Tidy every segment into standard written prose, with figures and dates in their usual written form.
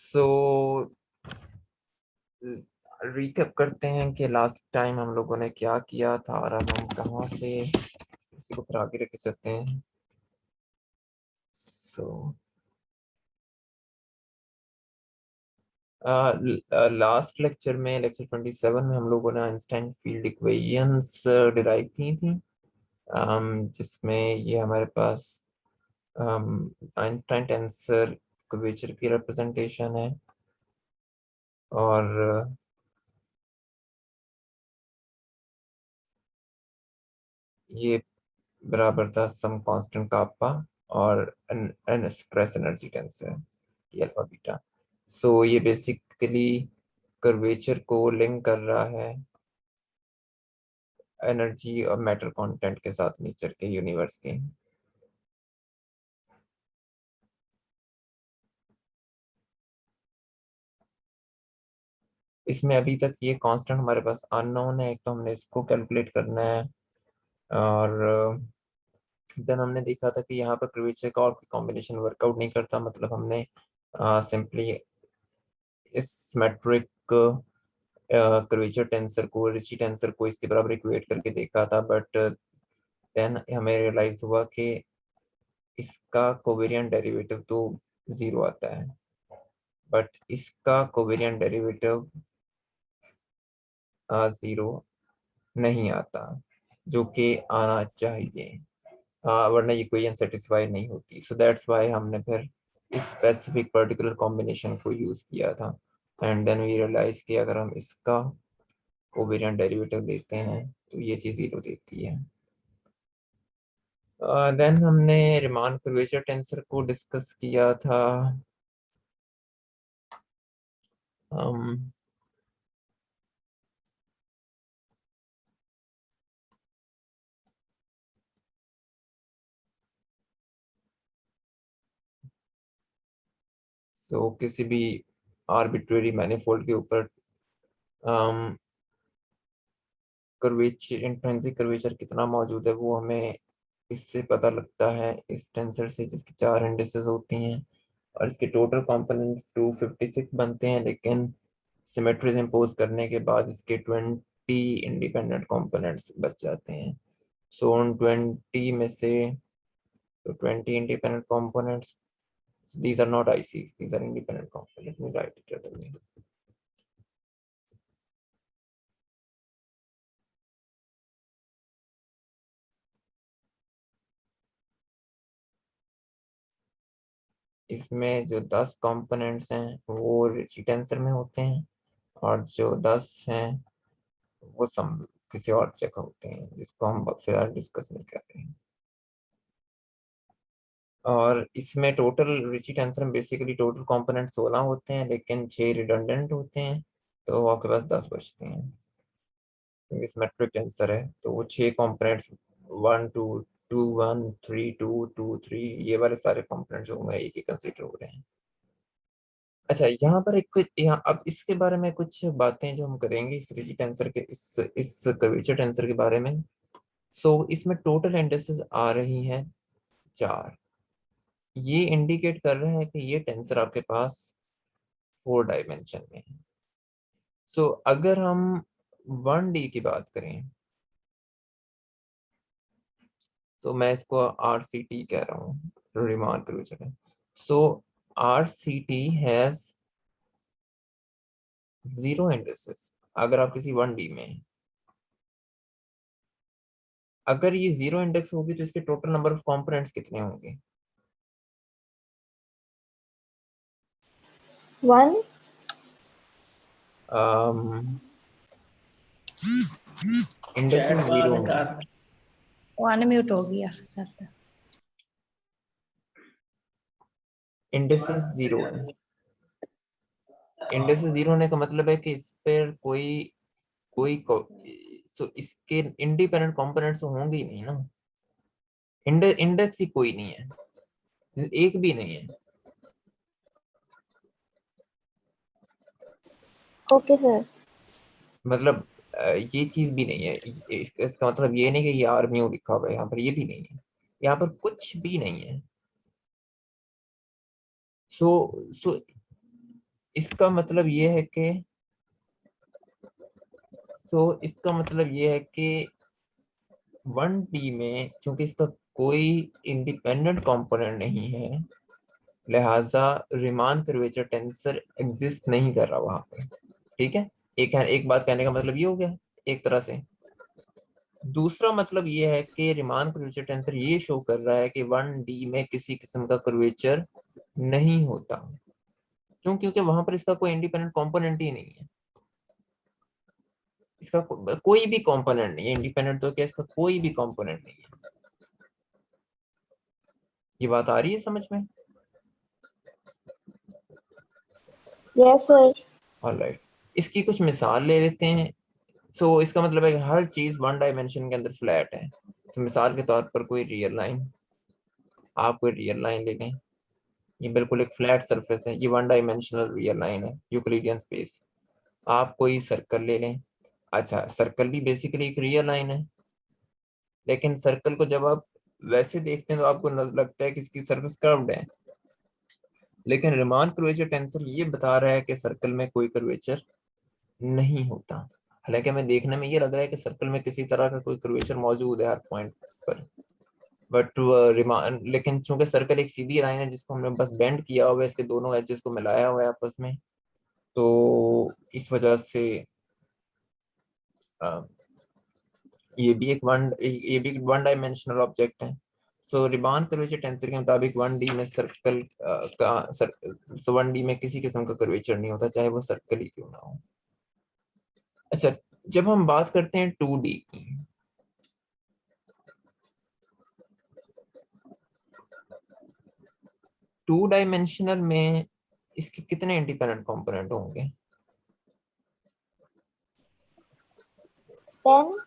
सो recap करते हैं कि लास्ट टाइम हम लोगों ने क्या किया था और अब हम कहाँ से इसी को फिर आगे लेके चलते हैं। सो लास्ट लेक्चर में लेक्चर 27 में हम लोगों ने आइंस्टाइन फील्ड इक्वेशंस डिराइव की थी, जिसमें ये हमारे पास आइंस्टाइन टेंसर कर्वेचर की रिप्रेजेंटेशन है और ये बराबर था सम कांस्टेंट कापा और एन स्ट्रेस एनर्जी टेंसर ये अल्फा बीटा। सो ये बेसिकली कर्वेचर को लिंक कर रहा है एनर्जी और मैटर कंटेंट के साथ नेचर के यूनिवर्स के। इसमें अभी तक ये कांस्टेंट हमारे पास अननोन है, एक तो हमने इसको कैलकुलेट करना है और देन हमने देखा था कि यहाँ पर कर्वेचर का और कोई कॉम्बिनेशन वर्कआउट नहीं करता, मतलब हमने सिंपली इस सिमेट्रिक कर्वेचर टेंसर को रिची टेंसर को इसके बराबर इक्वेट करके देखा था, बट देन हमें रियलाइज हुआ कि इसका कोवेरिएंट डेरिवेटिव तो जीरो आता है, बट इसका कोवेरिएंट डेरिवेटिव जीरो नहीं आता, जो कि आना चाहिए, वरना ये इक्वेशन सेटिस्फाई नहीं होती। सो दैट्स व्हाई हमने फिर इस स्पेसिफिक पर्टिकुलर कॉम्बिनेशन को यूज किया था एंड देन वी रियलाइज कि अगर हम इसका कोवेरिएंट डेरिवेटिव लेते हैं तो ये चीज जीरो देती है। देन हमने रिमान कर्वेचर टेंसर को डिस्कस किया था। um, so किसी भी आर्बिट्रेरी मैनिफोल्ड के ऊपर कर्वेचर इंट्रिंसिक कर्वेचर कितना मौजूद है वो हमें इससे पता लगता है, इस टेंसर से जिसकी 4 इंडिसेस होती हैं और इसके टोटल कंपोनेंट्स 256 बनते हैं, लेकिन सिमेट्रीज इंपोज करने के बाद इसके 20 इंडिपेंडेंट कंपोनेंट्स बच जाते हैं। सो उन 20 में से तो 20 independent components, so these are not ICs, these are independent components. Let me write it other way. इसमें जो 10 कंपोनेंट्स हैं वो रिची टेंसर में होते हैं और जो 10 हैं वो सम किसी और जगह होते हैं जिसको हम फिलहाल डिस्कस नहीं कर रहे हैं। और इसमें टोटल रिची टेंसर में बेसिकली टोटल कंपोनेंट 16 होते हैं, लेकिन 6 रिडंडेंट होते हैं, तो आपके पास 10 बचते हैं। इस मैट्रिक टेंसर है तो वो 6 कंपोनेंट्स 1 2 2 1 3 2 2 3 ये वाले सारे कंपोनेंट्स जो मैं एक ही कंसीडर हो रहे हैं। अच्छा, यहाँ पर एक कुछ यहाँ अब इसके बारे में कुछ बातें जो हम करेंगे इस रिजी टेंसर के इस कर्वेचर टेंसर के बारे में। सो इसमें टोटल इंडिसेस आ रही हैं 4। ये इंडिकेट कर रहे हैं कि ये टेंसर आपके पास 4 डायमेंशन में है। सो अगर हम 1D की बात करें तो मैं इसको RCT कह रहा हूँ, रिमान कर्वेचर है। सो RCT हैज 0 इंडिसेस अगर आप किसी 1D में हैं। अगर ये 0 इंडेक्स होगी तो इसके टोटल नंबर ऑफ कंपोनेंट्स कितने होंगे? 1 इंडेक्सेस 0 हैं, अनम्यूट हो गया सर। इंडेक्सेस 0 हैं। इंडेक्सेस 0 होने का मतलब है कि इस पर कोई कोई सो इसके इंडिपेंडेंट कंपोनेंट्स तो होंगे ही नहीं ना। इंडेक्स ही कोई नहीं है, एक भी नहीं है। Okay sir. मतलब ये चीज भी नहीं है, इसका मतलब ये नहीं कि ये आर्मी लिखा हुआ है यहाँ पर, ये भी नहीं है, यहाँ पर कुछ भी नहीं है। सो इसका मतलब ये है कि इसका मतलब ये है कि 1D में क्योंकि इसका कोई इंडिपेंडेंट कंपोनेंट नहीं है, लिहाजा रीमान कर्वेचर टेंसर एग्जिस्ट नहीं कर रहा वहां पे। ठीक है, एक बात कहने का मतलब ये हो गया एक तरह से। दूसरा मतलब ये है कि रीमान कर्वेचर टेंसर ये शो कर रहा है कि 1D में किसी किस्म का कर्वेचर नहीं होता। क्यों? क्योंकि वहां पर इसका कोई इंडिपेंडेंट कंपोनेंट ही नहीं है। इसका कोई भी कंपोनेंट नहीं है, इंडिपेंडेंट तो क्या, इसका कोई भी कंपोनेंट नहीं है। ये बात आ रही है समझ में? Yes sir. ऑलराइट, इसकी कुछ मिसाल ले लेते हैं। इसका मतलब है कि हर चीज वन डायमेंशन के अंदर फ्लैट है। मिसाल के तौर पर कोई रियल लाइन, आप कोई रियल लाइन ले लें, ये बिल्कुल एक फ्लैट सरफेस है, ये वन डायमेंशनल रियल लाइन है, यूक्लिडियन स्पेस। आप कोई सर्कल ले लें, अच्छा सर्कल भी बेसिकली एक रियल लाइन है, लेकिन सर्कल को जब आप वैसे देखते हैं तो आपको लगता है कि इसकी सरफेस कर्व्ड है, लेकिन रिमान कर्वेचर टेंसर ये बता रहा है कि सर्कल में कोई कर्वेचर नहीं होता। हालांकि हमें देखने में ये लग रहा है कि सर्कल में किसी तरह का कोई कर्वेचर मौजूद है हर पॉइंट पर, बट रिमान, लेकिन चूंकि सर्कल एक सीधी लाइन है जिसको हमने बस बेंड किया हुआ है, इसके दोनों एजेस को मिलाया हुआ है आपस में, तो इस वजह से अ, ये भी एक वन डायमेंशनल ऑब्जेक्ट है। रिमान कर्वेचर टेंसर के मुताबिक 1D में सर्कल का 1D में किसी किस्म का कर्वेचर नहीं होता, चाहे वो सर्कल ही क्यों ना हो। अच्छा, जब हम बात करते हैं 2D की, 2 डायमेंशनल में इसके कितने इंडिपेंडेंट कंपोनेंट होंगे? 10।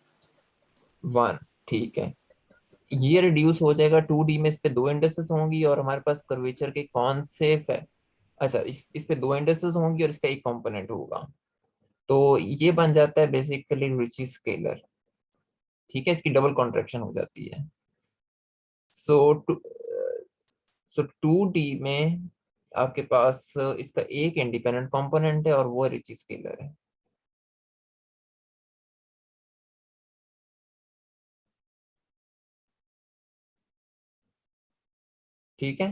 1। ठीक है, ये रिड्यूस हो जाएगा 2D में, इस पे दो इंडेक्सेस होंगी और हमारे पास कर्वेचर के कौन से अच्छा इस पे दो इंडेक्सेस होंगी और इसका एक कंपोनेंट होगा, तो ये बन जाता है बेसिकली रिची स्केलर। ठीक है, इसकी डबल कॉन्ट्रैक्शन हो जाती है। सो टू 2D में आपके पास इसका एक इंडिपेंडेंट कंपोनेंट है और वो रिची स्केलर है। ठीक है,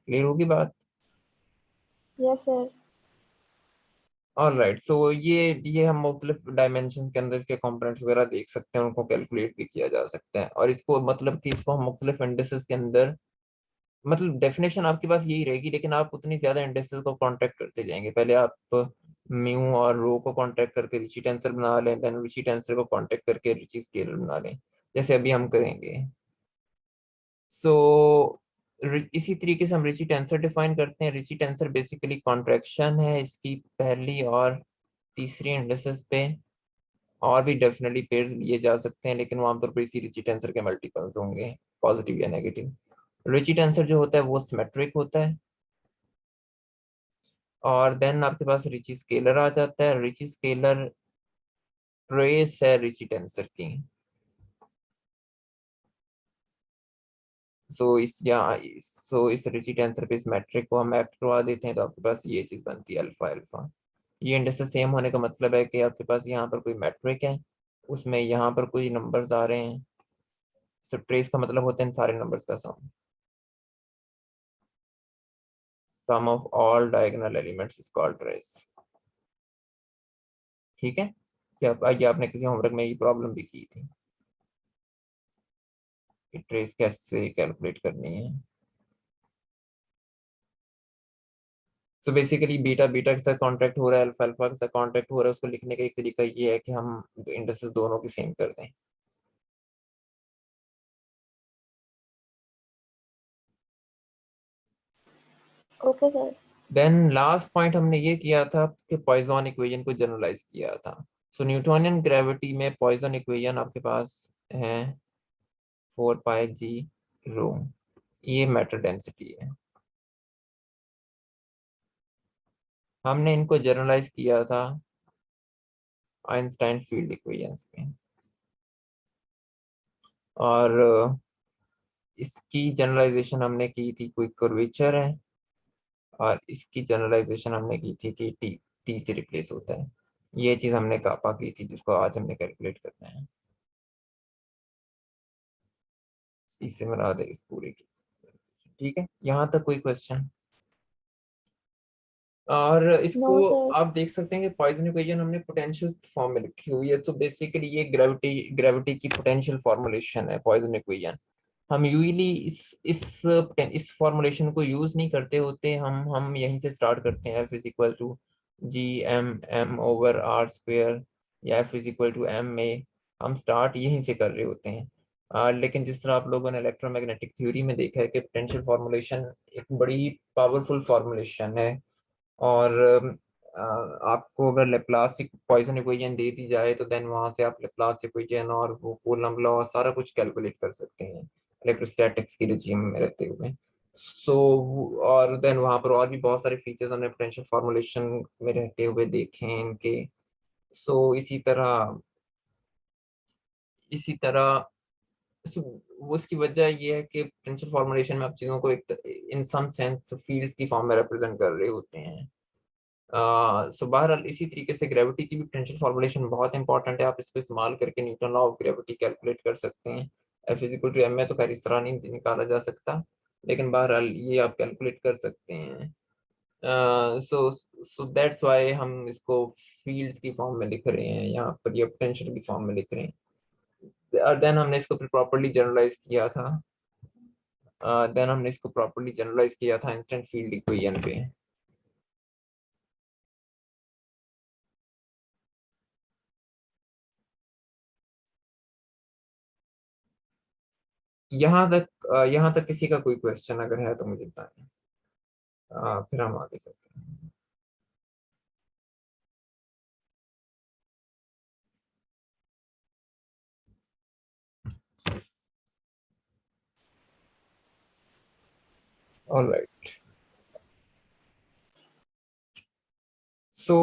क्लियर होगी बात? Yes sir. ऑलराइट, ये हम मुख्तलिफ डायमेंशन के अंदर इसके कंपोनेंट्स वगैरह देख सकते हैं, उनको कैलकुलेट भी किया जा सकता है, और इसको मतलब कि इसको हम मुख्तलिफ इंडेक्सेस के अंदर, मतलब डेफिनेशन आपके पास यही रहेगी, लेकिन आप उतनी ज्यादा इंडेक्सेस को कॉन्ट्रैक्ट करते जाएंगे। पहले आप म्यू और रो को कॉन्ट्रैक्ट करके रिची टेंसर बना लें, देन रिची टेंसर को कॉन्ट्रैक्ट करके रिची स्केलर बना लें, जैसे अभी हम करेंगे। सो इसी तरीके से हम रिची टेंसर डिफाइन करते हैं। रिची टेंसर बेसिकली कॉन्ट्रैक्शन है इसकी पहली और तीसरी इंडेक्सेस पे, और भी डेफिनेटली पेयर लिए जा सकते हैं, लेकिन वो आमतौर पर इसी रिची टेंसर के मल्टीपल्स होंगे, पॉजिटिव या नेगेटिव। रिची टेंसर जो होता है वो सिमेट्रिक होता है, और देन आपके पास रिची स्केलर आ जाता है। रिची स्केलर ट्रेस है रिची टेंसर की। इस रिची टेंसर पे इस मैट्रिक को हम मैप करवा देते हैं, तो आपके पास ये चीज बनती है अल्फा अल्फा। ये इंडेक्सेस सेम होने का मतलब है कि आपके पास यहाँ पर कोई मैट्रिक है, उसमें यहाँ पर कोई नंबर्स आ रहे हैं। ट्रेस का मतलब होता है इन सारे नंबर्स का sum of all diagonal elements is called trace. ठीक है, क्या ये आपने किसी होमवर्क में ये प्रॉब्लम भी की थी कि ट्रेस कैसे कैलकुलेट करनी है? बेसिकली बीटा बीटा के साथ कॉन्ट्रैक्ट हो रहा है, अल्फा अल्फा के साथ कॉन्ट्रैक्ट हो रहा है, उसको लिखने का एक तरीका ये है कि हम इंडेक्सेस दोनों की सेम कर दें। Okay sir. Then last point हमने ये किया था कि पॉइजन इक्वेशन को जनरलाइज किया था। न्यूटोनियन ग्रेविटी में पॉइजन इक्वेशन आपके पास है 4πg रो, ये मैटर डेंसिटी है। हमने इनको जनरलाइज किया था आइंस्टाइन फील्ड इक्वेशंस में, और इसकी जनरलाइजेशन हमने की थी, कोई कर्वेचर है और इसकी जनरलाइजेशन हमने की थी कि टी से रिप्लेस होता है। ये चीज हमने कापा की थी जिसको आज हमने कैलकुलेट करना है। इससे मुराद है इस पूरे की। ठीक है, यहाँ तक कोई क्वेश्चन? और नो इसको सर। आप देख सकते हैं कि पॉइसन इक्वेशन हमने पोटेंशियल फॉर्म में लिखी हुई है, तो बेसिकली ये ग्रेविटी की पोटेंशियल फॉर्मुलेशन है पॉइसन इक्वेशन। हम यूजली इस फॉर्मुलेशन को यूज नहीं करते होते, हम यहीं से स्टार्ट करते हैं, F=G m m/r², या F=m में। हम स्टार्ट यहीं से कर रहे होते हैं। लेकिन जिस तरह आप लोगों ने इलेक्ट्रोमैग्नेटिक थ्योरी में देखा है कि पोटेंशियल फॉर्मुलेशन एक बड़ी पावरफुल फॉर्मुलेशन है। और आपको अगर लेप्लास पॉइसन इक्वेशन दे दी जाए तो देन वहां से आप लेप्लास इक्वेशन और वो कूलम्ब लॉ सारा कुछ कैलकुलेट कर सकते हैं इलेक्ट्रोस्टैटिक्स की रेजिम में रहते हुए। सो और देन वहां पर और भी बहुत सारे फीचर्स हमने पोटेंशियल फॉर्मुलेशन में रहते हुए देखे हैं इनके। सो इसी तरह so, वो उसकी वजह ये है कि पोटेंशियल फॉर्मुलेशन में आप चीजों को एक इन सम सेंस फील्ड्स की फॉर्म में रिप्रेजेंट कर रहे होते हैं। सो बहरहाल इसी तरीके से ग्रेविटी की भी पोटेंशियल फॉर्मुलेशन बहुत इंपॉर्टेंट है। आप इसको इस्तेमाल करके Newton law of gravity calculate कर सकते हैं। F=m में तो खैर इस तरह नहीं निकाला जा सकता, लेकिन बहरहाल ये आप कैलकुलेट कर सकते हैं। सो सो दैट्स वाई हम इसको फील्ड्स की फॉर्म में लिख रहे हैं यहाँ पर, ये पोटेंशियल की फॉर्म में लिख रहे हैं। देन हमने इसको प्रॉपर्ली जनरलाइज किया था। इंस्टेंट फील्ड इक्वेशन पे। यहाँ तक किसी का कोई क्वेश्चन अगर है तो मुझे बताएं। फिर हम आगे चलते हैं। ऑलराइट, सो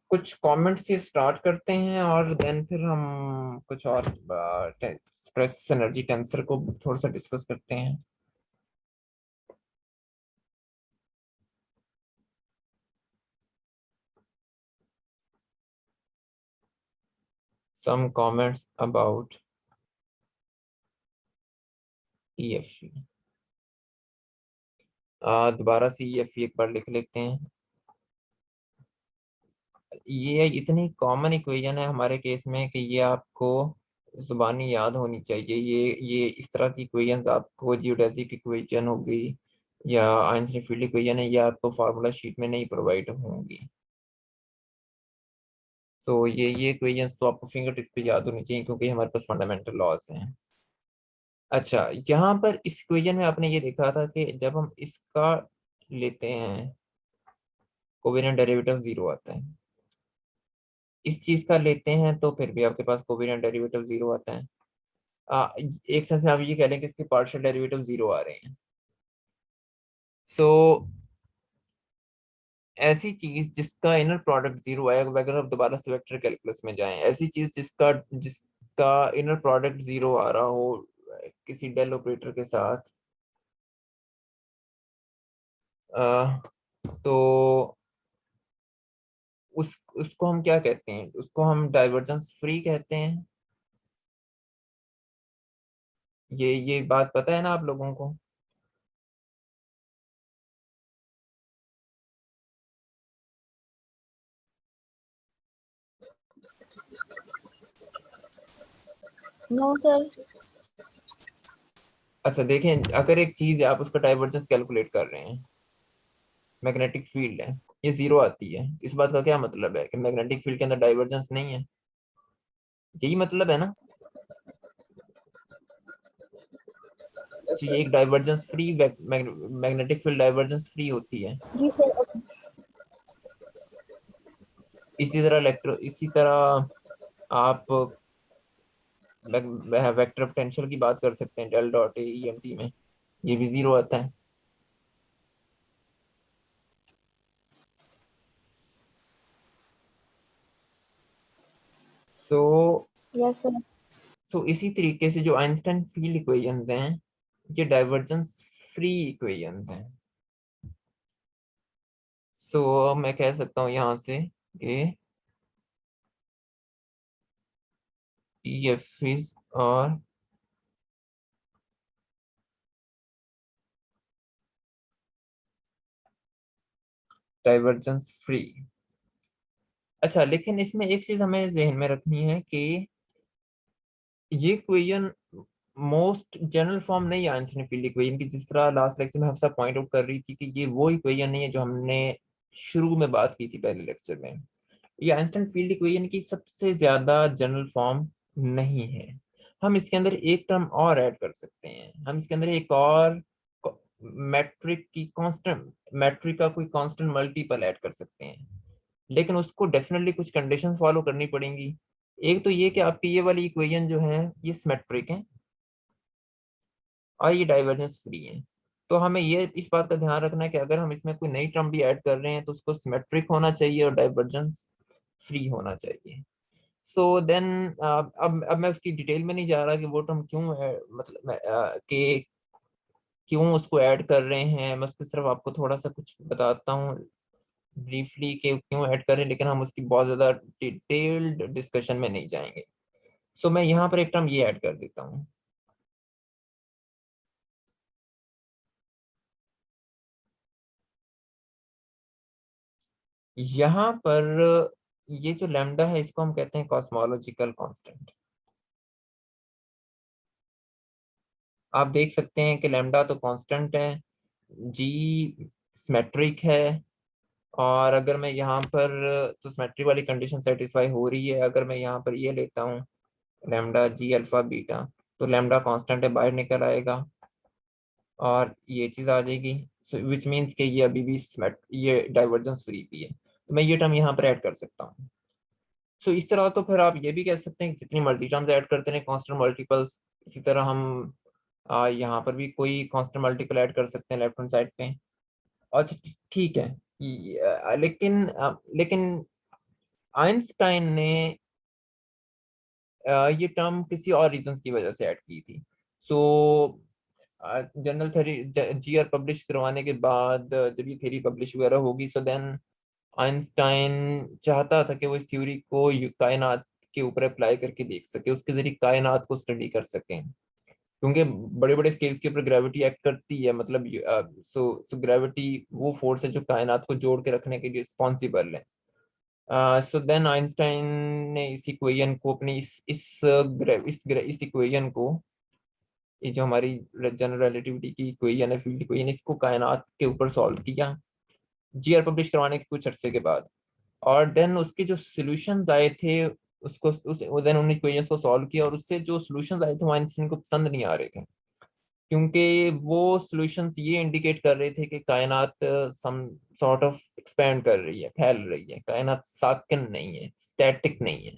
कुछ कमेंट्स से स्टार्ट करते हैं और देन फिर हम कुछ और स्ट्रेस एनर्जी टेंसर को थोड़ा सा डिस्कस करते हैं। Some comments about EFE। दोबारा से EFE एक बार लिख लेते हैं। ये इतनी कॉमन इक्वेशन है हमारे केस में कि ये आपको जुबानी याद होनी चाहिए। ये इस तरह की इक्वेशन आपको जियोडेसिक इक्वेशन होगी या आइंस्टीन फील्ड इक्वेशन है, ये आपको फार्मूला शीट में नहीं प्रोवाइड होंगी। तो ये इक्वेशन तो आपको फिंगर टिप्स पे याद होनी चाहिए क्योंकि हमारे पास फंडामेंटल लॉज हैं। अच्छा, यहाँ पर इस इक्वेशन में आपने ये देखा था कि जब हम इसका लेते हैं कोवेरिएंट डेरिवेटिव 0 आता है, इस चीज का लेते हैं तो फिर भी आपके पास कोवेरिएंट डेरिवेटिव 0 आता है। एक सेंस में आप ये कह लें कि इसके पार्शियल डेरिवेटिव 0 आ रहे हैं। सो ऐसी चीज जिसका इनर प्रोडक्ट 0 आएगा, अगर आप दोबारा से वेक्टर कैलकुलस में जाएं, ऐसी चीज जिसका जिसका इनर प्रोडक्ट 0 आ रहा हो किसी डेल ऑपरेटर के साथ, तो उसको हम क्या कहते हैं? उसको हम डाइवर्जेंस फ्री कहते हैं। ये बात पता है ना आप लोगों को? No sir. अच्छा देखें, अगर एक चीज है आप उसका डाइवर्जेंस कैलकुलेट कर रहे हैं, मैग्नेटिक फील्ड है, ये 0 आती है, इस बात का क्या मतलब है कि मैग्नेटिक फील्ड के अंदर डाइवर्जेंस नहीं है? यही मतलब है ना कि ये एक divergence free magnetic field divergence free होती है। जी सर। इसी तरह आप वेक्टर पोटेंशियल की बात कर सकते हैं, डेल डॉट EMT में ये भी 0 आता है। So yes sir. इसी तरीके से जो आइंस्टाइन फील्ड इक्वेशंस हैं ये डाइवर्जेंस फ्री इक्वेशंस हैं। सो मैं कह सकता हूँ यहाँ से कि EF is और डाइवर्जेंस फ्री। अच्छा, लेकिन इसमें एक चीज हमें जहन में रखनी है कि ये इक्वेशन मोस्ट जनरल फॉर्म नहीं है आइंस्टाइन फील्ड इक्वेशन की, जिस तरह लास्ट लेक्चर में हफ्सा पॉइंट आउट कर रही थी कि ये वो इक्वेशन नहीं है जो हमने शुरू में बात की थी पहले लेक्चर में। ये आइंस्टाइन फील्ड इक्वेशन की सबसे ज्यादा जनरल फॉर्म नहीं है। हम इसके अंदर एक टर्म और ऐड कर सकते हैं, हम इसके अंदर एक और मैट्रिक की कांस्टेंट, मैट्रिक का कोई कांस्टेंट मल्टीपल ऐड कर सकते हैं, लेकिन उसको डेफिनेटली कुछ कंडीशंस फॉलो करनी पड़ेंगी। एक तो ये कि आपकी ये वाली इक्वेशन जो है ये सिमेट्रिक है और ये डाइवर्जेंस फ्री है। तो हमें ये इस बात का ध्यान रखना है कि अगर हम इसमें कोई नई टर्म भी ऐड कर रहे हैं तो उसको सिमेट्रिक होना चाहिए और डाइवर्जेंस फ्री होना चाहिए। सो देन अब मैं उसकी डिटेल में नहीं जा रहा कि वो टर्म क्यों मतलब कि क्यों उसको ऐड कर रहे हैं, मैं उसको सिर्फ आपको थोड़ा सा कुछ बताता हूँ ब्रीफली कि क्यों ऐड कर रहे हैं, लेकिन हम उसकी बहुत ज्यादा डिटेल्ड डिस्कशन में नहीं जाएंगे। सो मैं यहाँ पर एक टर्म ये ऐड कर देता हूँ, यहाँ पर ये जो लैम्डा है इसको हम कहते हैं कॉस्मोलॉजिकल कांस्टेंट। आप देख सकते हैं कि लैम्डा तो कांस्टेंट है, जी सिमेट्रिक है, और अगर मैं यहाँ पर तो सिमेट्री वाली कंडीशन सेटिस्फाई हो रही है। अगर मैं यहाँ पर ये लेता हूँ लैम्डा जी अल्फा बीटा, तो लैम्डा कांस्टेंट है, बाहर निकल आएगा और ये चीज आ जाएगी, विच मीन्स कि ये अभी भी ये डाइवर्जेंस फ्री भी है, तो मैं ये टर्म यहाँ पर ऐड कर सकता हूँ। सो इस तरह तो फिर आप ये भी कह सकते हैं कि जितनी मर्जी टर्म्स ऐड करते रहे कांस्टेंट मल्टीपल्स, इसी तरह हम यहाँ पर भी कोई कांस्टेंट मल्टीपल ऐड कर सकते हैं लेफ्ट हैंड साइड पे। अच्छा ठीक है, लेकिन आइंस्टाइन ने ये टर्म किसी और रीजन की वजह से ऐड की थी। So general theory GR publish करवाने के बाद जब ये थ्योरी पब्लिश वगैरह होगी, सो देन आइंस्टाइन चाहता था कि वो इस थ्योरी को कायनात के ऊपर अप्लाई करके देख सके, उसके जरिए कायनात को स्टडी कर सके, क्योंकि बड़े बड़े स्केल्स के ऊपर ग्रेविटी एक्ट करती है, मतलब सो ग्रेविटी वो फोर्स है जो कायनात को जोड़ के रखने के लिए रिस्पॉन्सिबल है। सो देन आइंस्टाइन ने इस इक्वेशन को अपनी इस इक्वेशन को, ये जो हमारी जनरल रिलेटिविटी की इक्वेशन है, फील्ड इक्वेशन, इसको कायनात के ऊपर सॉल्व किया जीआर पब्लिश करवाने के कुछ अरसे के बाद। और देन उसके जो सॉल्यूशंस आए थे उसको उस देन उन इक्वेशंस को सॉल्व किया, और उससे जो सॉल्यूशंस आए थे वो आइंस्टाइन को पसंद नहीं आ रहे थे, क्योंकि वो सॉल्यूशंस ये इंडिकेट कर रहे थे कि कायनात सम सॉर्ट ऑफ एक्सपैंड कर रही है, फैल रही है, कायनात साकिन नहीं है, स्टैटिक नहीं है।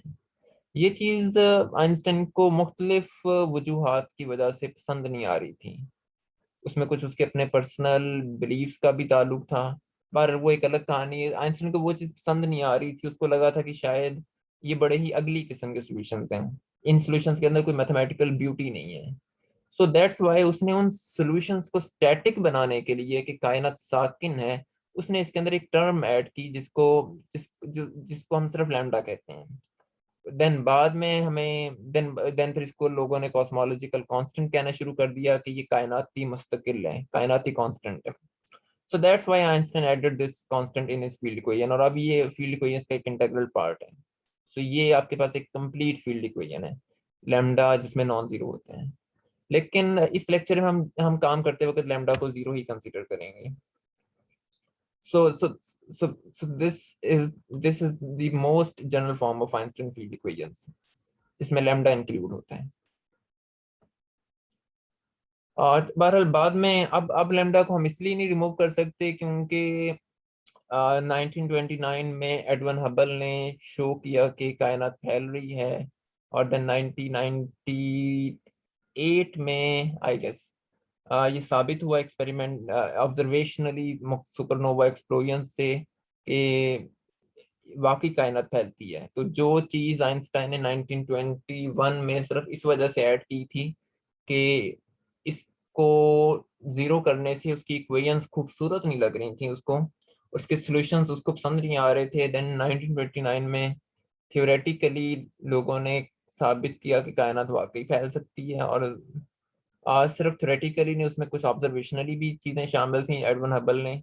ये चीज आइंस्टाइन को मुख्तलिफ वजूहात की वजह से पसंद नहीं आ रही थी। उसमें कुछ उसके अपने पर्सनल बिलीव्स का भी ताल्लुक था, पर वो एक अलग कहानी है। आइंस्टाइन को वो चीज पसंद नहीं आ रही थी, उसको लगा था कि शायद ये बड़े ही अगली किस्म के सॉल्यूशंस हैं, इन सॉल्यूशंस के अंदर कोई मैथमेटिकल ब्यूटी नहीं है। सो दैट्स वाई उसने उन सॉल्यूशंस को स्टैटिक बनाने के लिए कि कायनात साकिन है, उसने इसके अंदर एक टर्म ऐड की जिसको हम सिर्फ लैम्डा कहते हैं। देन बाद में हमें देन फिर इसको लोगों ने कॉस्मोलॉजिकल कांस्टेंट कहना शुरू कर दिया कि ये कायनाती मुस्तकिल है, कायनाती कांस्टेंट है। So that's why Einstein added this constant in his field equation, और अब ये फील्ड इक्वेशन का एक इंटीग्रल पार्ट है। सो ये आपके पास एक कंप्लीट फील्ड इक्वेशन है, लैम्डा जिसमें नॉन जीरो होते हैं। लेकिन इस लेक्चर में हम काम करते वक्त लैम्डा को जीरो ही कंसीडर करेंगे। So, so, so this is the most general form of Einstein field equations, जिसमें लैम्डा इंक्लूड होता है। और बहरहाल बाद में अब लैम्डा को हम इसलिए नहीं रिमूव कर सकते क्योंकि 1929 में एडवन हबल ने शो किया कि कायनात फैल रही है, और देन 1998 में आई गेस ये साबित हुआ एक्सपेरिमेंट ऑब्जर्वेशनली सुपरनोवा एक्सप्लोजन से कि वाकई कायनात फैलती है। तो जो चीज आइंस्टाइन ने 1921 में सिर्फ इस वजह से ऐड की थी कि इसको जीरो करने से उसकी इक्वेशंस खूबसूरत नहीं लग रही थी उसको, उसके सॉल्यूशंस उसको पसंद नहीं आ रहे थे। देन 1929 में थियोरेटिकली लोगों ने साबित किया कि कायनात वाकई फैल सकती है, और आज सिर्फ थ्योरेटिकली नहीं, उसमें कुछ ऑब्जर्वेशनली भी चीज़ें शामिल थी। एडवन हबल ने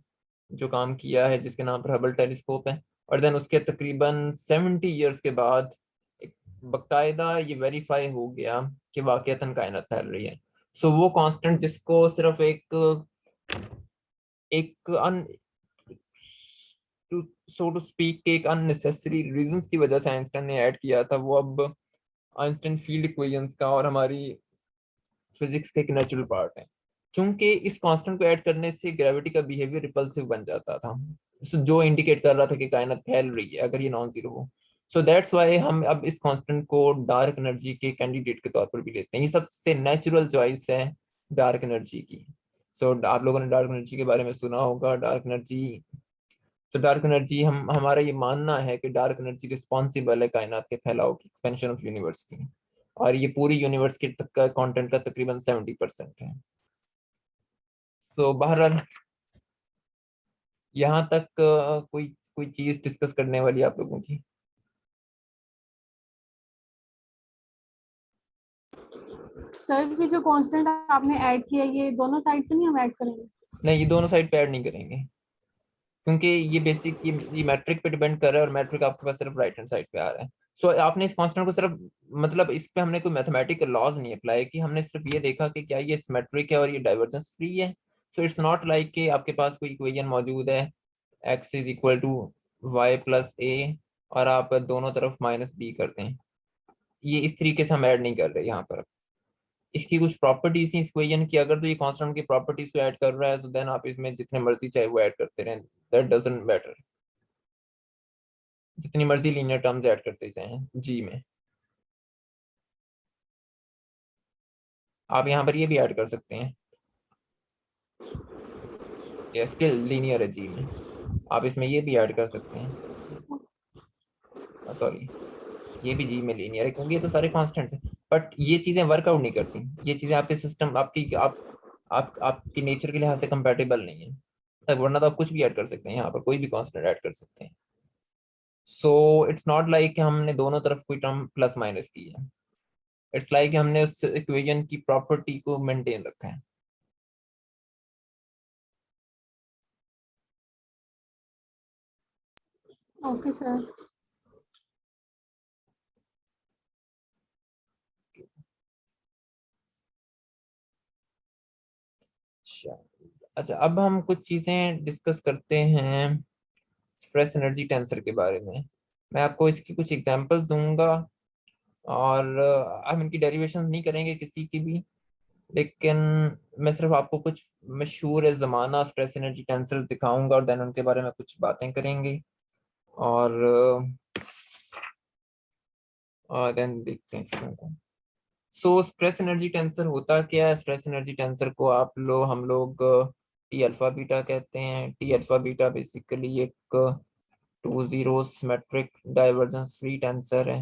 जो काम किया है जिसके नाम पर हबल टेलीस्कोप है। और देन उसके तकरीबन 70 ईयर्स के बाद एक बाकायदा ये वेरीफाई हो गया कि वाकईतन कायनात फैल रही है। सो वो कांस्टेंट जिसको सिर्फ एक एक अन टू सो टू स्पीक एक अननेसेसरी रीजंस की वजह से आइंस्टाइन ने ऐड किया था, वो अब आइंस्टाइन फील्ड इक्वेशंस का और हमारी फिजिक्स का एक नेचुरल पार्ट है। क्योंकि इस कांस्टेंट को ऐड करने से ग्रेविटी का बिहेवियर रिपल्सिव बन जाता था, जो इंडिकेट कर रहा था कि कायनात फैल रही है अगर ये नॉन जीरो हो। सो दैट्स वाई हम अब इस कांस्टेंट को डार्क एनर्जी के कैंडिडेट के तौर पर भी लेते हैं। ये सबसे नेचुरल चॉइस है डार्क एनर्जी की। सो आप लोगों ने डार्क एनर्जी के बारे में सुना होगा। डार्क एनर्जी, तो डार्क एनर्जी हम हमारा ये मानना है कि डार्क एनर्जी रिस्पॉन्सिबल है कायनात के फैलाव की, एक्सपेंशन ऑफ यूनिवर्स की, और ये पूरी यूनिवर्स के तक का कंटेंट का तकरीबन 70% है। सो बहरहाल यहाँ तक कोई कोई चीज डिस्कस करने वाली आप लोगों की? सर ये जो कांस्टेंट आपने ऐड किया ये दोनों साइड पे नहीं हम ऐड करेंगे? नहीं, ये दोनों साइड पे ऐड नहीं करेंगे, क्योंकि ये बेसिक ये मैट्रिक पे डिपेंड कर रहा है, और मैट्रिक आपके पास सिर्फ राइट हैंड साइड पे आ रहा है। सो आपने इस कांस्टेंट को सिर्फ, मतलब इस पे हमने कोई मैथमेटिकल लॉज नहीं अप्लाई की, हमने सिर्फ ये देखा कि क्या ये सिमेट्रिक है और ये डाइवर्जेंस फ्री है। सो इट्स नॉट लाइक कि आपके पास कोई इक्वेशन मौजूद है x is equal to y plus a और आप दोनों तरफ माइनस बी करते हैं। ये इस तरीके से हम ऐड नहीं कर रहे यहाँ पर। इसकी कुछ प्रॉपर्टीज थी इस इक्वेशन की, अगर तो ये कांस्टेंट की प्रॉपर्टीज को ऐड कर रहा है तो देन आप इसमें जितने मर्जी चाहे वो ऐड करते रहें, दैट डजंट मैटर। जितनी मर्जी लीनियर टर्म्स ऐड करते जाएं जी में। आप यहाँ पर ये भी ऐड कर सकते हैं, ये स्टिल लीनियर है जी में। आप इसमें ये भी ऐड कर सकते हैं, सॉरी ये भी जी में लीनियर है, क्योंकि ये तो सारे कांस्टेंट्स हैं। बट ये चीजें वर्कआउट नहीं करती, ये चीजें आपके सिस्टम आपकी आपकी नेचर के लिहाज से कंपेटेबल नहीं है। वरना तो आप कुछ भी ऐड कर सकते हैं, यहाँ पर कोई भी कांस्टेंट ऐड कर सकते हैं। सो इट्स नॉट लाइक कि हमने दोनों तरफ कोई टर्म प्लस माइनस की है। इट्स लाइक हमने उस इक्वेशन की प्रॉपर्टी को मेंटेन रखा है। Okay sir. अच्छा अच्छा, अब हम कुछ चीजें डिस्कस करते हैं स्ट्रेस एनर्जी टेंसर के बारे में। मैं आपको इसकी कुछ एग्जांपल्स दूंगा, और हम इनकी डेरिवेशन नहीं करेंगे किसी की भी, लेकिन मैं सिर्फ आपको कुछ मशहूर ज़माना स्ट्रेस एनर्जी टेंसर दिखाऊंगा, और देन उनके बारे में कुछ बातें करेंगे, और देन देखते हैं चीज़ों को। सो स्ट्रेस एनर्जी टेंसर होता क्या है? स्ट्रेस एनर्जी टेंसर को हम लोग टी अल्फा बीटा कहते हैं। टी अल्फा बीटा बेसिकली एक two zero symmetric divergence free tensor है।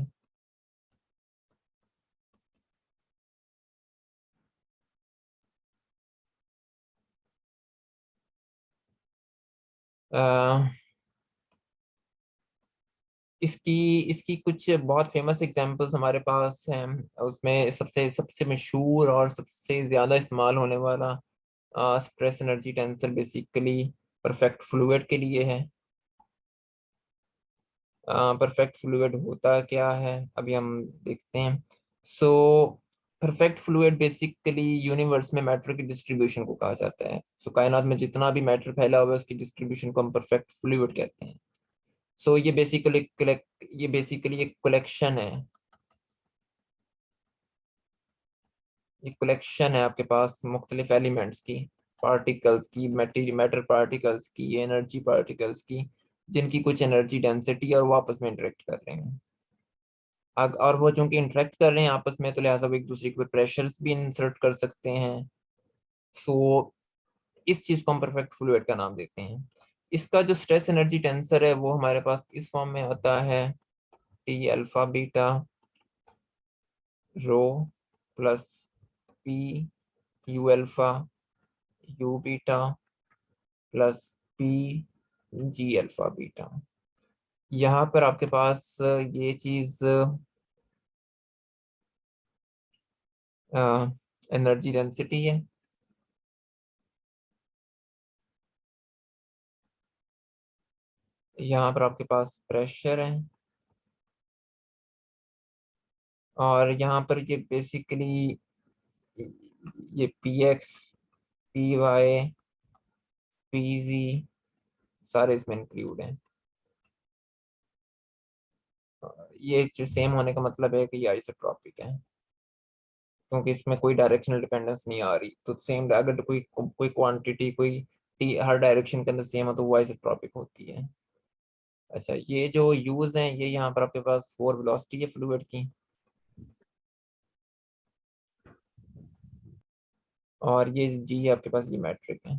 इसकी इसकी कुछ बहुत फेमस एग्जांपल्स हमारे पास हैं। उसमें सबसे सबसे मशहूर और सबसे ज़्यादा इस्तेमाल होने वाला stress energy tensor basically perfect fluid के लिए है। परफेक्ट फ्लूइड होता क्या है अभी हम देखते हैं। So perfect fluid basically universe में मैटर की डिस्ट्रीब्यूशन को कहा जाता है। सो कायनात में जितना भी मैटर फैला हुआ है उसकी डिस्ट्रीब्यूशन को हम परफेक्ट फ्लूइड कहते हैं। सो ये बेसिकली एक कलेक्शन है, एक कलेक्शन है आपके पास मुख्तलिफ एलिमेंट्स की, पार्टिकल्स की, मैटर पार्टिकल्स की, एनर्जी पार्टिकल्स की, जिनकी कुछ एनर्जी डेंसिटी और वो आपस में इंटरेक्ट कर रहे हैं। और वो चूंकि इंटरेक्ट कर रहे हैं आपस में, तो लिहाजा वो एक दूसरे के प्रेशर्स भी इंसर्ट कर सकते हैं। सो इस चीज को हम परफेक्ट फ्लूइड का नाम देते हैं। इसका जो स्ट्रेस एनर्जी टेंसर है वो हमारे पास इस फॉर्म में आता है, T alpha beta rho plus P U alpha U beta plus P G alpha beta. यहाँ पर आपके पास ये चीज एनर्जी डेंसिटी है, यहाँ पर आपके पास प्रेशर है, और यहाँ पर ये बेसिकली ये P x, P Y, P Z सारे इसमें इंक्लूड हैं। ये जो सेम होने का मतलब है कि ये आइसोट्रॉपिक है, क्योंकि इसमें कोई डायरेक्शनल डिपेंडेंस नहीं आ रही। तो सेम अगर कोई कोई क्वांटिटी कोई टी हर डायरेक्शन के अंदर सेम हो तो वो आइसोट्रॉपिक होती है। अच्छा, ये जो यूज हैं ये यहाँ पर आपके पास 4 वेलोसिटी है फ्लूइड की, और ये जी आपके पास ये मैट्रिक है।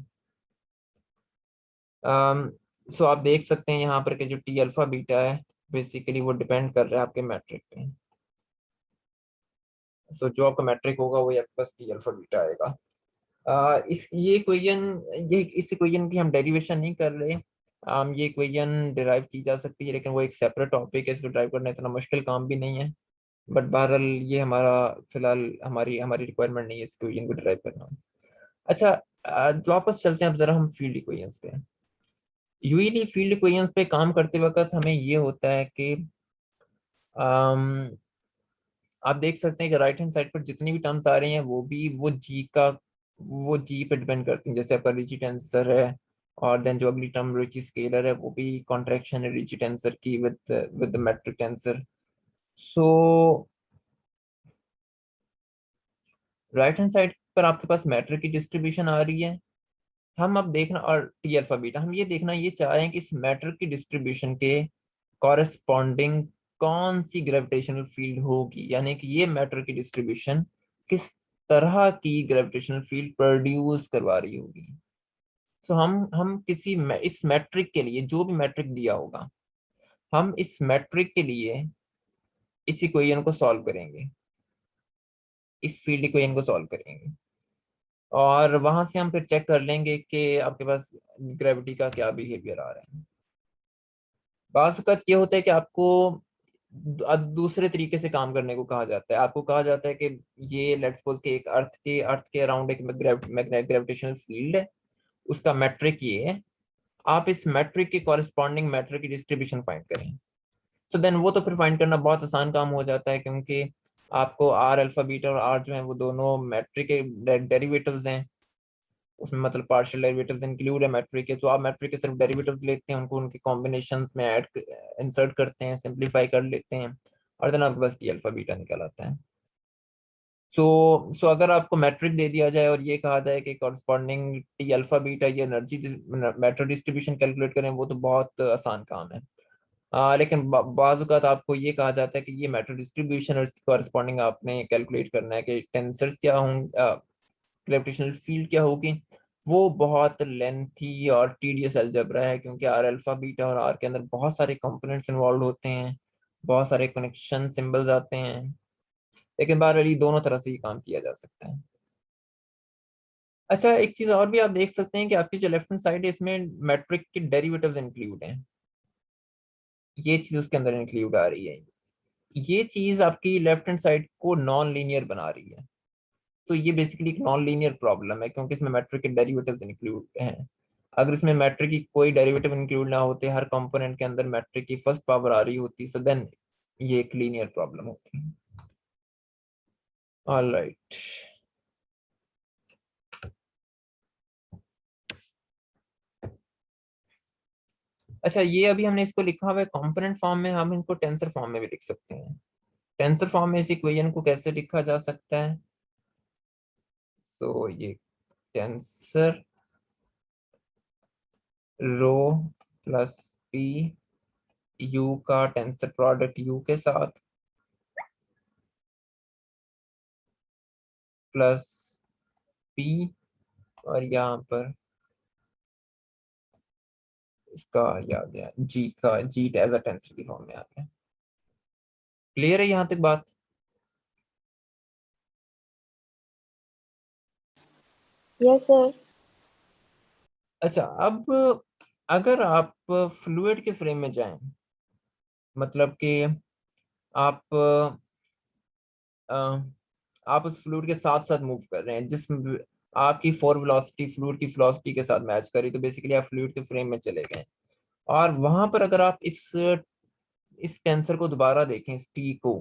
सो आप देख सकते हैं यहाँ पर कि जो टी अल्फा बीटा है बेसिकली वो डिपेंड कर रहा है आपके मैट्रिक पे। सो जो आपका मैट्रिक होगा वो आपके पास टी अल्फा बीटा आएगा। इस ये इक्वेशन, ये इस इक्वेशन की हम डेरिवेशन नहीं कर रहे। ये इक्वेशन डिराइव की जा सकती है, लेकिन वो एक सेपरेट टॉपिक है, इसको ड्राइव करना इतना मुश्किल काम भी नहीं है। बट बहरहाल ये हमारा फिलहाल हमारी हमारी रिक्वायरमेंट नहीं है इस इक्वेशन को ड्राइव करना। अच्छा, वापस चलते हैं अब जरा हम फील्ड इक्वेशंस पे। यूजली फील्ड इक्वेशंस पे काम करते वक्त हमें ये होता है कि आप देख सकते हैं कि राइट हैंड साइड पर जितनी भी टर्म्स आ रही हैं वो जी पे डिपेंड करती हैं। जैसे आपका रिची टेंसर है, और देन जो अगली टर्म रिची स्केलर है वो भी कॉन्ट्रैक्शन है रिची टेंसर की with metric tensor. So right hand side पर आपके पास मैट्रिक की डिस्ट्रीब्यूशन आ रही है। हम अब देखना, और टी अल्फा बीटा हम ये देखना ये चाह रहे हैं कि इस मैट्रिक की डिस्ट्रीब्यूशन के कॉरेस्पॉन्डिंग कौन सी ग्रेविटेशनल फील्ड होगी, यानी कि ये मैटर की डिस्ट्रीब्यूशन किस तरह की ग्रेविटेशनल फील्ड प्रोड्यूस करवा रही होगी। तो हम इस मैट्रिक के लिए जो भी मैट्रिक दिया होगा, हम इस मैट्रिक के लिए इस इक्वेशन को सॉल्व करेंगे, इस फील्ड इक्वेशन को सॉल्व करेंगे, और वहां से हम फिर चेक कर लेंगे कि आपके पास ग्रेविटी का क्या बिहेवियर आ रहा है। बात वक्त ये होता है कि आपको दूसरे तरीके से काम करने को कहा जाता है। आपको कहा जाता है कि ये लेट्स सपोज के एक अर्थ के अराउंड एक ग्रेविटेशनल फील्ड है, उसका मैट्रिक ये है, आप इस मैट्रिक के कॉरेस्पॉन्डिंग मैट्रिक की डिस्ट्रीब्यूशन फाइंड करें। सो देन वो तो फिर फाइंड करना बहुत आसान काम हो जाता है, क्योंकि आपको आर अल्फा बीटा और आर जो है वो दोनों मैट्रिक के डेरिवेटिव्स हैं, उसमें मतलब पार्शियल डेरिवेटिव्स इंक्लूड है मैट्रिक के। तो आप मैट्रिक के सिर्फ डेरिवेटिव्स लेते हैं, उनको उनके कॉम्बिनेशंस में ऐड इंसर्ट करते हैं, सिंप्लीफाई कर लेते हैं, और देन आपके पास टी अल्फा बीटा निकल आता है। सो अगर आपको मैट्रिक दे दिया जाए और ये कहा जाए कि कॉरस्पॉन्डिंग टी अल्फा बीटा ये एनर्जी मैटर डिस्ट्रीब्यूशन कैलकुलेट करें, वो तो बहुत आसान काम है। लेकिन बाज़ आपको ये कहा जाता है कि ये मैटर डिस्ट्रीब्यूशन और इसकी कॉरस्पॉन्डिंग आपने कैलकुलेट करना है कि टेंसर्स क्या होंगे, ग्रेविटेशनल फील्ड क्या होगी। वो बहुत लेंथी और टीडियस अलजेब्रा है, क्योंकि आर अल्फा बीटा और आर के अंदर बहुत सारे कंपोनेंट्स इन्वॉल्व होते हैं, बहुत सारे कनेक्शन सिंबल्स आते हैं, लेकिन बहरहाल ये दोनों तरह से ही काम किया जा सकता है। अच्छा, एक चीज और भी आप देख सकते हैं कि आपकी जो लेफ्ट हैंड साइड है इसमें मैट्रिक के डेरिवेटिव्स इंक्लूड हैं, ये चीज उसके अंदर इंक्लूड आ रही है। ये चीज आपकी लेफ्ट हैंड साइड को नॉन लीनियर बना रही है। तो ये बेसिकली एक नॉन लीनियर प्रॉब्लम है, क्योंकि इसमें मैट्रिक के डेरिवेटिव्स इंक्लूड हैं। अगर इसमें मैट्रिक की कोई डेरिवेटिव इंक्लूड ना होते, हर कंपोनेंट के अंदर मैट्रिक की फर्स्ट पावर आ रही होती, सो देन ये एक लीनियर प्रॉब्लम होती है। ऑलराइट, अच्छा ये अभी हमने इसको लिखा हुआ है कंपोनेंट फॉर्म में, हम इनको टेंसर फॉर्म में भी लिख सकते हैं। टेंसर फॉर्म में इस इक्वेशन को कैसे लिखा जा सकता है? सो ये tensor rho plus P, U का टेंसर प्रोडक्ट यू के साथ, प्लस पी, और यहाँ पर इसका आ गया जी का जी एज अ टेंसर की फॉर्म में आ गया। क्लियर है यहाँ तक बात? Yes sir. अच्छा, अब अगर आप फ्लूइड के फ्रेम में जाएं, मतलब कि आप अ, आप उस फ्लूइड के साथ साथ मूव कर रहे हैं, जिस आपकी फोर वेलोसिटी फ्लूइड की वेलोसिटी के साथ मैच करी, तो बेसिकली आप फ्लूइड के फ्रेम में चले गए। और वहां पर अगर आप इस टेंसर को दोबारा देखें, इस टी को,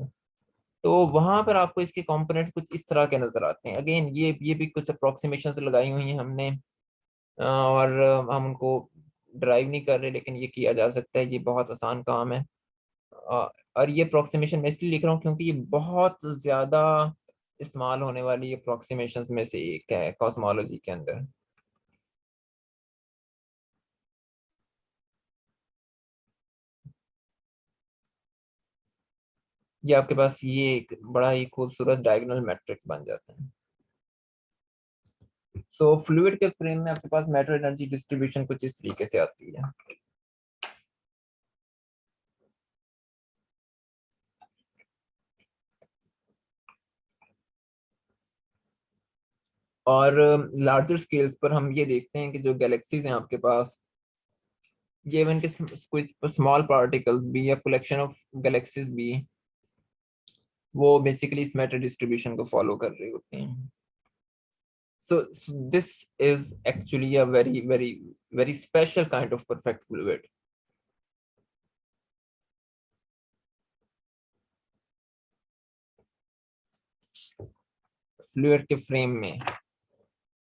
तो वहां पर आपको इसके कंपोनेंट्स कुछ इस तरह के नजर आते हैं। अगेन ये भी कुछ अप्रोक्सीमेशन लगाई हुई हैं हमने, और हम उनको ड्राइव नहीं कर रहे, लेकिन ये किया जा सकता है, ये बहुत आसान काम है। और ये अप्रोक्सीमेशन मैं इसलिए लिख रहा हूँ क्योंकि ये बहुत ज्यादा इस्तेमाल होने वाली अप्रोक्सीमेशन में से एक है कॉस्मोलॉजी के अंदर। ये आपके पास ये एक बड़ा ही खूबसूरत डायगोनल मैट्रिक्स बन जाता है। सो फ्लूइड के फ्रेम में आपके पास मैटर एनर्जी डिस्ट्रीब्यूशन कुछ इस तरीके से आती है। और लार्जर स्केल्स पर हम ये देखते हैं कि जो गैलेक्सीज हैं आपके पास, ये इवन के कुछ स्मॉल पार्टिकल्स भी या कलेक्शन ऑफ गैलेक्सीज भी, वो बेसिकली इस मैटर डिस्ट्रीब्यूशन को फॉलो कर रही होती हैं। So this is actually a very special kind of perfect fluid. Fluid के फ्रेम में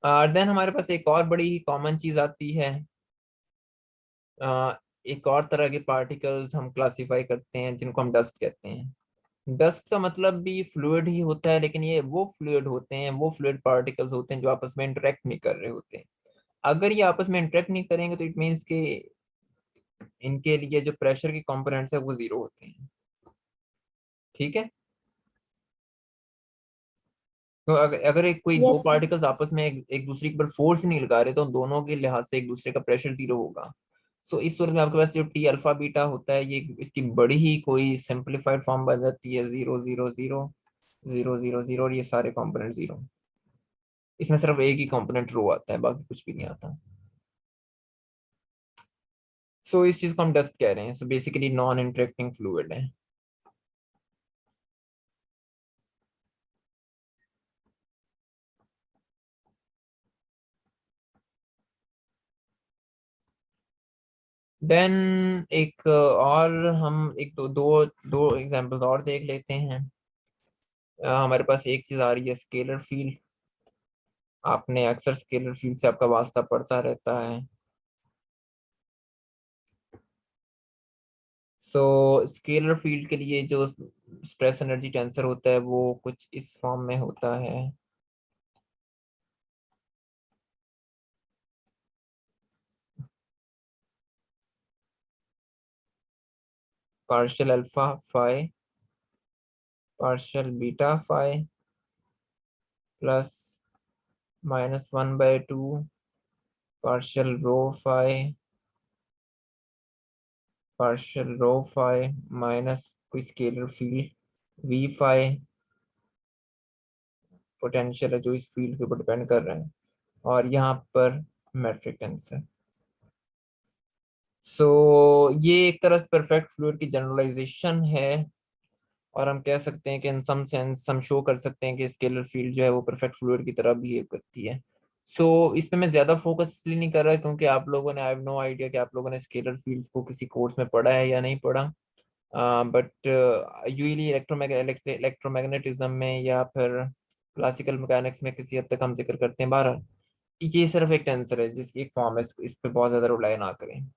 देन हमारे पास एक और बड़ी ही कॉमन चीज आती है। एक और तरह के पार्टिकल्स हम क्लासिफाई करते हैं जिनको हम डस्ट कहते हैं। डस्ट का मतलब भी फ्लूइड ही होता है, लेकिन ये वो फ्लूइड होते हैं, वो फ्लूइड पार्टिकल्स होते हैं जो आपस में इंटरेक्ट नहीं कर रहे होते हैं। अगर ये आपस में इंटरेक्ट नहीं करेंगे तो इट मीन्स कि इनके लिए जो प्रेशर के कंपोनेंट्स है वो जीरो होते हैं। ठीक है। तो अगर एक कोई दो यस सर। पार्टिकल्स आपस में एक दूसरे के ऊपर फोर्स नहीं लगा रहे, तो दोनों के लिहाज से एक दूसरे का प्रेशर जीरो होगा। सो इस सूरत में आपके पास जो टी अल्फा बीटा होता है, ये इसकी बड़ी ही कोई सिंपलीफाइड फॉर्म बन जाती है, 0 0 0 0 0 0 0, और ये सारे कंपोनेंट जीरो। इसमें सिर्फ एक ही कंपोनेंट रो आता है, बाकी कुछ भी नहीं आता। सो इस चीज को हम डस्ट कह रहे हैं। So basically non interacting fluid है। देन एक और हम एक दो दो एग्जांपल्स और देख लेते हैं। हमारे पास एक चीज आ रही है स्केलर फील्ड। आपने अक्सर स्केलर फील्ड से आपका वास्ता पड़ता रहता है। सो स्केलर फील्ड के लिए जो स्ट्रेस एनर्जी टेंसर होता है वो कुछ इस फॉर्म में होता है। Partial alpha phi partial beta phi plus -1/2 partial rho phi partial rho phi minus कोई scalar field V phi, potential है जो इस फील्ड के ऊपर डिपेंड कर रहे हैं, और यहाँ पर मैट्रिक टेंसर। सो ये एक तरह से परफेक्ट फ्लूइड की जनरलाइजेशन है, और हम कह सकते हैं कि इन सम सेंस हम शो कर सकते हैं कि स्केलर फील्ड जो है वो परफेक्ट फ्लूइड की तरह बिहेव करती है। सो इस पे मैं ज्यादा फोकस इसलिए नहीं कर रहा क्योंकि आप लोगों ने, आई हैव नो आइडिया कि आप लोगों ने स्केलर फील्ड्स को किसी कोर्स में पढ़ा है या नहीं पढ़ा। बट यूजली इलेक्ट्रोमैग्नेटिज्म में या फिर क्लासिकल मैकेनिक्स में किसी हद तक हम जिक्र करते हैं। बहरहाल ये सिर्फ एक टेंसर है जिसकी एक फॉर्म है, इस पे बहुत ज्यादा रिलाई ना करें।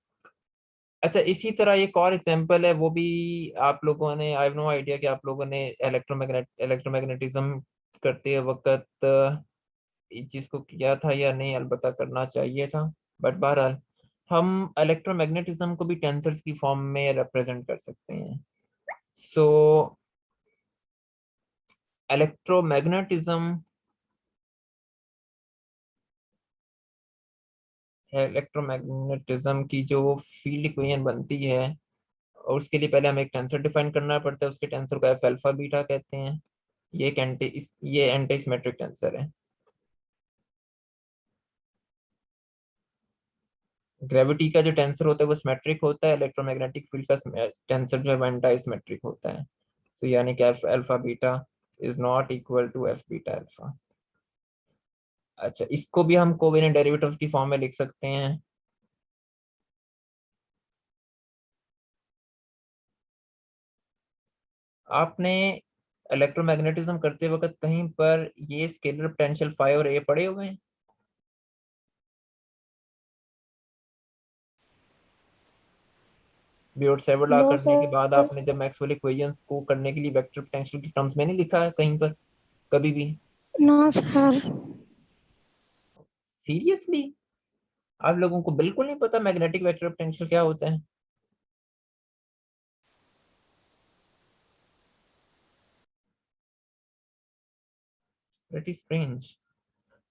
अच्छा, इसी तरह एक और एग्जांपल है, वो भी आप लोगों ने, आई हैव नो आइडिया कि आप लोगों ने इलेक्ट्रोमैग्नेटिज्म करते वक्त इस चीज को किया था या नहीं, अलबत्ता करना चाहिए था। बट बहरहाल हम इलेक्ट्रोमैग्नेटिज्म को भी टेंसर्स की फॉर्म में रिप्रेजेंट कर सकते हैं। सो इलेक्ट्रोमैग्नेटिज्म इलेक्ट्रोमैग्नेटिज्म की जो फील्ड इक्वेशन बनती है, और उसके लिए पहले हमें एक टेंसर डिफाइन करना पड़ता है। उसके टेंसर को एफ अल्फा बीटा कहते हैं। ये एंटी सिमेट्रिक टेंसर है। ग्रेविटी का जो टेंसर होता है वो सिमेट्रिक होता है, इलेक्ट्रोमैग्नेटिक फील्ड का टेंसर जो है वो एंटी सिमेट्रिक होता है। तो यानी कि F alpha beta is not equal to F beta alpha. अच्छा, इसको भी हम कोवेरिएंट डेरिवेटिव्स की फॉर्म में लिख सकते हैं। आपने इलेक्ट्रोमैग्नेटिज्म करते वक्त कहीं पर ये स्केलर पोटेंशियल फाई और ए पढ़े हुए हैं? बियोट सेवर्ट लॉ नो करने के बाद सर। आपने जब मैक्सवेल इक्वेशंस को करने के लिए वेक्टर पोटेंशियल की टर्म्स में नहीं लिखा है कहीं पर कभी भी? No sir. सीरियसली आप लोगों को बिल्कुल नहीं पता मैग्नेटिक वेक्टर पोटेंशियल क्या होता है? Pretty strange.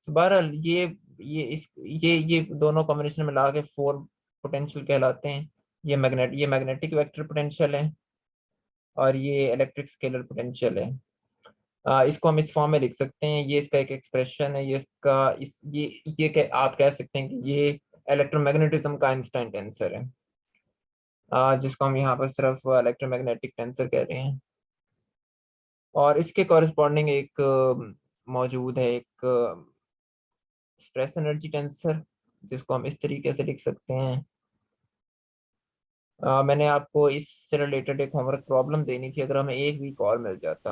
तो बहरहाल ये दोनों कॉम्बिनेशन मिला के फोर पोटेंशियल कहलाते हैं। ये मैग्नेटिक वेक्टर पोटेंशियल है और ये इलेक्ट्रिक स्केलर पोटेंशियल है। इसको हम इस फॉर्म में लिख सकते हैं। ये इसका एक एक्सप्रेशन है, ये इसका इस आप कह सकते हैं कि ये इलेक्ट्रोमैग्नेटिज्म का आइंस्टाइन टेंसर है, जिसको हम यहाँ पर सिर्फ इलेक्ट्रोमैग्नेटिक टेंसर कह रहे हैं। और इसके कॉरेस्पॉन्डिंग एक मौजूद है एक स्ट्रेस एनर्जी टेंसर, जिसको हम इस तरीके से लिख सकते हैं। मैंने आपको इससे रिलेटेड एक होमवर्क प्रॉब्लम देनी थी, अगर हमें एक वीक और मिल जाता।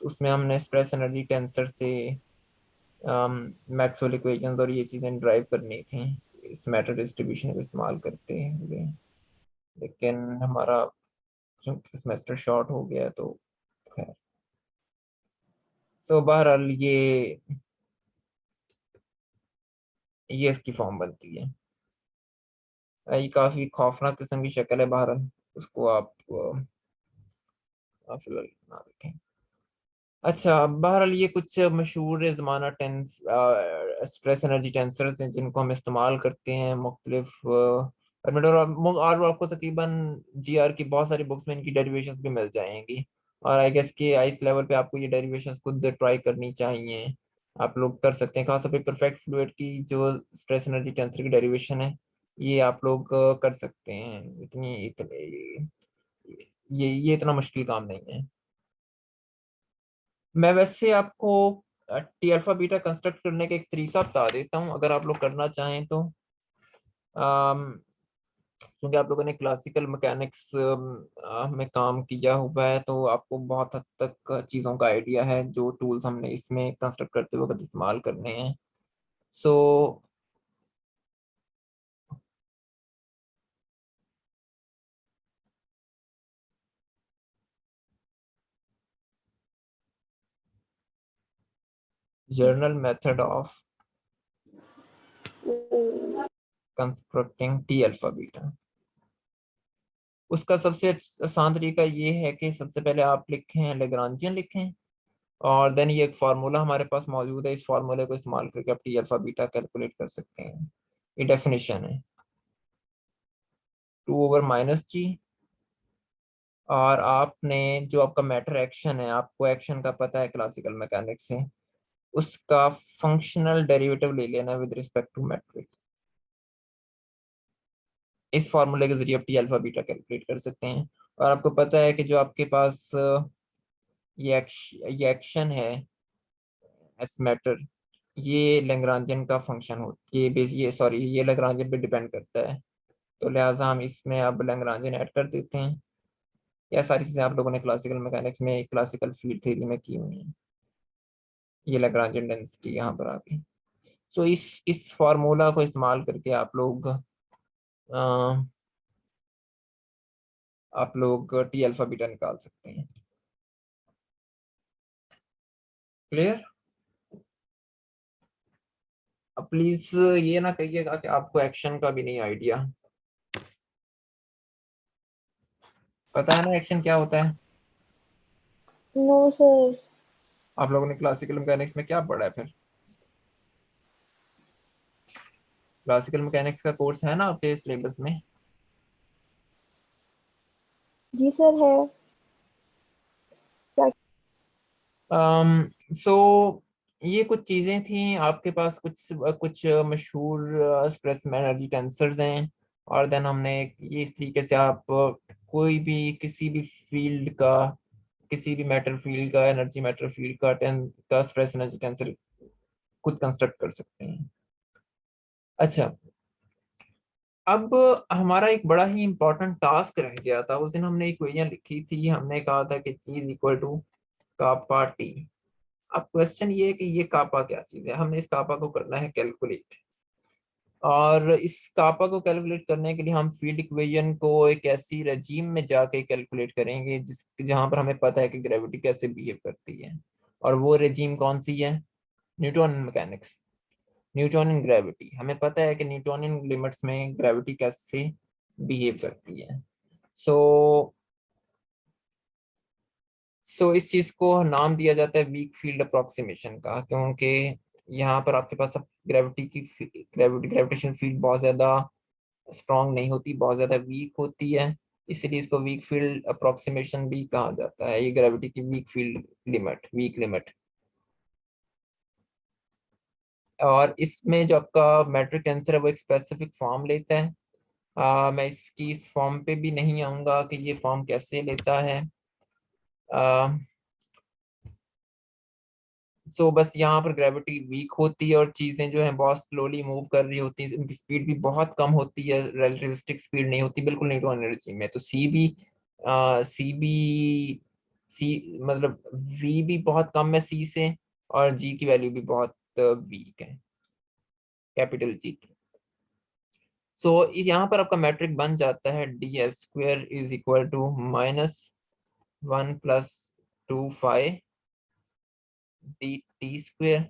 उसमें हमने स्ट्रेस एनर्जी टेंसर से मैक्सवेल इक्वेशंस और ये चीज़ें ड्राइव करनी थी इस मैटर डिस्ट्रीब्यूशन को इस्तेमाल करते हुए, लेकिन हमारा चूंकि सेमेस्टर शॉर्ट हो गया तो खैर। सो बहरहाल ये इसकी फॉर्म बनती है। ये काफी खौफनाक किस्म की शक्ल है, बहरहाल उसको आप फिलहाल ना रखें। अच्छा, बहरहाल ये कुछ मशहूर ज़माना टेंस स्ट्रेस एनर्जी टेंसर्स हैं जिनको हम इस्तेमाल करते हैं मुख्तलिफ और आपको तकरीबन जीआर की बहुत सारी बुक्स में इनकी डेरिवेशंस भी मिल जाएंगी। और आई गेस कि इस लेवल पे आपको ये डेरिवेशंस खुद ट्राई करनी चाहिए। आप लोग कर सकते हैं, खासतौर पे परफेक्ट फ्लूइड की जो स्ट्रेस एनर्जी टेंसर की डेरिवेशन है ये आप लोग कर सकते हैं। ये इतना मुश्किल काम नहीं है। मैं वैसे आपको टी अल्फा बीटा कंस्ट्रक्ट करने का एक तरीका बता देता हूँ, अगर आप लोग करना चाहें तो। अम, क्योंकि आप लोगों ने क्लासिकल मैकेनिक्स में काम किया हुआ है तो आपको बहुत हद तक चीज़ों का आइडिया है जो टूल्स हमने इसमें कंस्ट्रक्ट करते वक्त इस्तेमाल करने हैं। So general method of constructing T alpha beta, उसका सबसे आसान तरीका ये है कि सबसे पहले आप लिखें लेग्रांजियन लिखें, और देन ये एक फार्मूला हमारे पास मौजूद है, इस फार्मूले को इस्तेमाल करके आप टी अल्फा बीटा कैलकुलेट कर सकते हैं। ये डेफिनेशन है 2/-जी। और आपने जो आपका मैटर एक्शन है, आपको एक्शन का पता है क्लासिकल मैकेनिक्स से, उसका फंक्शनल डेरिवेटिव ले लेना विद रिस्पेक्ट टू मैट्रिक। इस फार्मूले के जरिए आप टी अल्फा बीटा कैलकुलेट कर सकते हैं। और आपको पता है कि जो आपके पास ये एक्शन है एस मैटर, ये लैग्रांजियन का फंक्शन हो, ये लैग्रांजियन पे डिपेंड करता है। तो लिहाजा हम इसमें अब लैग्रांजियन ऐड कर देते हैं। यह सारी चीजें आप लोगों ने क्लासिकल मैकेनिक्स में क्लासिकल फील्ड थ्योरी में की हुई हैं। ये लैग्रांजियन डेंसिटी यहाँ पर आ गई। सो इस फार्मूला को इस्तेमाल करके आप लोग टी अल्फा बीटा निकाल सकते हैं। क्लियर? अब प्लीज ये ना कहिएगा कि आपको एक्शन का भी नहीं आइडिया पता है ना एक्शन क्या होता है। No sir. आप लोगों ने क्लासिकल मैकेनिक्स में क्या पढ़ा है फिर? क्लासिकल मैकेनिक्स का कोर्स है ना आपके सिलेबस में? जी सर है। क्या? सो ये कुछ चीजें थी आपके पास, कुछ कुछ मशहूर स्ट्रेस एनर्जी टेंसर्स हैं। और देन हमने ये इस तरीके से आप कोई भी किसी भी फील्ड का, किसी भी मैटर फील्ड का, एनर्जी मैटर फील्ड का स्ट्रेस एनर्जी टेंसर खुद कंस्ट्रक्ट कर सकते हैं। अच्छा, अब हमारा एक बड़ा ही इंपॉर्टेंट टास्क रह गया था। उस दिन हमने इक्वेशन लिखी थी, हमने कहा था कि चीज इक्वल टू कापा टी। अब क्वेश्चन ये है कि ये कापा क्या चीज है, हमने इस कापा को करना है कैलकुलेट। और इस कापा को कैलकुलेट करने के लिए हम फील्ड इक्वेशन को एक ऐसी रजीम में जाके कैलकुलेट करेंगे जिस जहां पर हमें पता है कि ग्रेविटी कैसे बिहेव करती है। और वो रजीम कौन सी है? Newton mechanics, Newtonian gravity. हमें पता है कि न्यूटोनियन लिमिट्स में ग्रेविटी कैसे बिहेव करती है। सो इस चीज को नाम दिया जाता है वीक फील्ड अप्रोक्सीमेशन का, क्योंकि यहाँ पर आपके पास अब ग्रेविटेशन फील्ड बहुत ज्यादा स्ट्रांग नहीं होती, बहुत ज्यादा वीक होती है। इसलिए इसको वीक फील्ड अप्रोक्सीमेशन भी कहा जाता है, ये ग्रेविटी की weak field limit, weak limit. और इसमें जो आपका मैट्रिक आंसर है वो एक स्पेसिफिक फॉर्म लेता है। मैं इसकी इस फॉर्म पे भी नहीं आऊंगा कि ये फॉर्म कैसे लेता है। बस यहाँ पर ग्रेविटी वीक होती है और चीजें जो है बहुत स्लोली मूव कर रही होती हैं, इनकी स्पीड भी बहुत कम होती है, रिलेटिविस्टिक स्पीड नहीं होती बिल्कुल न्यूटन एनर्जी में। तो सी मतलब वी भी बहुत कम है सी से, और जी की वैल्यू भी बहुत वीक है, कैपिटल जी की। यहाँ पर आपका मैट्रिक बन जाता है D S square is equal to -1 + 2 phi D T square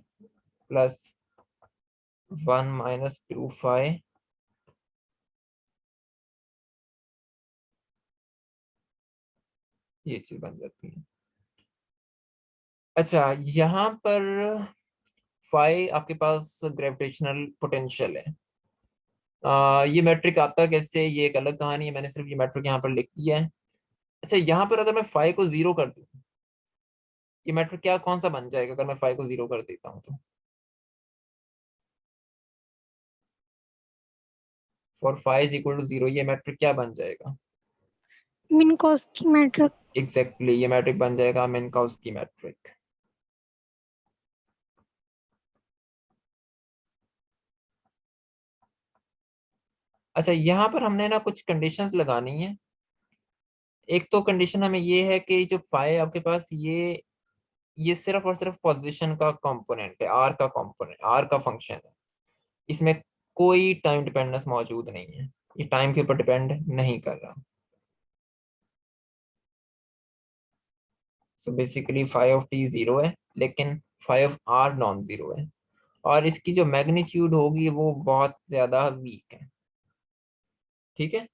+1 - 2 phi ये चीज बन जाती है। अच्छा, यहाँ पर फाई आपके पास ग्रेविटेशनल पोटेंशियल है। ये मैट्रिक आता कैसे, ये एक अलग कहानी है, मैंने सिर्फ ये मैट्रिक यहाँ पर लिख दिया है। अच्छा, यहाँ पर अगर मैं फाई को 0 कर दूं, ये मैट्रिक क्या कौन सा बन जाएगा अगर मैं फाई को 0 कर देता हूँ तो? For phi is equal to 0 ये मैट्रिक क्या बन जाएगा? Minkowski metric. एग्जैक्टली ये मैट्रिक बन जाएगा मिन्कोस्की मैट्रिक। अच्छा, यहाँ पर हमने ना कुछ कंडीशंस लगानी है। एक तो कंडीशन हमें ये है कि जो फाई आपके पास ये सिर्फ और सिर्फ पोजीशन का कंपोनेंट है, आर का कंपोनेंट, आर का फंक्शन है। इसमें कोई टाइम डिपेंडेंस मौजूद नहीं है, ये टाइम के ऊपर डिपेंड नहीं कर रहा। बेसिकली फाई ऑफ टी 0 है, लेकिन phi of R non zero है। और इसकी जो मैग्नीट्यूड होगी वो बहुत ज्यादा वीक है। ठीक है,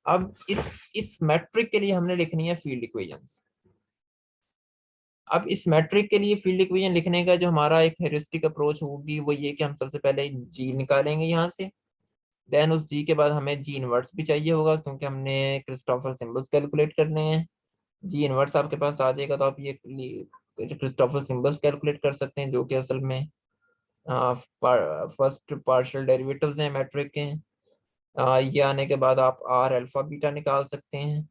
अब इस मैट्रिक के लिए हमने लिखनी है फील्ड इक्वेशंस। अब इस मैट्रिक के लिए फील्ड इक्वेशन लिखने का जो हमारा एक हेरिस्टिक अप्रोच होगी वो ये कि हम सबसे पहले जी निकालेंगे यहाँ से। देन उस जी के बाद हमें जी इनवर्स भी चाहिए होगा, क्योंकि हमने क्रिस्टोफर सिंबल्स कैलकुलेट करने हैं। जी इनवर्स आपके पास आ जाएगा तो आप ये क्रिस्टोफर सिंबल्स कैलकुलेट कर सकते हैं, जो कि असल में फर्स्ट पार्शियल डेरिवेटिव्स हैं मैट्रिक के। ये आने के बाद आप आर अल्फा बीटा निकाल सकते हैं,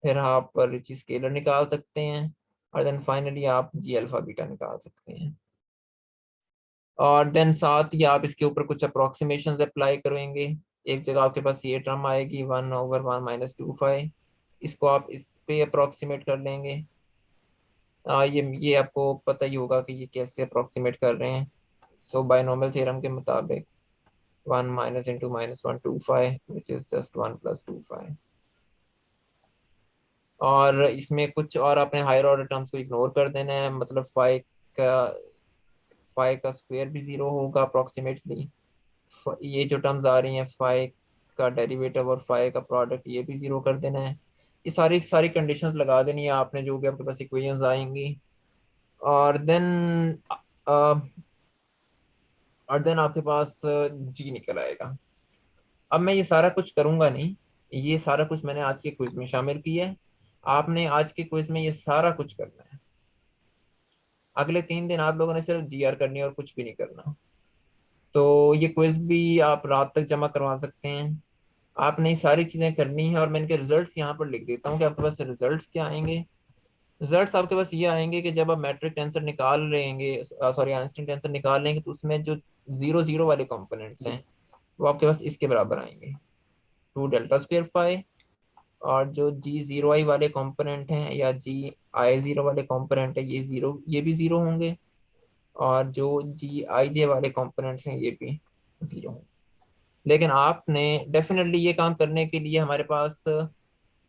फिर आप रिची स्केलर निकाल सकते हैं, और देन फाइनली आप जी अल्फा बीटा निकाल सकते हैं। और देन साथ ही आप इसके ऊपर कुछ अप्रोक्सीमेशन अप्लाई करेंगे। एक जगह आपके पास ये टर्म आएगी 1/1 - 2 फाई, इसको आप इस पे अप्रोक्सीमेट कर लेंगे। ये आपको पता ही होगा कि ये कैसे अप्रोक्सीमेट कर रहे हैं। बाइनोमियल थ्योरम के मुताबिक 1 - into -1 - 2 phi which is just 1 + 2 phi. और इसमें कुछ और आपने हायर ऑर्डर टर्म्स को इग्नोर कर देना है, मतलब का फाई का स्क्वायर भी 0 होगा अप्रोक्सीमेटली। ये जो टर्म्स आ रही हैं फाई का डेरिवेटिव और फाई का प्रोडक्ट, ये भी 0 कर देना है। ये सारी सारी कंडीशंस लगा देनी है आपने, जो भी आपके पास इक्वेशंस आएंगी। और देन आपके पास जी निकल आएगा। अब मैं ये सारा कुछ करूंगा नहीं, ये सारा कुछ मैंने आज के क्विज में शामिल किया है। आपने आज के क्विज में ये सारा कुछ करना है। अगले 3 दिन आप लोगों ने सिर्फ जीआर करनी है और कुछ भी नहीं करना। तो ये क्विज भी आप रात तक जमा करवा सकते हैं। आपने ये सारी चीजें करनी है और मैं इनके रिजल्ट्स यहाँ पर लिख देता हूँ कि आपके पास रिजल्ट्स क्या आएंगे। रिजल्ट्स आपके पास ये आएंगे कि जब आप मैट्रिक टेंसर निकाल लेंगे, सॉरी आइंस्टीन टेंसर निकाल लेंगे, तो उसमें जो 0 0 वाले कंपोनेंट्स हैं वो आपके पास इसके बराबर आएंगे, 2 डेल्टा स्क्वायर फाई। और जो G0i वाले कंपोनेंट हैं या GI0 वाले कंपोनेंट है, ये भी जीरो होंगे। और जो GIJ वाले कंपोनेंट्स हैं ये भी जीरो होंगे। लेकिन आपने डेफिनेटली ये काम करने के लिए हमारे पास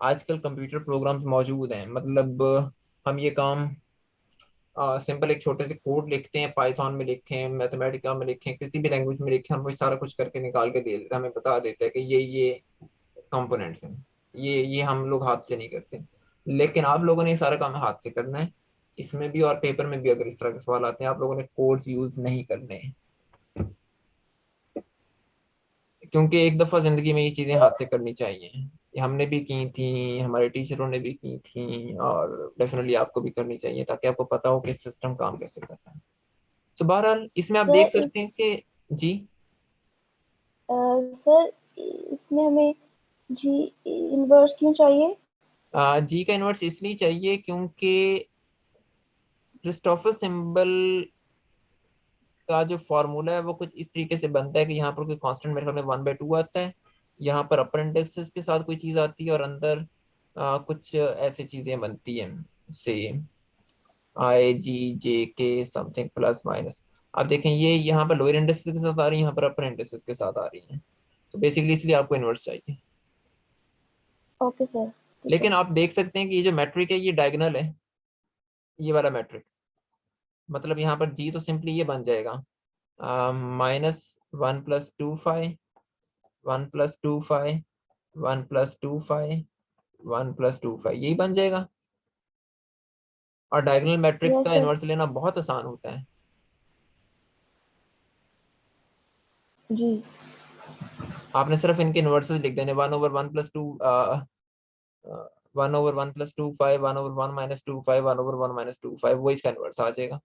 आजकल कंप्यूटर प्रोग्राम्स मौजूद हैं। मतलब हम ये काम सिंपल एक छोटे से कोड लिखते हैं, पाइथन में लिखें, मैथमेटिका में लिखें, किसी भी लैंग्वेज में लिखें, हम वो सारा कुछ करके निकाल के दे देते हैं, हमें बता देते हैं कि ये कंपोनेंट्स हैं। ये हम लोग हाथ से नहीं करते। लेकिन आप लोगों ने ये सारा काम हाथ से करना है। इसमें भी और पेपर में भी अगर इस तरह के सवाल आते हैं, आप लोगों ने कोड्स यूज नहीं करने हैं, क्योंकि एक दफा जिंदगी में ये चीजें हाथ से करनी चाहिए। ये हमने भी की थी, हमारे टीचरों ने भी की थी, और डेफिनेटली आपको भी करनी चाहिए ताकि आपको पता हो कि सिस्टम काम कैसे करता है। तो बहरहाल इसमें आप देख सर सकते हैं कि जी सर इसमें हमें जी इनवर्स क्यों चाहिए? जी का इन्वर्स इसलिए चाहिए क्योंकि क्रिस्टोफर सिंबल का जो फॉर्मूला है वो कुछ इस तरीके से बनता है कि यहाँ पर कोई कांस्टेंट मेरे ख्याल में 1/2 आता है, यहाँ पर अपर इंडेक्सेस के साथ कोई चीज आती है, और अंदर कुछ ऐसी चीजें बनती हैं से IGJK समथिंग प्लस माइनस। आप देखें ये यहाँ पर लोअर इंडेक्सेस के साथ आ रही है, यहाँ पर अपर इंडेक्सेस के साथ आ रही है। तो बेसिकली इसलिए आपको इन्वर्स चाहिए। ओके सर, ठीक है। लेकिन आप देख सकते हैं कि ये जो मैट्रिक है ये डायगोनल है, ये वाला मैट्रिक। मतलब यहाँ पर जी तो सिंपली ये बन जाएगा -1 + 2 फाइ, 1 + 2 फाइ, 1 + 2 फाइ, 1 + 2 फाइ, यही बन जाएगा। और डायगोनल मैट्रिक्स यस का सर। इन्वर्स लेना बहुत आसान होता है। जी। आपने सिर्फ इनके इन्वर्सेस लिख देने, 1/1 + 2, 1/1 + 2 फाइ, 1/1 - 2 फाइ, 1/1 - 2 फाइ, वो इसका इन्वर्स आ जाएगा।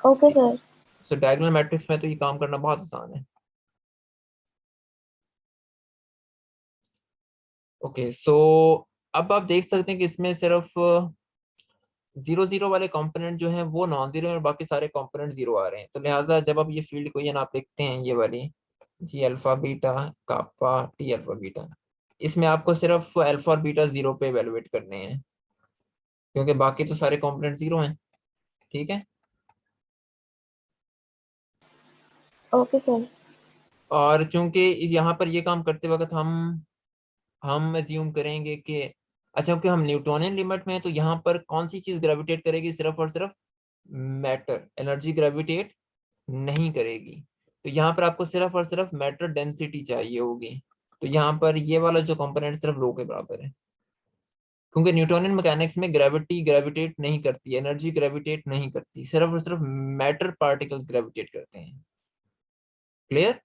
Okay sir. So diagonal matrix में तो ये काम करना बहुत आसान है। ओके सो अब आप देख सकते हैं कि इसमें सिर्फ 0 0 वाले कंपोनेंट जो हैं वो नॉन जीरो और बाकी सारे कंपोनेंट जीरो आ रहे हैं। तो लिहाजा जब आप ये फील्ड इक्वेशन आप लिखते हैं, ये वाली G α β कापा T α β, इसमें आपको सिर्फ अल्फा और बीटा जीरो पे इवेलुएट करने हैं, क्योंकि बाकी तो सारे कंपोनेंट जीरो हैं। ठीक है। Okay sir. और चूंकि यहाँ पर ये काम करते वक्त हम एज्यूम करेंगे कि अच्छा, क्योंकि हम न्यूटोनियन लिमिट में हैं, तो यहाँ पर कौन सी चीज ग्रेविटेट करेगी? सिर्फ और सिर्फ मैटर। एनर्जी ग्रेविटेट नहीं करेगी। तो यहाँ पर आपको सिर्फ और सिर्फ मैटर डेंसिटी चाहिए होगी। तो यहाँ पर ये वाला जो कंपोनेंट सिर्फ रो के बराबर है, क्योंकि न्यूटोनियन मैकेनिक्स में ग्रेविटी ग्रेविटेट नहीं करती, एनर्जी ग्रेविटेट नहीं करती, सिर्फ और सिर्फ मैटर पार्टिकल्स ग्रेविटेट करते हैं। क्लियर?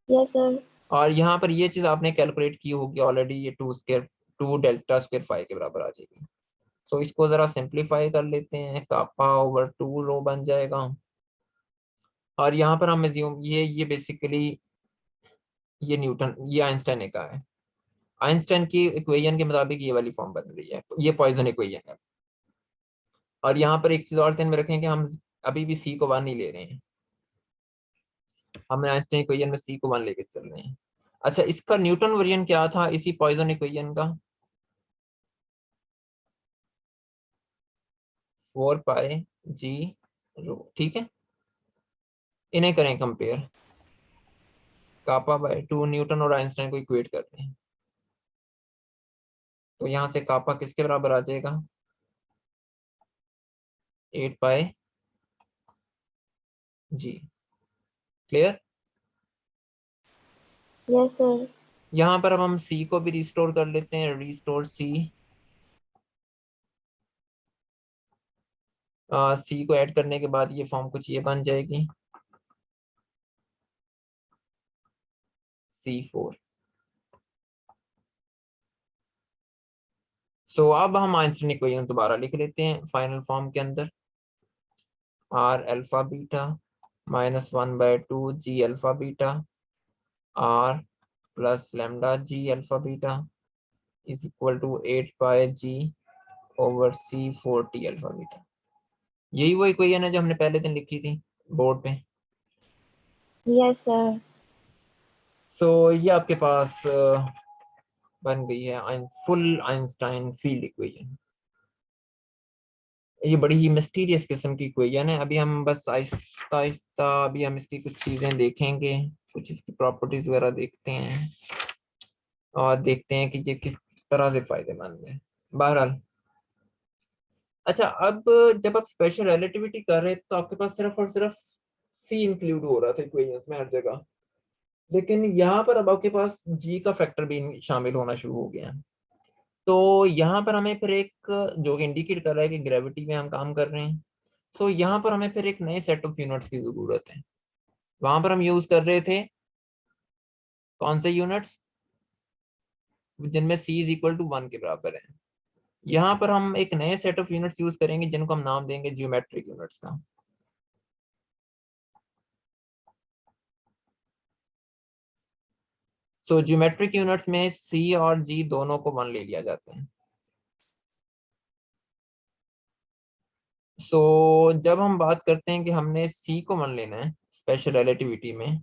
Yes sir. और यहाँ पर ये चीज आपने कैलकुलेट की होगी ऑलरेडी, ये 2 डेल्टा स्क्वायर फाइ के बराबर आ जाएगी। सो इसको जरा सिंप्लीफाई कर लेते हैं, कापा/2 रो बन जाएगा। और यहाँ पर हम एज्यूम ये बेसिकली ये आइंस्टाइन ने कहा है। आइंस्टाइन की इक्वेशन के मुताबिक ये वाली फॉर्म बन रही है, तो ये पॉइजन इक्वेशन है। और यहाँ पर एक चीज और ध्यान में रखें कि हम अभी भी सी को 1 नहीं ले रहे हैं, हम आइंस्टाइन इक्वेशन में सी को 1 लेके चल रहे हैं। अच्छा, इसका न्यूटन वर्जन क्या था इसी पॉइजन इक्वेशन का? 4πg रो। ठीक है, इन्हें करें कंपेयर, कापा/2 न्यूटन और आइंस्टाइन को इक्वेट कर रहे हैं। तो यहाँ से कापा किसके बराबर आ जाएगा? 8πg। क्लियर? Yes sir. यहाँ पर अब हम सी को भी रिस्टोर कर लेते हैं, रिस्टोर सी। सी को ऐड करने के बाद ये फॉर्म कुछ ये बन जाएगी, C4। सो अब हम आइंस्टीन इक्वेशन दोबारा लिख लेते हैं फाइनल फॉर्म के अंदर। R alpha beta -1/2 G alpha beta R plus lambda G alpha beta is equal to 8πg/c/4t alpha beta. यही वो इक्वेशन है जो हमने पहले दिन लिखी थी बोर्ड पे। Yes sir. सो ये आपके पास बन गई है फुल आइंस्टाइन फील्ड इक्वेशन। ये बड़ी ही मिस्टीरियस किस्म की इक्वेशन है। अभी हम बस आहिस्ता आहिस्ता अभी हम इसकी कुछ चीजें देखेंगे, कुछ इसकी प्रॉपर्टीज वगैरह देखते हैं और देखते हैं कि ये किस तरह से फायदेमंद है। बहरहाल अच्छा, अब जब आप स्पेशल रिलेटिविटी कर रहे थे तो आपके पास सिर्फ और सिर्फ सी इंक्लूड हो रहा था इक्वेशंस में हर जगह, लेकिन यहाँ पर अब आपके पास जी का फैक्टर भी शामिल होना शुरू हो गया। तो यहाँ पर हमें फिर एक जो इंडिकेट कर रहा है कि ग्रेविटी में हम काम कर रहे हैं। तो यहाँ पर हमें फिर एक नए सेट ऑफ यूनिट्स की जरूरत है। वहां पर हम यूज कर रहे थे कौन से यूनिट्स जिनमें c इज इक्वल टू 1 के बराबर है। यहाँ पर हम एक नए सेट ऑफ यूनिट्स यूज करेंगे जिनको हम नाम देंगे जियोमेट्रिक यूनिट्स का। सो जियोमेट्रिक यूनिट्स में c और g दोनों को 1 ले लिया जाता है। सो जब हम बात करते हैं कि हमने c को 1 लेना है स्पेशल रिलेटिविटी में,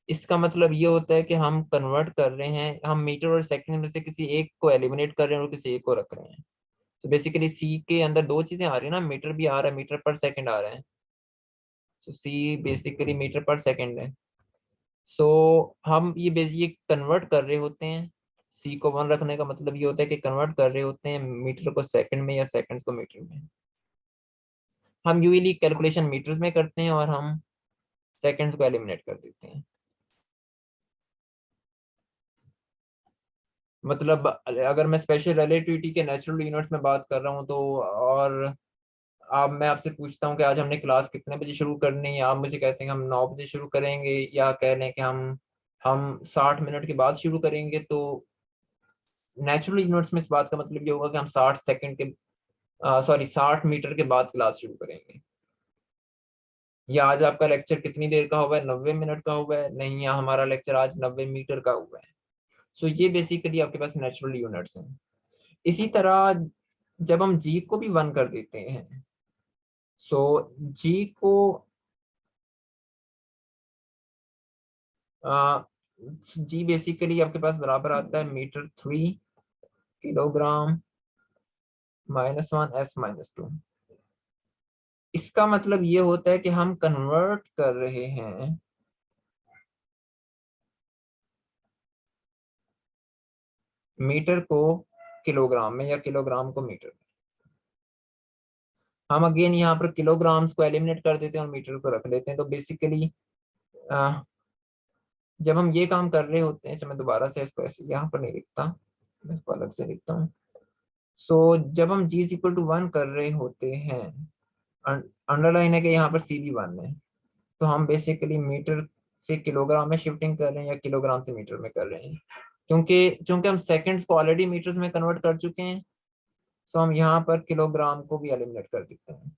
इसका मतलब ये होता है कि हम कन्वर्ट कर रहे हैं, हम मीटर और सेकंड में से किसी एक को एलिमिनेट कर रहे हैं और किसी एक को रख रहे हैं। तो बेसिकली सी के अंदर दो चीजें आ रही है ना, मीटर भी आ रहा है, मीटर पर सेकंड आ रहा है। सो सी बेसिकली मीटर पर सेकंड है। सो हम ये कन्वर्ट कर रहे होते हैं। सी को 1 रखने का मतलब ये होता है कि कन्वर्ट कर रहे होते हैं मीटर को सेकंड में या सेकंड्स को मीटर में। हम यूजली कैलकुलेशन मीटर्स में करते हैं और हम सेकंड्स को एलिमिनेट कर देते हैं। मतलब अगर मैं स्पेशल रिलेटिविटी के नेचुरल यूनिट्स में बात कर रहा हूँ तो, और अब मैं आपसे पूछता हूँ कि आज हमने क्लास कितने बजे शुरू करनी है, आप मुझे कहते हैं कि हम 9 बजे शुरू करेंगे, या कह लें कि हम 60 मिनट के बाद शुरू करेंगे, तो नेचुरल यूनिट्स में इस बात का मतलब ये होगा कि हम 60 सेकंड के 60 मीटर के बाद क्लास शुरू करेंगे। या आज आपका लेक्चर कितनी देर का हुआ है, 90 मिनट का हुआ है, नहीं, या हमारा लेक्चर आज 90 मीटर का हुआ है। सो ये बेसिकली आपके पास नेचुरल यूनिट्स हैं। इसी तरह जब हम जी को भी 1 कर देते हैं, सो जी को जी बेसिकली आपके पास बराबर आता है मीटर 3 किलोग्राम -1 s-2। इसका मतलब ये होता है कि हम कन्वर्ट कर रहे हैं मीटर को किलोग्राम में या किलोग्राम को मीटर में। हम अगेन यहाँ पर किलोग्राम्स को एलिमिनेट कर देते हैं और मीटर को रख लेते हैं। तो बेसिकली जब हम ये काम कर रहे होते हैं, मैं दोबारा से इसको ऐसे यहाँ पर नहीं लिखता, मैं इसको अलग से लिखता हूँ। सो जब हम g इक्वल टू 1 कर रहे होते हैं, अंडरलाइन है कि यहाँ पर c भी 1 है, तो हम बेसिकली मीटर से किलोग्राम में शिफ्टिंग कर रहे हैं या किलोग्राम से मीटर में कर रहे हैं। क्योंकि हम सेकंड्स को ऑलरेडी मीटर्स में कन्वर्ट कर चुके हैं, तो हम यहाँ पर किलोग्राम को भी एलिमिनेट कर देते हैं।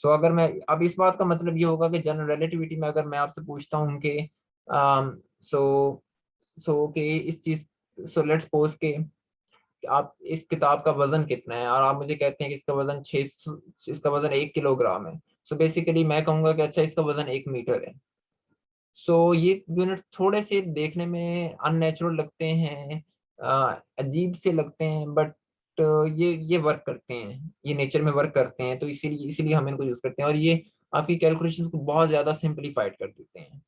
सो अगर मैं अब इस बात का मतलब ये होगा कि जनरल रिलेटिविटी में अगर मैं आपसे पूछता हूँ कि सो सो कि इस चीज सो लेट्स सपोज के आप इस किताब का वजन कितना है और आप मुझे कहते हैं कि इसका वजन 1 किलोग्राम है। सो बेसिकली मैं कहूंगा कि अच्छा इसका वजन 1 मीटर है। सो ये यूनिट थोड़े से देखने में अननेचुरल लगते हैं, अजीब से लगते हैं, बट ये वर्क करते हैं, ये नेचर में वर्क करते हैं, तो इसीलिए इसीलिए हम इनको यूज करते हैं और ये आपकी कैलकुलेशंस को बहुत ज्यादा सिंप्लीफाइड कर देते हैं।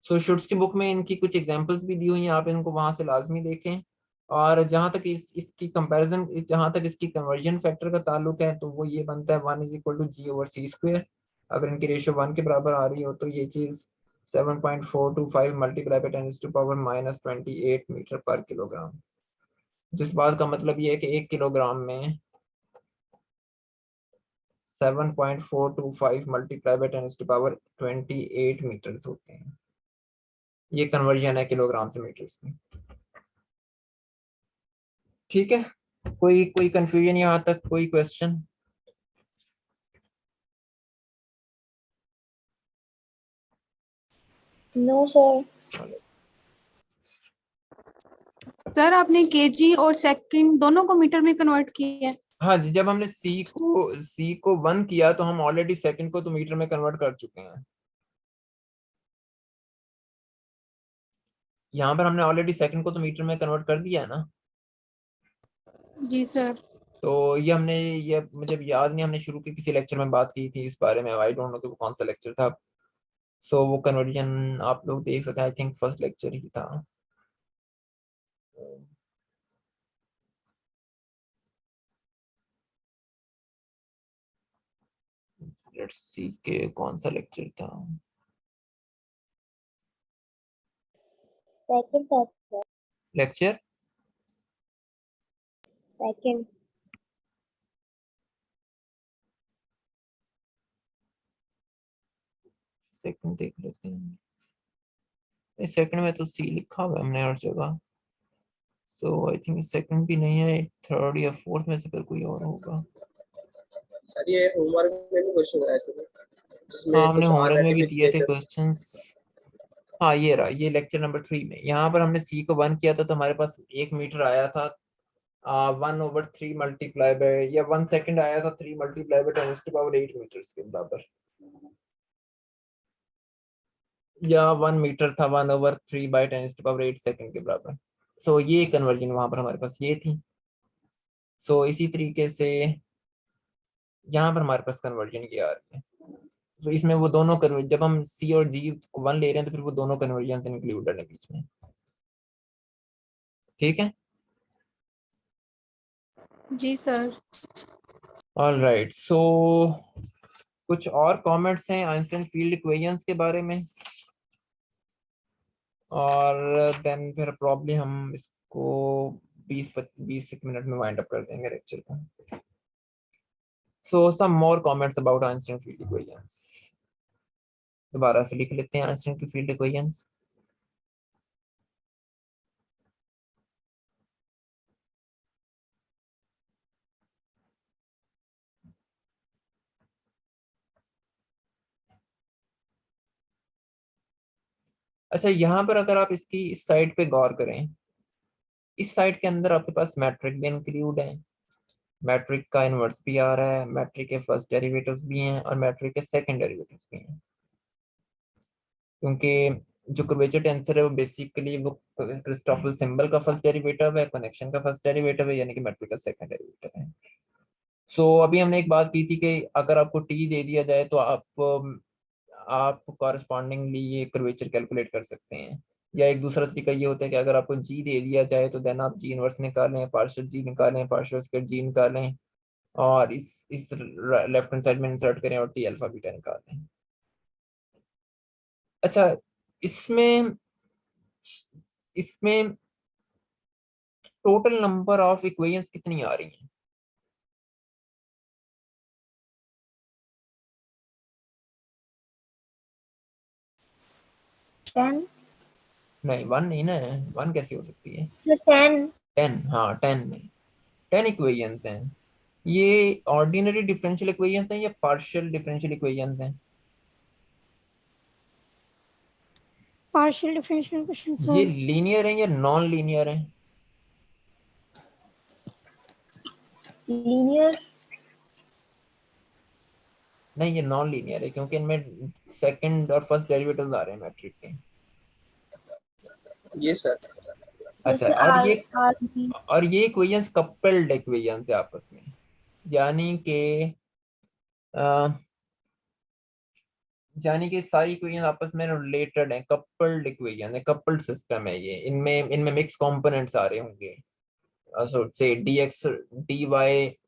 सो शुट्स की बुक में इनकी कुछ एग्जांपल्स भी दी हुई हैं, आप इनको वहां से लाजमी देखें। और जहां तक इसकी कंपैरिजन, जहां तक इसकी कन्वर्जन फैक्टर का ताल्लुक है, तो वो ये बनता है 1 इज इक्वल टू g/c²। अगर इनकी रेशियो 1 के बराबर आ रही हो तो ये चीज 7.425 मल्टीप्लाई बाय 10⁻⁻28 मीटर पर किलोग्राम, जिस बात का मतलब ये है कि 1 किलोग्राम में 7.425 मल्टीप्लाई बाय 10⁻28 मीटर होते हैं। ये कन्वर्जन है किलोग्राम से मीटर्स में। ठीक है, कोई कंफ्यूजन यहाँ तक, कोई क्वेश्चन? No sir. सर आपने केजी और सेकंड दोनों को मीटर में कन्वर्ट किया है? हाँ जी, जब हमने सी को 1 किया तो हम ऑलरेडी सेकंड को तो मीटर में कन्वर्ट कर चुके हैं। यहाँ पर हमने ऑलरेडी सेकंड को तो मीटर में कन्वर्ट कर दिया है ना। जी सर। तो ये मुझे याद नहीं, हमने शुरू के किसी लेक्चर में बात की थी इस बारे में, आई डोंट नो कि वो कौन सा लेक्चर था। सो वो कन्वर्जन आप लोग देख सकते हैं, आई थिंक फर्स्ट लेक्चर ही था। लेट्स सी के कौन सा लेक्चर था। सेकंड था सर। Lecture second. सेकंड देख लेते हैं। सेकंड में तो सी लिखा हुआ है हमने हर जगह, सो आई थिंक सेकंड भी नहीं है, थर्ड या फोर्थ में से फिर कोई और होगा। सर ये होमवर्क में भी क्वेश्चन आए थे जिसमें हाँ, हमने कुछ होमवर्क में भी दिए थे multiplication। क्वेश्चंस। हाँ ये रहा, ये लेक्चर नंबर 3 में यहाँ पर हमने सी को 1 किया था तो हमारे पास 1 मीटर आया था 1/3 मल्टीप्लाई बाय, या 1 सेकंड आया था 3 मल्टीप्लाई बाय 10⁸ मीटर्स के बराबर, या 1 मीटर था 1/3 बाय 10⁸ सेकंड के बराबर। सो ये कन्वर्जन वहां पर हमारे पास ये थी। सो इसी तरीके से यहाँ पर हमारे पास कन्वर्जन की आ रही है। तो इसमें वो दोनों जब हम सी और जी को 1 ले रहे हैं तो फिर वो दोनों कन्वर्जन इंक्लूडेड है बीच में। ठीक है, जी सर। All right. सो कुछ और कमेंट्स हैं आइंस्टाइन फील्ड इक्वेशंस के बारे में, और देन फिर प्रॉब्ली हम इसको 20 मिनट में वाइंड अप कर देंगे लेक्चर को। So some more comments about Einstein field equations, दोबारा से लिख लेते हैं आइंस्टाइन की फील्ड इक्वेशंस। अच्छा, यहाँ पर अगर आप इसकी इस साइड पे गौर करें, इस साइड के अंदर आपके पास मैट्रिक भी इंक्लूड है, मैट्रिक का इनवर्स भी आ रहा है, मैट्रिक के फर्स्ट डेरिवेटिव्स भी हैं और मैट्रिक के सेकंड डेरिवेटिव्स भी हैं, क्योंकि जो कर्वेचर टेंसर है वो बेसिकली वो क्रिस्टोफल सिंबल का फर्स्ट डेरिवेटिव है, कनेक्शन का फर्स्ट डेरिवेटिव है, यानी कि मैट्रिक का सेकंड डेरिवेटिव है। सो अभी हमने एक बात की थी कि अगर आपको टी दे दिया जाए तो आप कॉरस्पॉन्डिंगली ये कर्वेचर कैलकुलेट कर सकते हैं, या एक दूसरा तरीका ये होता है कि अगर आपको जी दे दिया जाए तो देन आप जी इनवर्स निकालें, पार्शियल जी निकालें, पार्शियल स्क्वायर जी निकालें, और इस लेफ्ट हैंड साइड में इंसर्ट करें और टी अल्फा बीटा निकालें। अच्छा, इसमें इसमें टोटल नंबर ऑफ इक्वेशंस कितनी आ रही हैं? टेन। नहीं, 1 नहीं ना, 1 कैसे हो सकती है? सर 10। 10, हाँ 10 में 10 इक्वेशंस हैं। ये ऑर्डिनरी डिफरेंशियल इक्वेशंस हैं या पार्शियल डिफरेंशियल इक्वेशंस हैं? पार्शियल डिफरेंशियल इक्वेशन ये सर। लीनियर हैं या नॉन लीनियर हैं? लीनियर। नहीं, ये नॉन लीनियर है क्योंकि इनमें सेकंड और फर्स्ट डेरिवेटिव्स आ रहे हैं मैट्रिक के। ये सर अच्छा, जैसे और आर ये आर बी। और ये इक्वेशंस कपल्ड इक्वेशंस है आपस में, यानी कि यानी कि सारी इक्वेशंस आपस में रिलेटेड हैं, कपल्ड इक्वेशन है, कपल्ड सिस्टम है ये, इनमें इनमें मिक्स कंपोनेंट्स आ रहे होंगे। सो से dx dy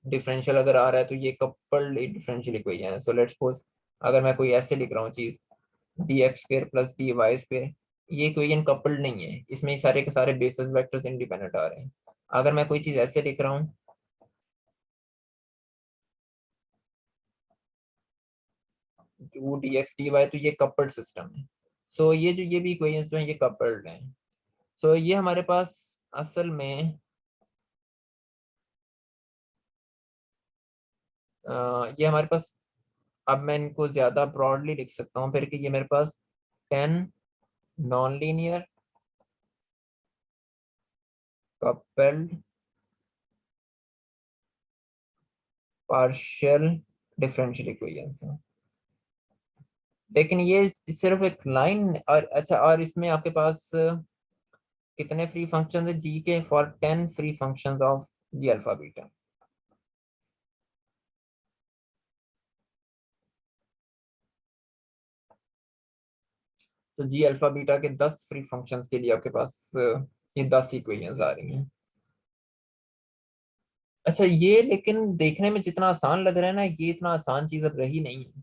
डिफरेंशियल अगर आ रहा है तो ये कपल्ड डिफरेंशियल इक्वेशन है। सो लेट्स सपोज अगर मैं कोई ऐसे लिख रहा हूँ चीज dx² + dy², ये इक्वेशन कपल्ड नहीं है, इसमें सारे के सारे बेसिस वेक्टर्स इंडिपेंडेंट आ रहे हैं। अगर मैं कोई चीज ऐसे लिख रहा हूँ 2dx dy, तो ये कपल्ड सिस्टम है। सो ये भी इक्वेशंस जो हैं ये कपल्ड हैं। सो ये हमारे पास असल में ये हमारे पास, अब मैं इनको ज्यादा ब्रॉडली लिख सकता हूँ फिर कि ये मेरे पास 10 non linear coupled partial differential equations हैं। लेकिन ये सिर्फ एक लाइन, और अच्छा, और इसमें आपके पास कितने फ्री फंक्शन है जी के? For 10 free functions of G alpha beta. तो जी अल्फा बीटा के 10 फ्री फंक्शंस के लिए आपके पास ये 10 इक्वेशंस आ रही हैं। अच्छा, ये लेकिन देखने में जितना आसान लग रहा है ना, ये इतना आसान चीज अब रही नहीं है।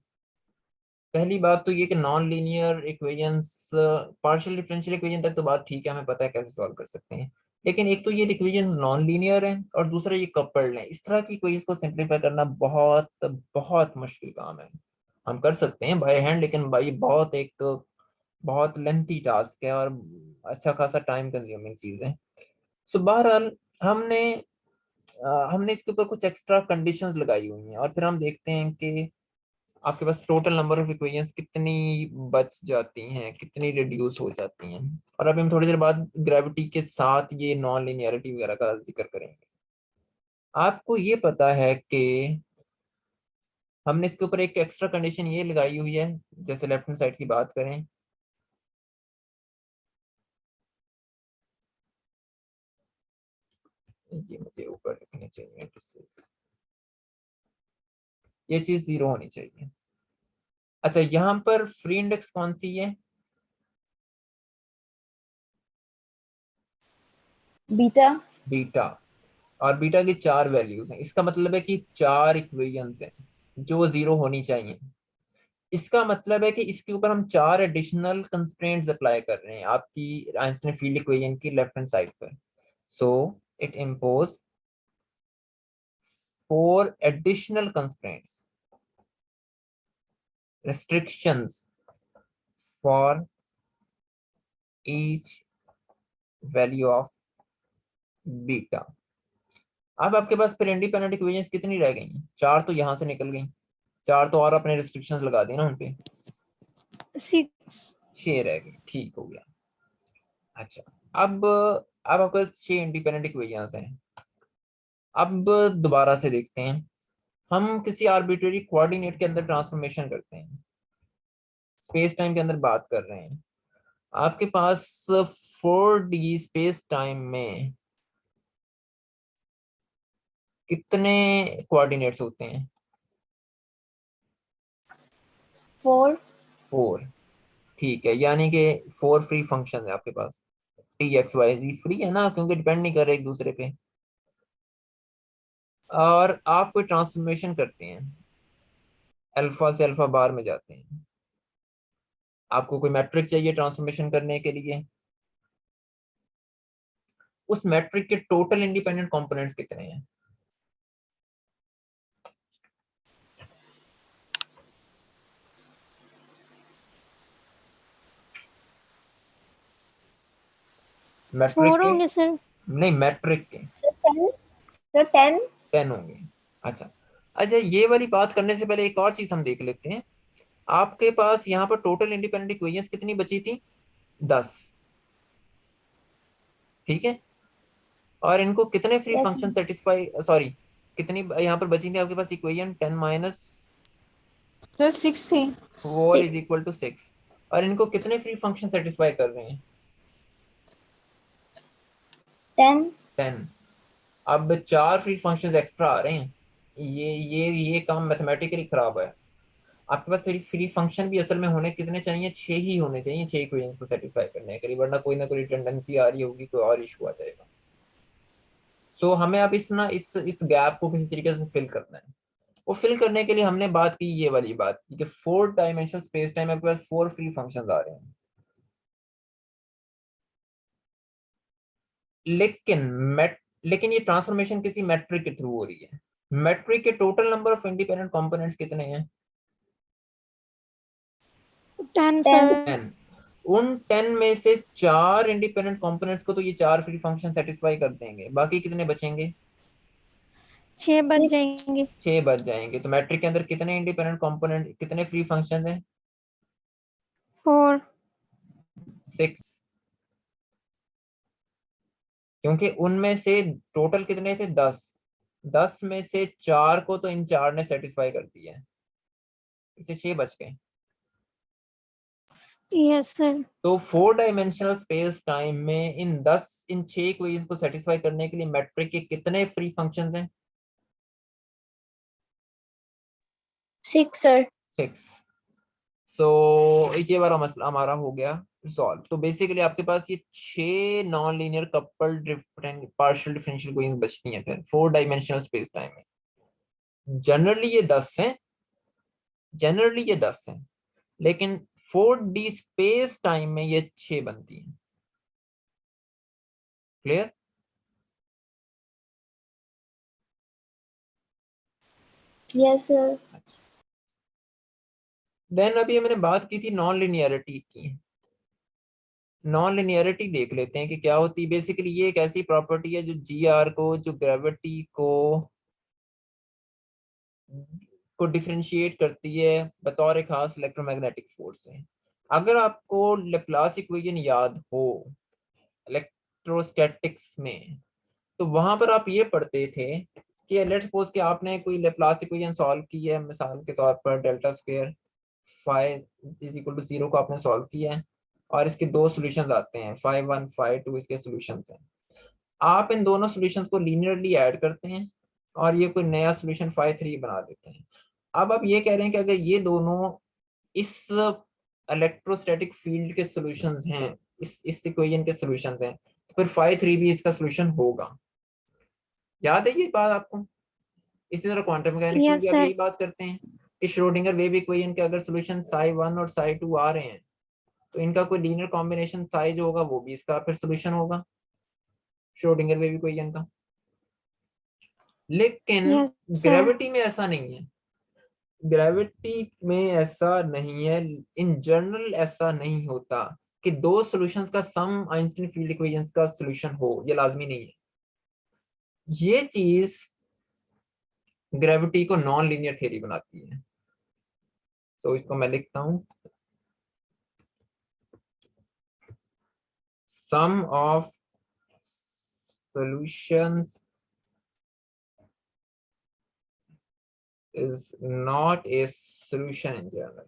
पहली बात तो ये कि non linear equations, partial differential equation तक तो बात ठीक है, हमें पता है कैसे सॉल्व कर सकते हैं। लेकिन एक तो ये इक्वेशंस नॉन लीनियर हैं और दूसरा ये कपल्ड हैं। इस तरह की इक्वेशंस को सिंपलीफाई करना बहुत बहुत मुश्किल काम है। हम कर सकते हैं बाय हैंड, लेकिन भाई बहुत लेंथी टास्क है और अच्छा खासा टाइम कंज्यूमिंग चीज है। सो बहरहाल हमने हमने इसके ऊपर कुछ एक्स्ट्रा कंडीशंस लगाई हुई हैं और फिर हम देखते हैं कि आपके पास टोटल नंबर ऑफ इक्वेशंस कितनी बच जाती हैं, कितनी रिड्यूस हो जाती हैं। और अभी हम थोड़ी देर बाद ग्रेविटी के साथ ये नॉन लिनियरिटी वगैरह का जिक्र करेंगे। आपको ये पता है कि हमने इसके ऊपर एक एक्स्ट्रा कंडीशन ये लगाई हुई है, जैसे लेफ्ट हैंड साइड की बात करें, ये मुझे ऊपर लिखनी चाहिए, ये चीज 0 होनी चाहिए। अच्छा, यहाँ पर फ्री इंडेक्स कौन सी है? बीटा। बीटा। और बीटा की 4 वैल्यूज हैं, इसका मतलब है कि 4 इक्वेशंस हैं जो 0 होनी चाहिए। इसका मतलब है कि इसके ऊपर हम 4 एडिशनल कंस्ट्रेंट्स अप्लाई कर रहे हैं आपकी आइंस्टाइन फील्ड इक्वेशन की लेफ्ट हैंड साइड पर। So it impose 4 additional constraints, restrictions for each value of beta। अब आपके पास फिर इंडिपेंडेंट इक्वेशंस कितनी रह गई? 4 तो यहां से निकल गई, 4 तो और अपने रिस्ट्रिक्शंस लगा दी ना उनपे, 6 6 रह गई। ठीक हो गया। अच्छा, अब आपके पास 6 इंडिपेंडेंट इक्वेशंस हैं। अब दोबारा से देखते हैं, हम किसी आर्बिट्रेरी कोऑर्डिनेट के अंदर ट्रांसफॉर्मेशन करते हैं, स्पेस टाइम के अंदर बात कर रहे हैं। आपके पास 4D स्पेस टाइम में कितने कोऑर्डिनेट्स होते हैं? 4। 4। ठीक है, यानी कि 4 फ्री फंक्शन है आपके पास। टी एक्स वाई जी फ्री है ना, क्योंकि डिपेंड नहीं कर रहे एक दूसरे पे। और आप कोई ट्रांसफॉर्मेशन करते हैं, अल्फा से अल्फा बार में जाते हैं, आपको कोई मैट्रिक चाहिए ट्रांसफॉर्मेशन करने के लिए। उस मैट्रिक के टोटल इंडिपेंडेंट कंपोनेंट्स कितने हैं? मैट्रिक 4 के होंगे सर। नहीं, मैट्रिक के 10। सर 10। 10 होंगे। अच्छा अच्छा, ये वाली बात करने से पहले एक और चीज हम देख लेते हैं। आपके पास यहाँ पर टोटल इंडिपेंडेंट इक्वेशंस कितनी बची थी? 10। ठीक है, और इनको कितने free yes. Function satisfy, sorry, कितनी यहाँ पर बची थी आपके पास इक्वेशन? 10 माइनस सर 6 थी। 4 इज इक्वल टू 6। और इनको कितने फ्री फंक्शन सेटिस्फाई कर रहे हैं? 10। 10। अब 4 फ्री फंक्शंस एक्स्ट्रा आ रहे हैं। ये काम मैथमेटिकली खराब है। आपके पास फ्री फ्री फंक्शन भी असल में होने कितने चाहिए? 6 ही होने चाहिए, 6 इक्वेशंस को सेटिस्फाई करने के लिए, वरना कोई ना कोई रिडंडेंसी आ रही होगी, कोई और इशू आ जाएगा। सो हमें अब इस गैप को किसी तरीके से फिल करना है। वो फिल करने के लिए हमने बात की, ये वाली बात की कि 4 डायमेंशनल स्पेस टाइम आपके पास 4 फ्री फंक्शंस आ रहे हैं। लेकिन लेकिन ये ट्रांसफॉर्मेशन किसी मैट्रिक के थ्रू हो रही है। मैट्रिक के total number of independent components कितने हैं? 10 10। सर। 10। उन 10 में से 4 इंडिपेंडेंट कंपोनेंट्स को तो ये 4 फ्री फंक्शन सेटिस्फाई कर देंगे, बाकी कितने बचेंगे? 6 बच जाएंगे। 6 बच जाएंगे। तो मैट्रिक के अंदर कितने इंडिपेंडेंट कंपोनेंट, कितने फ्री फंक्शन हैं? 4। 6। क्योंकि उनमें से टोटल कितने थे? 10। 10 में से 4 को तो इन 4 ने सेटिस्फाई कर दिया है, इसे 6 बच गए। Yes sir. तो 4 डायमेंशनल स्पेस टाइम में इन 6 इक्वेशंस को सेटिस्फाई करने के लिए मैट्रिक के कितने फ्री फंक्शंस हैं? 6 सर। 6। सो ये वाला मसला हमारा हो गया सॉल्व। तो बेसिकली आपके पास ये 6 non linear coupled partial differential equations बचती हैं फिर 4 डायमेंशनल स्पेस टाइम में। जनरली ये 10 हैं, जनरली ये 10 हैं, लेकिन 4D स्पेस टाइम में ये 6 बनती हैं। क्लियर? Yes sir. देन अभी मैंने बात की थी नॉन लिनियरिटी की। नॉन लिनियरिटी देख लेते हैं कि क्या होती है। बेसिकली ये एक ऐसी प्रॉपर्टी है जो जीआर को, जो ग्रेविटी को डिफरेंशिएट करती है बतौर खास इलेक्ट्रोमैग्नेटिक फोर्स से। अगर आपको लेप्लास इक्वेशन याद हो इलेक्ट्रोस्टैटिक्स में, तो वहां पर आप ये पढ़ते थे कि लेट्स सपोज कि आपने कोई लेप्लास इक्वेशन सॉल्व की है, मिसाल के तौर पर delta square phi is equal to 0 को आपने सॉल्व किया है, और इसके 2 सॉल्यूशंस आते हैं, फाई 1 फाई 2 इसके सॉल्यूशंस हैं। आप इन दोनों सॉल्यूशंस को लीनियरली ऐड करते हैं और ये कोई नया सॉल्यूशन फाई 3 बना देते हैं। अब आप ये कह रहे हैं कि अगर ये दोनों इस इलेक्ट्रोस्टैटिक फील्ड के सॉल्यूशंस हैं, इस इक्वेशन के सॉल्यूशंस हैं, तो फिर फाई 3 भी इसका सॉल्यूशन होगा। याद है ये बात आपको? इसी तरह क्वांटम मैकेनिक्स में यस भी आप सर। यही बात करते हैं कि श्रोडिंगर वेव इक्वेशन के अगर सॉल्यूशन साई 1 और साई 2 आ रहे हैं, तो इनका कोई लीनियर कॉम्बिनेशन साई जो होगा वो भी इसका फिर सॉल्यूशन होगा श्रोडिंगर वेव इक्वेशन का। लेकिन यस सर। ग्रेविटी में ऐसा नहीं है। ग्रेविटी में ऐसा नहीं है, इन जनरल ऐसा नहीं होता कि 2 सॉल्यूशंस का सम आइंस्टीन फील्ड इक्वेशंस का सॉल्यूशन हो, ये लाजमी नहीं है। ये चीज ग्रेविटी को नॉन लीनियर थ्योरी बनाती है। तो इसको मैं लिखता हूं, sum of solutions is not a solution in general,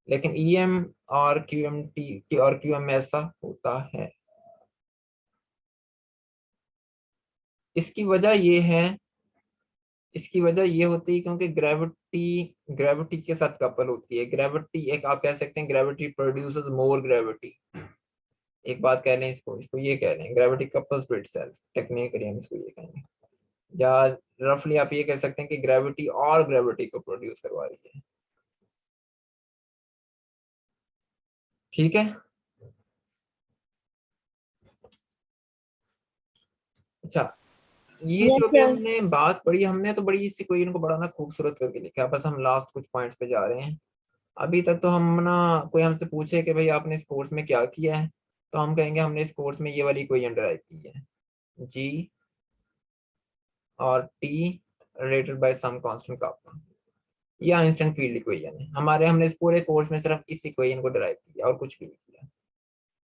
लेकिन EM और QMT और QM में ऐसा होता है। इसकी वजह ये है, इसकी वजह ये होती है क्योंकि ग्रेविटी के साथ कपल होती है। ग्रेविटी एक आप कह सकते हैं ग्रेविटी प्रोड्यूसेस मोर ग्रेविटी, एक बात कह लें इसको, इसको ये कह रहे हैं gravity couples with itself, technically हम इसको ये कहेंगे, या रफली आप ये कह सकते हैं कि ग्रेविटी और ग्रेविटी को प्रोड्यूस करवा रही है। ठीक है? अच्छा, ये यस जो अभी सर। हमने बात पढ़ी, हमने तो बड़ी इस इक्वेशन को बड़ा ना खूबसूरत करके लिखा है, बस हम लास्ट कुछ पॉइंट्स पे जा रहे हैं। अभी तक तो हम ना, कोई हमसे पूछे कि भाई आपने इस कोर्स में क्या किया है, तो हम कहेंगे हमने इस कोर्स में ये वाली इक्वेशन डिराइव की है, G और T related by some constant kappa. ये आइंस्टाइन फील्ड इक्वेशन है हमारे, हमने इस पूरे कोर्स में सिर्फ इस इक्वेशन को डिराइव किया और कुछ भी नहीं किया।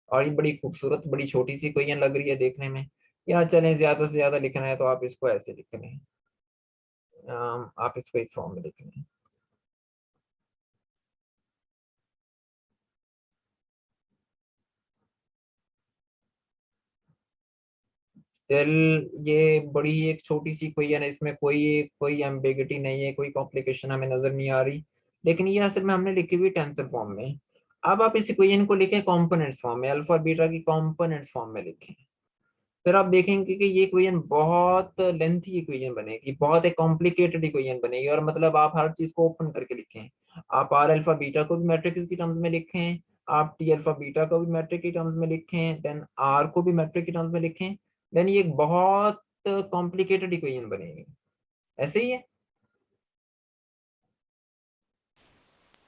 और ये बड़ी खूबसूरत, बड़ी छोटी सी इक्वेशन लग रही है देखने में। या चलें ज्यादा से ज्यादा लिखना है तो आप इसको ऐसे लिख रहे हैं, आप इसको इस फॉर्म में लिख रहे हैं। स्टिल ये बड़ी ही एक छोटी सी इक्वेशन है, इसमें कोई एम्बिगिटी नहीं है, कोई कॉम्प्लिकेशन हमें नजर नहीं आ रही, लेकिन ये असल में हमने लिखी हुई टेंसर फॉर्म में। अब आप इस इक्वेशन को लिखें कॉम्पोनेंट्स फॉर्म में, अल्फा बीटा की कॉम्पोनेंट्स फॉर्म में लिखें, फिर आप देखेंगे कि ये इक्वेशन बहुत लेंथी इक्वेशन बनेगी, बहुत एक कॉम्प्लिकेटेड इक्वेशन बनेगी। और मतलब आप हर चीज को ओपन करके लिखें, आप आर अल्फा बीटा को भी मैट्रिक्स की टर्म्स में लिखें, आप टी अल्फा बीटा को भी मैट्रिक की टर्म्स में लिखें, देन आर को भी मैट्रिक की टर्म्स में लिखें, देन ये एक बहुत कॉम्प्लिकेटेड इक्वेशन बनेगी। ऐसे ही है।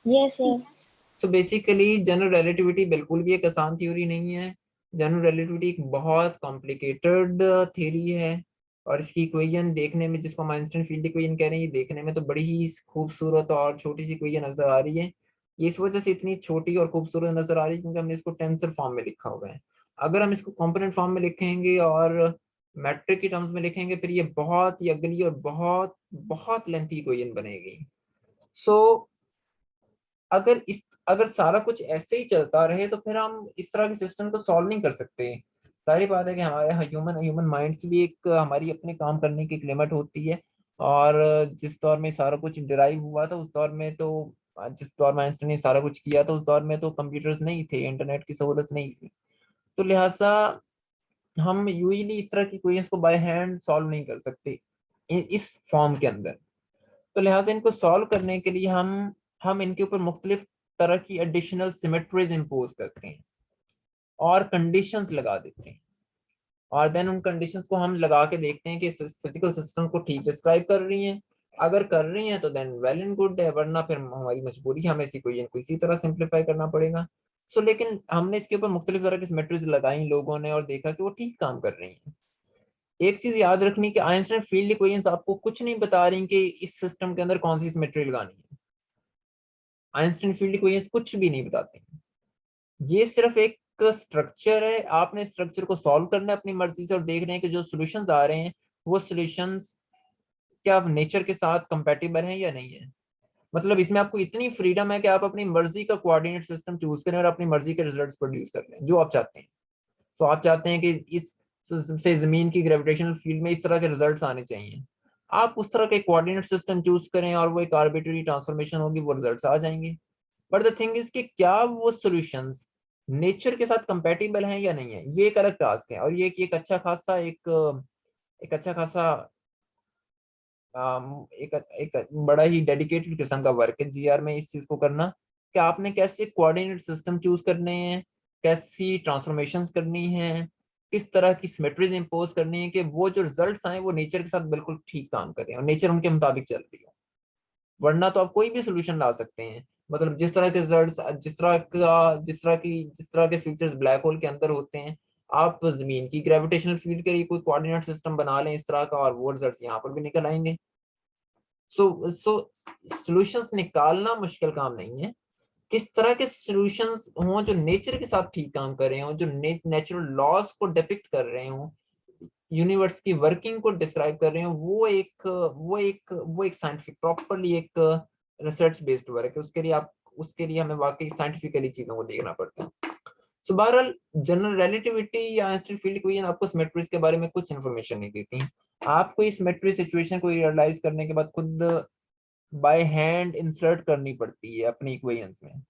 Yes sir. So basically general relativity बिल्कुल भी एक आसान थ्योरी नहीं है। जनरल रिलेटिविटी एक बहुत कॉम्प्लिकेटेड थ्योरी है, और इसकी इक्वेशन देखने में, जिसको हम आइंस्टाइन फील्ड इक्वेशन कह रहे हैं, ये देखने में तो बड़ी ही खूबसूरत और छोटी सी इक्वेशन नजर आ रही है। ये इस वजह से इतनी छोटी और खूबसूरत नजर आ रही है क्योंकि हमने इसको टेंसर फॉर्म में लिखा हुआ है। अगर हम इसको कॉम्पोनेंट फॉर्म में लिखेंगे और मैट्रिक की टर्म्स में लिखेंगे, फिर ये बहुत ही अगली और बहुत बहुत लेंथी इक्वेशन बनेगी। सो अगर सारा कुछ ऐसे ही चलता रहे तो फिर हम इस तरह के सिस्टम को सॉल्व नहीं कर सकते। सारी बात है कि हमारे ह्यूमन माइंड की भी एक हमारी अपने काम करने की एक लिमिट होती है। और जिस दौर में सारा कुछ डिराइव हुआ था, उस दौर में तो, जिस दौर में आइंस्टाइन ने सारा कुछ किया था, उस दौर में तो कंप्यूटर्स नहीं थे, इंटरनेट की सहूलत नहीं थी। तो लिहाजा हम यूजली इस तरह की क्वेश्चंस को बाय हैंड सॉल्व नहीं कर सकते इस फॉर्म के अंदर। तो लिहाजा इनको सॉल्व करने के लिए हम इनके ऊपर मुख्तलिफ तरह की एडिशनल सिमेट्रीज इम्पोज करते हैं और कंडीशंस लगा देते हैं, और देन उन कंडीशंस को हम लगा के देखते हैं कि फिजिकल सिस्टम को ठीक डिस्क्राइब कर रही हैं। अगर कर रही हैं तो देन वेल एंड गुड है, वरना फिर हमारी मजबूरी है, हमें इसी इक्वेशन को इसी तरह सिंप्लीफाई करना पड़ेगा। सो लेकिन हमने इसके ऊपर मुख्तलिफ तरह की सिमेट्रीज लगाई लोगों ने, और देखा कि वो ठीक काम कर रही हैं। एक चीज याद रखनी कि आइंस्टाइन फील्ड इक्वेशंस आपको कुछ नहीं बता रही कि इस सिस्टम के अंदर कौन सी सिमेट्री लगानी है। आइंस्टाइन फील्ड इक्वेशंस कुछ भी नहीं बताते। ये सिर्फ एक स्ट्रक्चर है, आपने स्ट्रक्चर को सॉल्व करना है अपनी मर्जी से, और देख रहे हैं कि जो सॉल्यूशंस आ रहे हैं वो सॉल्यूशंस क्या नेचर के साथ कंपैटिबल हैं या नहीं है। मतलब इसमें आपको इतनी फ्रीडम है कि आप अपनी मर्जी का कोऑर्डिनेट सिस्टम चूज करें और अपनी मर्जी के रिजल्ट्स प्रोड्यूस कर लें जो आप चाहते हैं। तो आप चाहते हैं कि इस से जमीन की ग्रेविटेशनल फील्ड में इस तरह के रिजल्ट्स आने चाहिए, आप उस तरह के कोऑर्डिनेट सिस्टम चूज करें और वो एक आर्बिट्ररी ट्रांसफॉर्मेशन होगी, वो रिजल्ट्स आ जाएंगे। बट द थिंग इज कि क्या वो सॉल्यूशंस नेचर के साथ कंपैटिबल हैं या नहीं है, ये एक अलग टास्क है। और ये एक अच्छा खासा एक अच्छा खासा एक बड़ा ही डेडिकेटेड किस्म का वर्क है जीआर में इस चीज को करना, कि आपने कैसे कोऑर्डिनेट सिस्टम चूज करने हैं, कैसी ट्रांसफॉर्मेशंस करनी है, किस तरह की सिमेट्रीज इंपोज करनी है कि वो जो रिजल्ट्स आए वो नेचर के साथ बिल्कुल ठीक काम करें और नेचर उनके मुताबिक चल रही हो। वरना तो आप कोई भी सोल्यूशन ला सकते हैं, मतलब जिस तरह के रिजल्ट्स, जिस तरह के फीचर्स ब्लैक होल के अंदर होते हैं, आप जमीन की ग्रेविटेशनल फील्ड के लिए कोई कोऑर्डिनेट सिस्टम बना लें इस तरह का, और वो रिजल्ट्स यहाँ पर भी निकल आएंगे। सो सॉल्यूशंस निकालना मुश्किल काम नहीं है, किस तरह के सॉल्यूशंस हों जो नेचर के साथ ठीक काम कर रहे हो, जो नेचुरल लॉज को डिपिक्ट कर रहे हो, यूनिवर्स की वर्किंग को डिस्क्राइब कर रहे हो, वो एक साइंटिफिक प्रॉपरली एक रिसर्च बेस्ड वर्क है। उसके लिए हमें वाकई साइंटिफिकली चीजों को देखना पड़ता है। सो बहरहाल जनरल रिलेटिविटी या आइंस्टाइन फील्ड इक्वेशन आपको सिमेट्रीज के बारे में कुछ इन्फॉर्मेशन नहीं देती। आपको इस सिमेट्री सिचुएशन को रियलाइज करने के बाद खुद बाय हैंड इंसर्ट करनी पड़ती है अपनी इक्वेशंस में।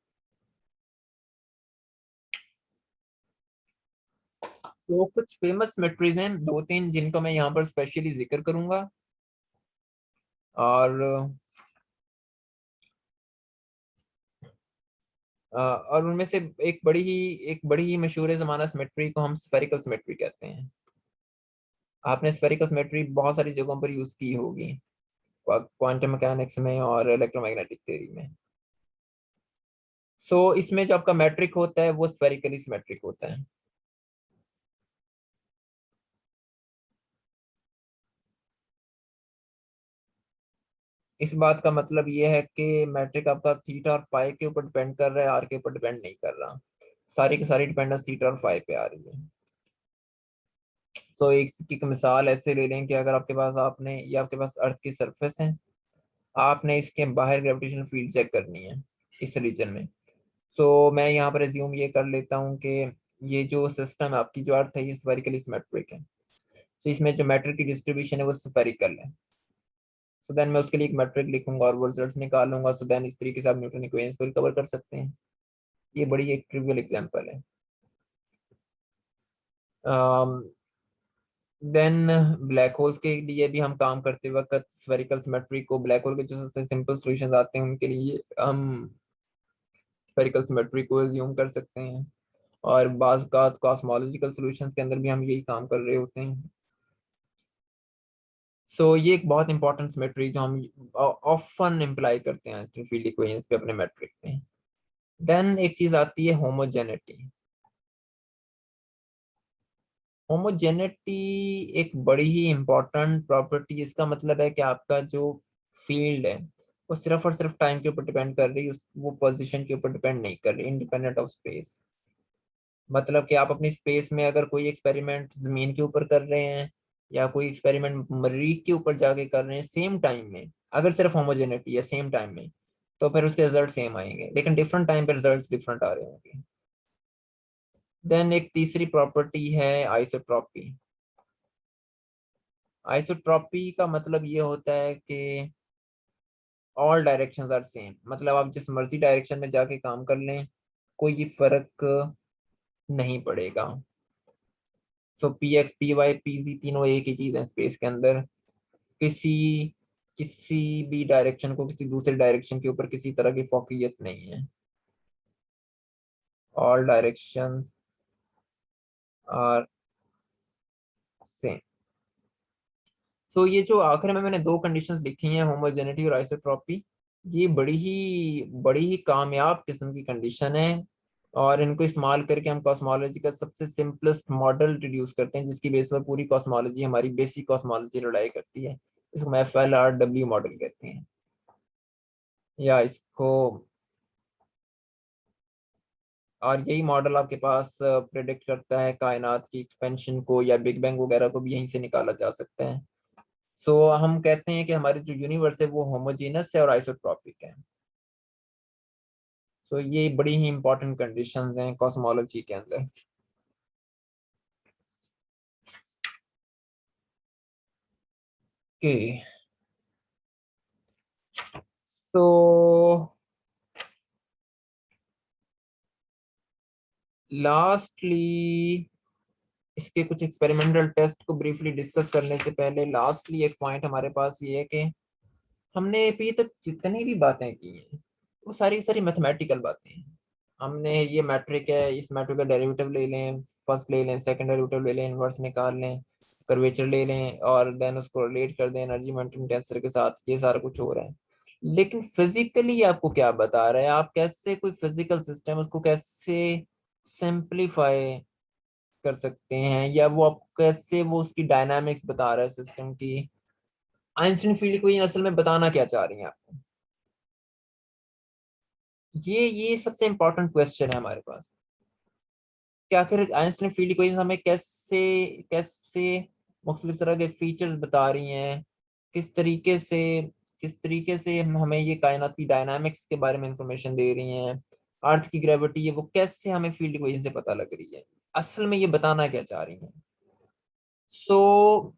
तो कुछ फेमस सिमेट्रीज हैं दो तीन जिनका मैं यहाँ पर स्पेशली जिक्र करूंगा, और उनमें से एक बड़ी ही मशहूर जमाना सिमेट्री को हम स्फेरिकल सिमेट्री कहते हैं। आपने स्फेरिकल सिमेट्री बहुत सारी जगहों पर यूज की होगी, क्वांटम मैकेनिक्स में और इलेक्ट्रोमैग्नेटिक थ्योरी में। सो इसमें जो आपका मैट्रिक होता है वो स्फेरिकली सिमेट्रिक होता है। इस बात का मतलब ये है कि मैट्रिक आपका थीटा और फाई के ऊपर डिपेंड कर रहा है, आर के ऊपर डिपेंड नहीं कर रहा। सारी की सारी डिपेंडेंस थीटा और फाई पे आ रही है। सो एक मिसाल ऐसे ले लें कि अगर आपके पास अर्थ की सरफेस है, आपने इसके बाहर ग्रेविटेशनल फील्ड चेक करनी है इस रीजन में। सो मैं यहाँ पर एज्यूम ये कर लेता हूँ कि ये जो सिस्टम है आपकी, जो अर्थ है, ये स्फेरिकली सिमेट्रिक है। सो इसमें जो मैट्रिक की डिस्ट्रीब्यूशन है वो स्फेरिकल है। सो देन मैं उसके लिए एक मैट्रिक लिखूंगा और वो रिजल्ट्स निकालूंगा। सो देन इस तरीके से आप न्यूटन इक्वेशंस को रिकवर कर सकते हैं। ये बड़ी एक ट्रिवियल एग्जांपल है। देन ब्लैक होल्स के लिए भी हम काम करते वक्त स्फेरिकल सिमेट्री को, ब्लैक होल के जो सबसे सिंपल सॉल्यूशंस आते हैं उनके लिए हम स्फेरिकल सिमेट्री को एज्यूम कर सकते हैं, और बाज़ कॉस्मोलॉजिकल सॉल्यूशंस के अंदर भी हम यही काम कर रहे होते हैं। सो ये एक बहुत इंपॉर्टेंट सिमेट्री जो हम ऑफन इम्प्लाई करते हैं फील्ड इक्वेशंस पे अपने मैट्रिक पे। देन एक चीज आती है होमोजेनिटी। होमोजेनिटी एक बड़ी ही इंपॉर्टेंट प्रॉपर्टी, इसका मतलब है कि आपका जो फील्ड है वो सिर्फ और सिर्फ टाइम के ऊपर डिपेंड कर रही है, वो पोजीशन के ऊपर डिपेंड नहीं कर रही, इंडिपेंडेंट ऑफ स्पेस। मतलब कि आप अपनी स्पेस में अगर कोई एक्सपेरिमेंट जमीन के ऊपर कर रहे हैं या कोई एक्सपेरिमेंट मरीख के ऊपर जाके कर रहे हैं सेम टाइम में, अगर सिर्फ होमोजेनिटी है सेम टाइम में, तो फिर उसके रिजल्ट सेम आएंगे, लेकिन डिफरेंट टाइम पे रिजल्ट डिफरेंट आ रहे होंगे। देन एक तीसरी प्रॉपर्टी है आइसोट्रॉपी। आइसोट्रॉपी का मतलब ये होता है कि ऑल डायरेक्शंस आर सेम, मतलब आप जिस मर्जी डायरेक्शन में जाके काम कर लें कोई फर्क नहीं पड़ेगा। So p x P Y P z तीनों एक ही चीज है स्पेस के अंदर। किसी किसी भी डायरेक्शन को किसी दूसरे डायरेक्शन के ऊपर किसी तरह की फौकियत नहीं है, ऑल डायरेक्शंस आर सेम। सो ये जो आखिर में मैंने दो कंडीशंस लिखी हैं, होमोजेनिटी और आइसोट्रॉपी, ये बड़ी ही कामयाब किस्म की कंडीशन है, और इनको इस्तेमाल करके हम कॉस्मोलॉजी का सबसे सिंपलेस्ट मॉडल रिड्यूस करते हैं, जिसकी बेस पर पूरी कॉस्मोलॉजी हमारी बेसिक कॉस्मोलॉजी रिलाई करती है। इसको हम FLRW मॉडल कहते हैं, या इसको, और यही मॉडल आपके पास प्रेडिक्ट करता है कायनात की एक्सपेंशन को, या बिग बैंग वगैरह को भी यहीं से निकाला जा सकता है। सो हम कहते हैं कि हमारे जो यूनिवर्स है वो होमोजीनस है और आइसोट्रॉपिक है। सो ये बड़ी ही इंपॉर्टेंट कंडीशंस हैं कॉस्मोलॉजी के अंदर। ओके, तो लास्टली इसके कुछ एक्सपेरिमेंटल टेस्ट को ब्रीफली डिस्कस करने से पहले लास्टली एक पॉइंट हमारे पास ये है कि हमने अभी तक जितनी भी बातें की हैं वो सारी सारी मैथमेटिकल बातें हैं। हमने ये मैट्रिक है, इस मैट्रिक का डेरिवेटिव ले लें, फर्स्ट ले लें, सेकंड डेरिवेटिव ले लें, इनवर्स निकाल लें, कर्वेचर ले लें, और देन उसको रिलेट कर दें एनर्जी मोमेंटम टेंसर के साथ, ये सारा कुछ हो रहा है। लेकिन फिजिकली आपको क्या बता रहा है, आप कैसे कोई फिजिकल सिस्टम उसको कैसे सिंप्लीफाई कर सकते हैं, या वो आप कैसे वो उसकी डायनामिक्स बता रहा है सिस्टम की। आइंस्टीन फील्ड को ये असल में बताना क्या चाह रही हैं आपको, ये सबसे इंपॉर्टेंट क्वेश्चन है हमारे पास कि आखिर आइंस्टीन फील्ड इक्वेशन हमें कैसे कैसे मुख्तलिफ तरह के फीचर्स बता रही हैं, किस तरीके से किस तरीके से हमें ये कायनात की डायनामिक्स के बारे में इंफॉर्मेशन दे रही हैं, अर्थ की ग्रेविटी है वो कैसे हमें फील्ड इक्वेशन से पता लग रही है, असल में ये बताना क्या चाह रही हैं। सो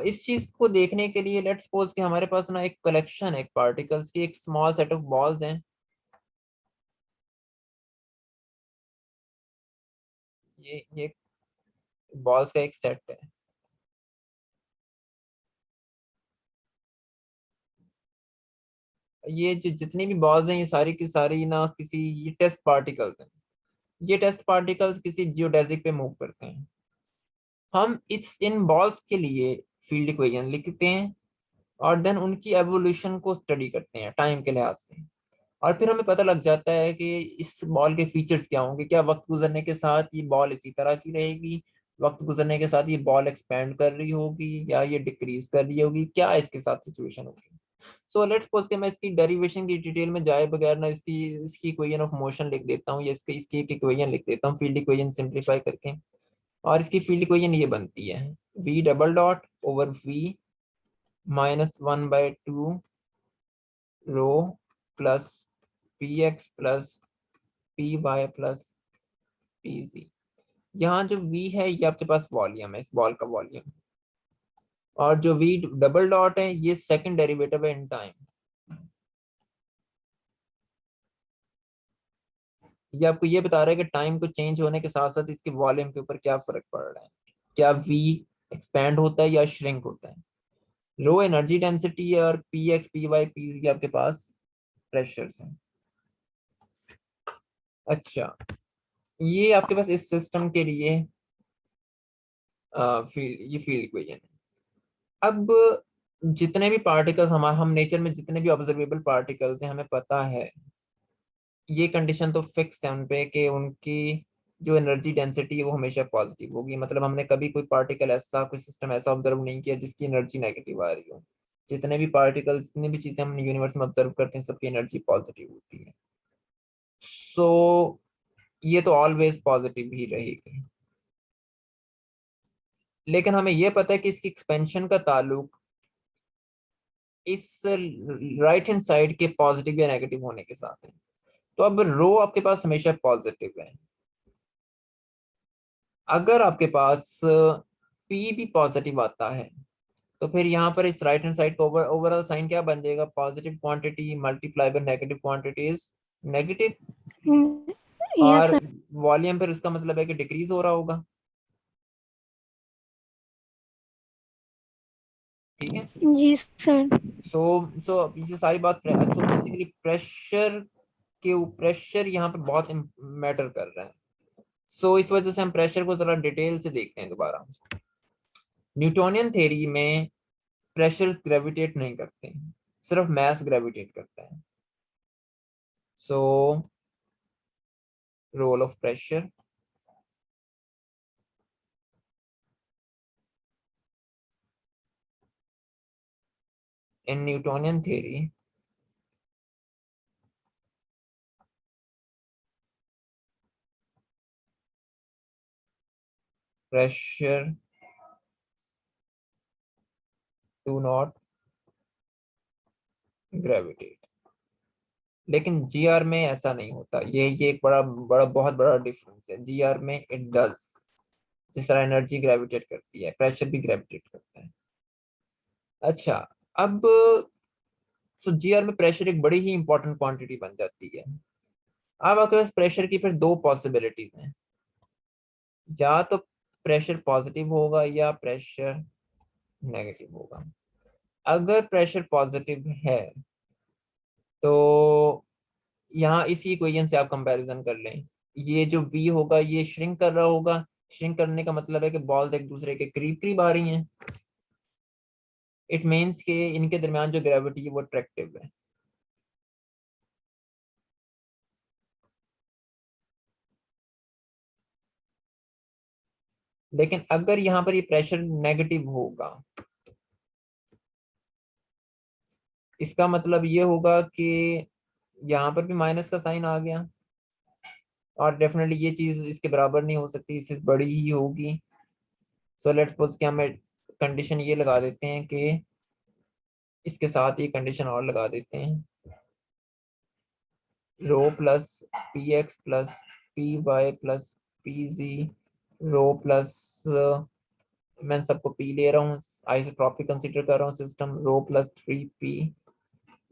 इस चीज को देखने के लिए लेट्स सपोज कि हमारे पास ना एक कलेक्शन है, एक पार्टिकल्स की, एक स्मॉल सेट ऑफ बॉल्स हैं, ये बॉल्स का एक सेट है। ये जो जितनी भी बॉल्स हैं ये सारी की सारी ना किसी, ये टेस्ट पार्टिकल्स हैं, ये टेस्ट पार्टिकल्स किसी जियोडेसिक पे मूव करते हैं। हम इन बॉल्स के लिए फील्ड इक्वेशन लिखते हैं और देन उनकी एवोल्यूशन को स्टडी करते हैं टाइम के लिहाज से, और फिर हमें पता लग जाता है कि इस बॉल के फीचर्स क्या होंगे, क्या वक्त गुजरने के साथ ये बॉल इसी तरह की रहेगी, वक्त गुजरने के साथ ये बॉल एक्सपेंड कर रही होगी या ये डिक्रीज कर रही होगी, क्या इसके साथ सिचुएशन होगी। सो लेट्स सपोज कि मैं इसकी डेरिवेशन की डिटेल में जाए बगैर ना इसकी इसकी इक्वेशन ऑफ मोशन लिख देता हूँ, या इसकी एक इक्वेशन लिख देता हूँ फील्ड इक्वेशन सिंप्लीफाई करके, और इसकी फील्ड इक्वेशन ये बनती है v double dot over v -1/2 rho plus p x plus p y plus P z. यहाँ जो v है ये आपके पास वॉल्यूम है, इस बॉल का वॉल्यूम, और जो v डबल डॉट है ये सेकंड डेरिवेटिव है इन टाइम। ये आपको ये बता रहा है कि टाइम को चेंज होने के साथ साथ इसके वॉल्यूम के ऊपर क्या फर्क पड़ रहा है, क्या v एक्सपैंड होता है या श्रिंक होता है। रो एनर्जी डेंसिटी है और P x P Y P Z आपके पास प्रेशर्स हैं। अच्छा, ये आपके पास इस सिस्टम के लिए ये फील्ड इक्वेशन है। अब जितने भी पार्टिकल्स हम नेचर में जितने भी ऑब्जर्वेबल पार्टिकल्स हैं हमें पता है ये कंडीशन तो फिक्स है उनपे कि उनकी जो एनर्जी डेंसिटी है वो हमेशा पॉजिटिव होगी। मतलब हमने कभी कोई पार्टिकल ऐसा, कोई सिस्टम ऐसा ऑब्जर्व नहीं किया जिसकी एनर्जी नेगेटिव आ रही हो। जितने भी पार्टिकल, जितनी भी चीजें हम यूनिवर्स में ऑब्जर्व करते हैं, सबकी एनर्जी पॉजिटिव होती है। सो ये तो ऑलवेज पॉजिटिव ही रहेगी। लेकिन हमें यह पता है कि इसकी एक्सपेंशन का ताल्लुक इस राइट हैंड साइड के पॉजिटिव या नेगेटिव होने के साथ है। तो अब रो आपके पास हमेशा पॉजिटिव है। अगर आपके पास पी भी पॉजिटिव आता है तो फिर यहाँ पर इस राइट हैंड साइड का ओवरऑल साइन क्या बन जाएगा? Positive quantity multiply by negative quantity is negative. Yes और सर। वॉल्यूम फिर उसका मतलब है कि डिक्रीज हो रहा होगा। ठीक है। जी सर। सो ये सारी बात सो बेसिकली प्रेशर यहाँ पर बहुत मैटर कर रहा है। सो इस वजह से हम प्रेशर को जरा डिटेल से देखते हैं दोबारा। न्यूटोनियन थ्योरी में प्रेशर ग्रेविटेट नहीं करते, सिर्फ मास ग्रेविटेट करता है। So role of pressure, in Newtonian theory, pressure do not gravitate। लेकिन जीआर में ऐसा नहीं होता। ये एक बड़ा बड़ा बहुत बड़ा डिफरेंस है। जीआर में इट डज। जिस तरह एनर्जी ग्रेविटेट करती है, प्रेशर भी ग्रेविटेट करता है। अच्छा, अब सो जीआर में प्रेशर एक बड़ी ही इंपॉर्टेंट क्वांटिटी बन जाती है। अब आपके पास प्रेशर की फिर दो पॉसिबिलिटीज हैं, या तो प्रेशर पॉजिटिव होगा या प्रेशर नेगेटिव होगा। अगर प्रेशर पॉजिटिव है तो यहाँ इसी इक्वेशन से आप कंपैरिजन कर लें। ये जो v होगा ये श्रिंक कर रहा होगा। श्रिंक करने का मतलब है कि बॉल्स एक दूसरे के करीब करीब आ रही हैं। इट मीन्स कि इनके दरमियान जो ग्रेविटी है वो अट्रैक्टिव है। लेकिन अगर यहाँ पर ये प्रेशर नेगेटिव होगा, इसका मतलब ये होगा कि यहाँ पर भी माइनस का साइन आ गया, और डेफिनेटली ये चीज इसके बराबर नहीं हो सकती, इससे बड़ी ही होगी। सो लेट्स सपोज कि हमें कंडीशन ये लगा देते हैं कि इसके साथ ये कंडीशन और लगा देते हैं, rho plus p x plus p y plus P z rho plus, मैं सबको पी ले रहा हूँ, आइसोट्रॉपिक कंसीडर कर रहा हूँ सिस्टम, रो प्लस 3p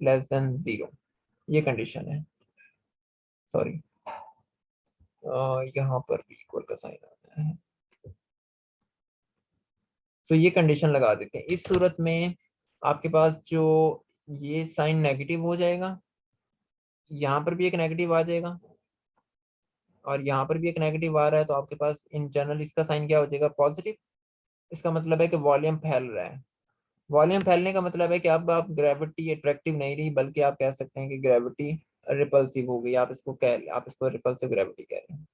लेस देन 0। ये कंडीशन है। सॉरी, यहाँ पर भी इक्वल का साइन आता है। तो ये कंडीशन लगा देते हैं। इस सूरत में आपके पास जो ये साइन नेगेटिव हो जाएगा, यहाँ पर भी एक नेगेटिव आ जाएगा, और यहाँ पर भी एक नेगेटिव आ रहा है, तो आपके पास इन जनरल इसका साइन क्या हो जाएगा? पॉजिटिव। इसका मतलब है कि वॉल्यूम फैल रहा है। वॉल्यूम फैलने का मतलब है कि अब आप ग्रेविटी अट्रैक्टिव नहीं रही, बल्कि आप कह सकते हैं कि ग्रेविटी रिपल्सिव हो गई। आप इसको रिपल्सिव ग्रेविटी कह रहे हैं,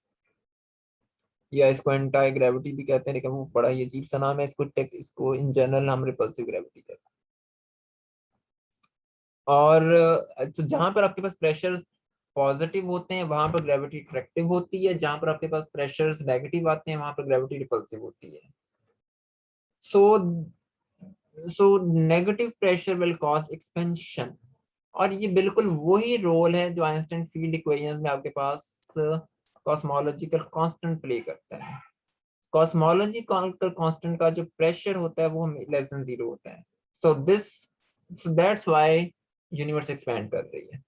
या इसको एंटाई ग्रेविटी भी कहते हैं, लेकिन वो बड़ा ही अजीब सा नाम है। इसको इन जनरल हम रिपल्सिव ग्रेविटी कहते हैं। और तो जहां पर आपके पास प्रेशर पॉजिटिव होते हैं वहां पर ग्रेविटी अट्रैक्टिव होती है, जहां पर आपके पास प्रेशर्स नेगेटिव आते हैं वहां पर ग्रेविटी रिपल्सिव होती है। So negative pressure will cause expansion, और ये बिल्कुल वही रोल है जो आइंस्टाइन फील्ड इक्वेशंस में आपके पास कॉस्मोलॉजिकल कांस्टेंट प्ले करता है। कॉस्मोलॉजिकल कांस्टेंट का जो प्रेशर होता है वो लेस देन 0 होता है। So that's why universe expand कर रही है,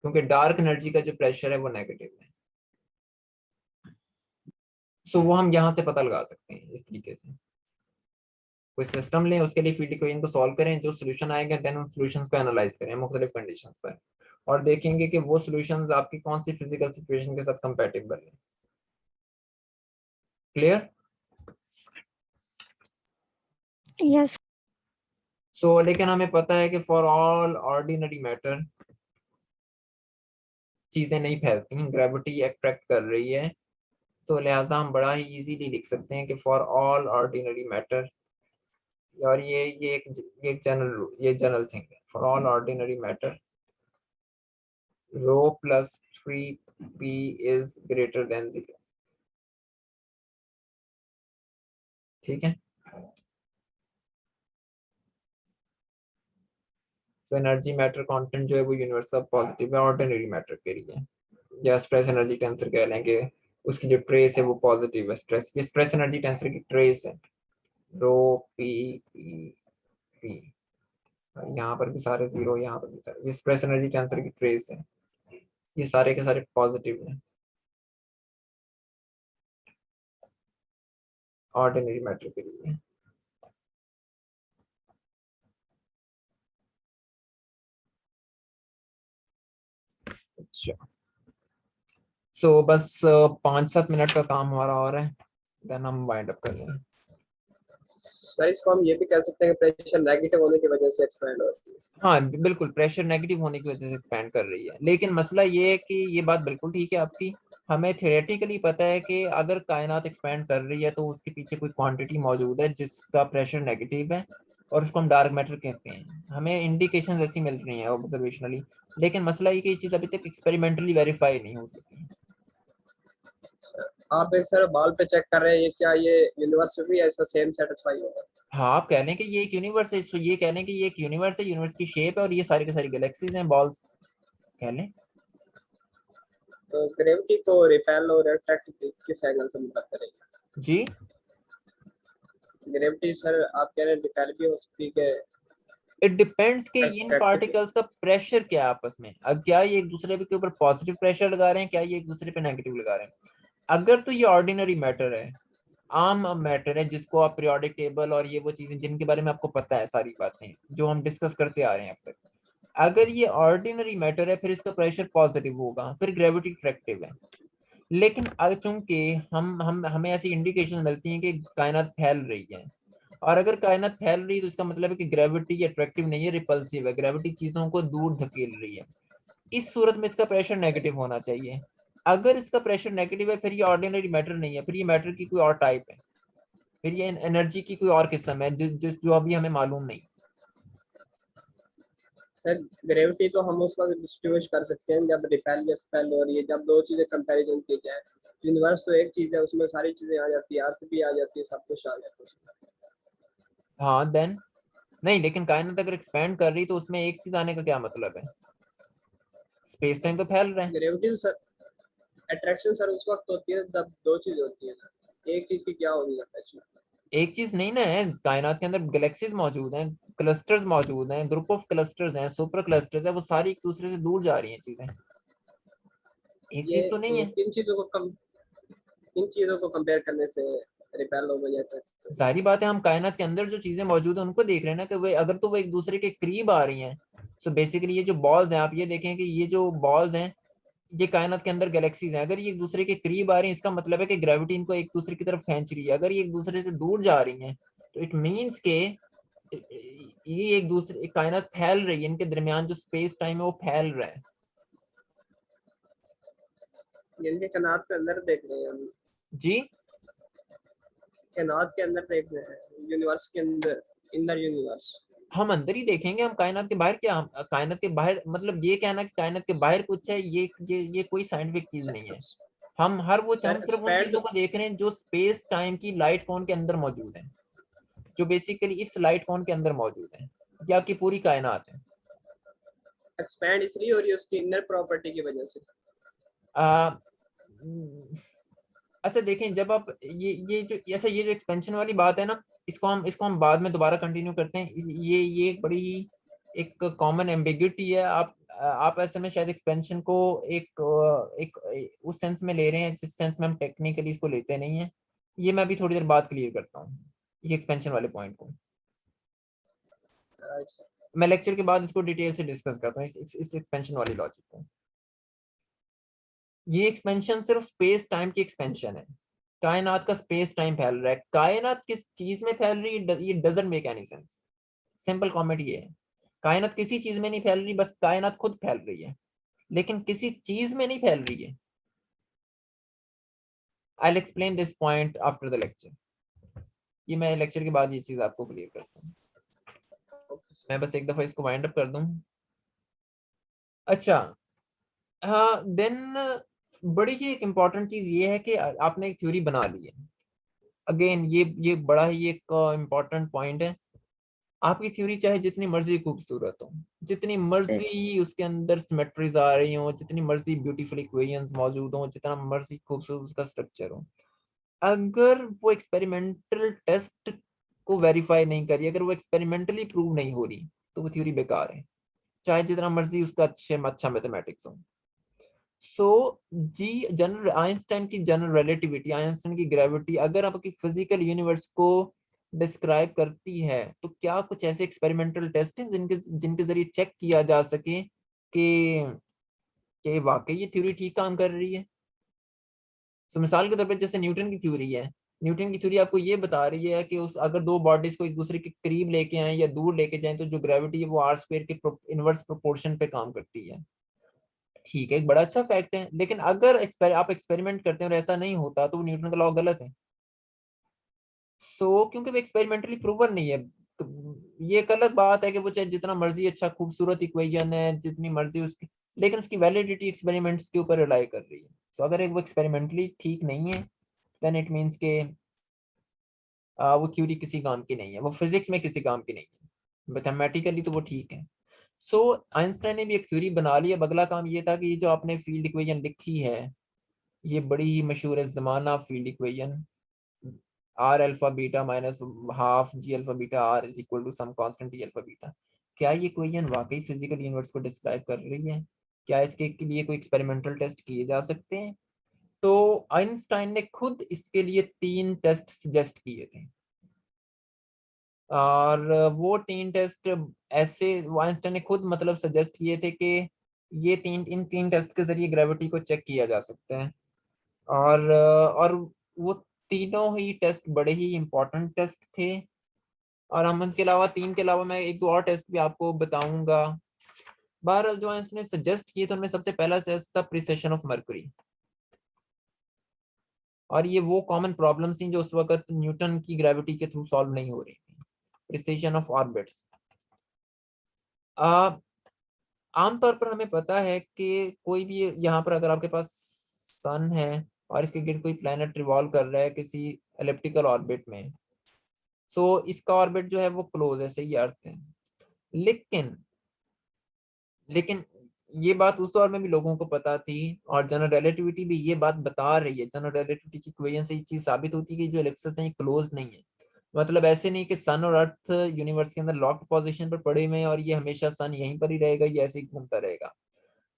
क्योंकि डार्क एनर्जी का जो प्रेशर है वो नेगेटिव है। सो वो हम यहाँ से पता लगा सकते हैं इस तरीके से। कोई सिस्टम लें, उसके लिए फील्ड इक्वेशन को सॉल्व करें, जो सोल्यूशन आएगा देन उन सॉल्यूशंस को एनालाइज करें मुख्तलिफ कंडीशंस पर, और देखेंगे कि वो सॉल्यूशंस आपकी कौन सी फिजिकल सिचुएशन के साथ कंपैटिबल है। क्लियर? यस लेकिन हमें पता है कि फॉर ऑल ऑर्डिनरी मैटर चीजें नहीं फैलती, ग्रेविटी अट्रैक्ट कर रही है। तो लिहाजा हम बड़ा ही इजीली लिख सकते हैं कि फॉर ऑल ऑर्डिनरी मैटर, और ये जनरल थिंग है, for all ordinary matter rho plus 3p is greater than 0। ठीक है, तो एनर्जी मैटर कांस्टेंट जो है वो यूनिवर्सल पॉजिटिव है ऑर्डिनरी मैटर के लिए, या स्ट्रेस एनर्जी टेंसर कह लेंगे, उसकी जो ट्रेस है वो पॉजिटिव है। स्ट्रेस एनर्जी टेंसर की ट्रेस है रो पी पी पी, यहाँ पर भी सारे जीरो, यहाँ पर भी सारे, ये स्ट्रेस एनर्जी टेंसर की ट्रेस है, ये सारे के सारे पॉजिटिव हैं ऑर्डिनरी मैटर के लिए। अच्छा, सो बस 5-7 मिनट का काम हमारा और है, देन हम वाइंड अप कर रहे हैं। सर इसको हम ये भी कह सकते हैं कि प्रेशर नेगेटिव होने की वजह से एक्सपैंड होती है। हाँ बिल्कुल, प्रेशर नेगेटिव होने की वजह से एक्सपैंड कर रही है, लेकिन मसला ये है कि ये बात बिल्कुल ठीक है आपकी, हमें थियोरेटिकली पता है कि अगर कायनात एक्सपैंड कर रही है तो उसके पीछे कोई क्वांटिटी मौजूद है जिसका प्रेशर नेगेटिव है, और उसको हम डार्क मैटर कहते हैं। हमें इंडिकेशन ऐसी मिल रही हैं ऑब्जर्वेशनली, लेकिन मसला ये कि ये चीज़ अभी तक एक्सपेरिमेंटली वेरीफाई नहीं हो सकी। आप एक सर बॉल पे चेक कर रहे हैं, ये क्या ये यूनिवर्स में भी ऐसा सेम सेटिस्फाई होगा? हाँ, आप कह लें कि ये एक यूनिवर्स है, ये कह लें कि ये एक यूनिवर्स है, यूनिवर्स की शेप है, और ये सारी की सारी गैलेक्सीज हैं, बॉल्स कह लें। तो ग्रेविटी को रिपेल और अट्रैक्ट किस एंगल से मदद करेगी? जी, ग्रेविटी सर आप कह रहे हैं रिपेल भी हो सकती है कि इट डिपेंड्स कि इन Attract- पार्टिकल्स का प्रेशर क्या है आपस में, अब क्या ये एक दूसरे के ऊपर पॉजिटिव प्रेशर लगा रहे हैं, क्या ये एक दूसरे पे नेगेटिव लगा रहे हैं। अगर तो ये ऑर्डिनरी मैटर है, आम मैटर है, जिसको आप पीरियोडिक टेबल और ये वो चीजें जिनके बारे में आपको पता है, सारी बातें जो हम डिस्कस करते आ रहे हैं अब तक, अगर ये ऑर्डिनरी मैटर है फिर इसका प्रेशर पॉजिटिव होगा, फिर ग्रेविटी अट्रैक्टिव है। लेकिन चूंकि हम हमें ऐसी इंडिकेशन मिलती हैं कि कायनात फैल रही है, और अगर कायनात फैल रही है तो इसका मतलब है कि ग्रेविटी अट्रैक्टिव नहीं है, रिपल्सिव है, ग्रेविटी चीजों को दूर धकेल रही है। इस सूरत में इसका प्रेशर नेगेटिव होना चाहिए। अगर इसका प्रेशर नेगेटिव है फिर ये ऑर्डिनरी मैटर नहीं है, फिर ये मैटर की कोई और टाइप है, फिर ये एनर्जी की कोई और किस्म है जो अभी हमें मालूम नहीं। सर ग्रेविटी तो हम उस वक्त डिस्ट्रीब्यूट कर सकते हैं जब रिपेल या एक्सपेल हो रही है, जब दो चीजें कंपैरिजन की जाए। यूनिवर्स तो एक चीज है, उसमें सारी चीजें आ जाती है, अर्थ भी आ जाती है, सब कुछ आ जाता है। हाँ देन नहीं, लेकिन कायनात अगर एक्सपैंड कर रही तो उसमें एक चीज आने का क्या मतलब है, स्पेस टाइम तो फैल रहा है। ग्रेविटी सर अट्रैक्शन सर उस वक्त होती है जब दो चीज होती है ना, एक चीज की क्या होगी अट्रैक्शन? एक चीज नहीं ना है, कायनात के अंदर गैलेक्सीज मौजूद हैं, क्लस्टर्स मौजूद हैं, ग्रुप ऑफ क्लस्टर्स हैं, सुपर क्लस्टर्स है, वो सारी एक दूसरे से दूर जा रही हैं चीजें, एक ये चीज तो नहीं है। इन चीजों को कंपेयर करने से रिपेल हो जाता है। सारी बातें हम कायनात के अंदर जो चीजें मौजूद हैं उनको देख रहे हैं ना, कि वे अगर तो वो एक दूसरे के करीब आ रही हैं, सो बेसिकली ये जो बॉल्स हैं, आप ये देखें कि ये जो बॉल्स हैं ये कायनात के अंदर गैलेक्सीज हैं, अगर ये एक दूसरे के करीब आ रही हैं इसका मतलब है कि ग्रेविटी इनको एक दूसरे की तरफ खींच रही है। अगर ये एक दूसरे से दूर जा रही हैं तो इट मीन्स के ये एक दूसरे कायनात फैल रही है, इनके दरमियान जो स्पेस टाइम है वो फैल रहा है। जिनके कायनात के अंदर देख रहे हैं हम, जी, कायनात के अंदर देख रहे हैं, यूनिवर्स के अंदर, इनर यूनिवर्स। हम अंदर ही देखेंगे, हम कायनात के बाहर क्या, हम कायनात के बाहर मतलब ये कहना कि कायनात के बाहर कुछ है, ये कोई साइंटिफिक चीज नहीं है। हम सिर्फ उन चीजों को देख रहे हैं जो स्पेस टाइम की लाइट कोन के अंदर मौजूद हैं, जो बेसिकली इस लाइट कोन के अंदर मौजूद है, ये आपकी पूरी कायनात है। एक्सपैंड इसलिए हो रही है उसकी इनर प्रॉपर्टी की वजह से। अच्छा देखें, जब आप ये जो एक्सपेंशन वाली बात है ना, इसको हम बाद में दोबारा कंटिन्यू करते हैं। ये एक बड़ी एक कॉमन एम्बिग्यूटी है। आप ऐसे में शायद एक्सपेंशन को एक उस सेंस में ले रहे हैं जिस सेंस में हम टेक्निकली इसको लेते नहीं है। ये मैं अभी थोड़ी देर बाद क्लियर करता हूँ ये एक्सपेंशन वाले पॉइंट को। मैं लेक्चर के बाद इसको डिटेल से डिस्कस करता हूँ इस एक्सपेंशन वाली लॉजिक को। ये एक्सपेंशन सिर्फ स्पेस टाइम की एक्सपेंशन है। कायनात का स्पेस टाइम फैल रहा है, कायनात किस चीज में फैल रही है ये doesn't make any sense. Simple comment ये है, कायनात किसी चीज में नहीं फैल रही, बस कायनात खुद फैल रही है। लेकिन किसी चीज में नहीं फैल रही है। I'll explain this point after the lecture. ये मैं लेक्चर के बाद ये चीज आपको क्लियर करता हूँ। मैं बस एक दफा इसको वाइंड अप कर दूं। अच्छा, हाँ, देन बड़ी ही एक इम्पॉर्टेंट चीज ये है कि आपने एक थ्योरी बना ली है। अगेन ये बड़ा ही एक इम्पॉर्टेंट पॉइंट है। आपकी थ्योरी चाहे जितनी मर्जी खूबसूरत हो, जितनी मर्जी उसके अंदर सिमेट्रीज आ रही हो, जितनी मर्जी ब्यूटीफुल इक्वेशंस मौजूद हो, जितना मर्जी खूबसूरत उसका स्ट्रक्चर हो, अगर वो एक्सपेरिमेंटल टेस्ट को वेरीफाई नहीं करी, अगर वो एक्सपेरिमेंटली प्रूव नहीं हो रही, तो वो थ्योरी बेकार है, चाहे जितना मर्जी उसका अच्छा मैथमेटिक्स हो। जी जनरल आइंस्टाइन की जनरल रिलेटिविटी, आइंस्टाइन की ग्रेविटी अगर आपकी फिजिकल यूनिवर्स को डिस्क्राइब करती है, तो क्या कुछ ऐसे एक्सपेरिमेंटल टेस्ट हैं जिनके जरिए चेक किया जा सके कि वाकई ये थ्योरी ठीक काम कर रही है। सो मिसाल के तौर पर जैसे न्यूटन की थ्योरी है, न्यूटन की थ्योरी आपको ये बता रही है कि उस अगर दो बॉडीज को एक दूसरे के करीब लेके आए या दूर लेके जाएं, तो जो ग्रेविटी है वो आर स्क्वायर के इनवर्स प्रोपोर्शन पे काम करती है। ठीक है, एक बड़ा अच्छा फैक्ट है, लेकिन अगर आप एक्सपेरिमेंट करते हैं और ऐसा नहीं होता, तो न्यूटन का लॉ गलत है। क्योंकि वो एक्सपेरिमेंटली प्रूवन नहीं है। ये एक अलग बात है कि वो चाहे जितना मर्जी अच्छा खूबसूरत इक्वेशन है, जितनी मर्जी उसकी, लेकिन उसकी वैलिडिटी एक्सपेरिमेंट्स के ऊपर रिलाई कर रही है। अगर एक वो एक्सपेरिमेंटली ठीक नहीं है, देन इट मीन्स के वो थ्योरी किसी काम की नहीं है, वो फिजिक्स में किसी काम की नहीं है, मैथमेटिकली तो वो ठीक है। आइंस्टाइन ने भी एक थ्योरी बना ली। अब अगला काम ये था कि जो आपने फील्ड इक्वेशन लिखी है, ये बड़ी ही मशहूर है ज़माना field equation, R alpha beta minus half G alpha beta R is equal to some constant T alpha beta. क्या ये इक्वेशन वाकई फिजिकल यूनिवर्स को डिस्क्राइब कर रही है? क्या इसके लिए कोई एक्सपेरिमेंटल टेस्ट किए जा सकते हैं? तो आइंस्टाइन ने खुद इसके लिए 3 टेस्ट सजेस्ट किए थे, और वो 3 टेस्ट ऐसे आइंस्टाइन ने खुद मतलब सजेस्ट किए थे कि इन 3 टेस्ट के जरिए ग्रेविटी को चेक किया जा सकता है। और वो तीनों ही टेस्ट बड़े ही इंपॉर्टेंट टेस्ट थे। और हम इनके अलावा 3 के अलावा मैं 1-2 और टेस्ट भी आपको बताऊंगा। बहरहाल जो आइंस्टाइन ने सजेस्ट किए थे उनमें सबसे पहला टेस्ट था प्रिसेशन ऑफ मर्करी, और ये वो कॉमन प्रॉब्लम्स थी जो उस वक्त न्यूटन की ग्रेविटी के थ्रू सॉल्व नहीं हो रही थी, प्रिसिशन ऑफ ऑर्बिट्स। आमतौर पर हमें पता है कि कोई भी यहाँ पर अगर आपके पास सन है और इसके गिर्द कोई प्लैनेट रिवॉल्व कर रहा है किसी एलिप्टिकल ऑर्बिट में, इसका ऑर्बिट जो है वो क्लोज है, सही अर्थ है। लेकिन ये बात उस दौर में भी लोगों को पता थी, और जनरल रिलेटिविटी भी ये बात बता रही है। जनरल रिलेटिविटी की इक्वेशन से ये चीज साबित होती है कि जो एलिप्सेस हैं ये क्लोज नहीं है। मतलब ऐसे नहीं कि सन और अर्थ यूनिवर्स के अंदर लॉक्ड पोजीशन पर पड़े हुए हैं और ये हमेशा सन यहीं पर ही रहेगा, ये ऐसे ही घूमता रहेगा।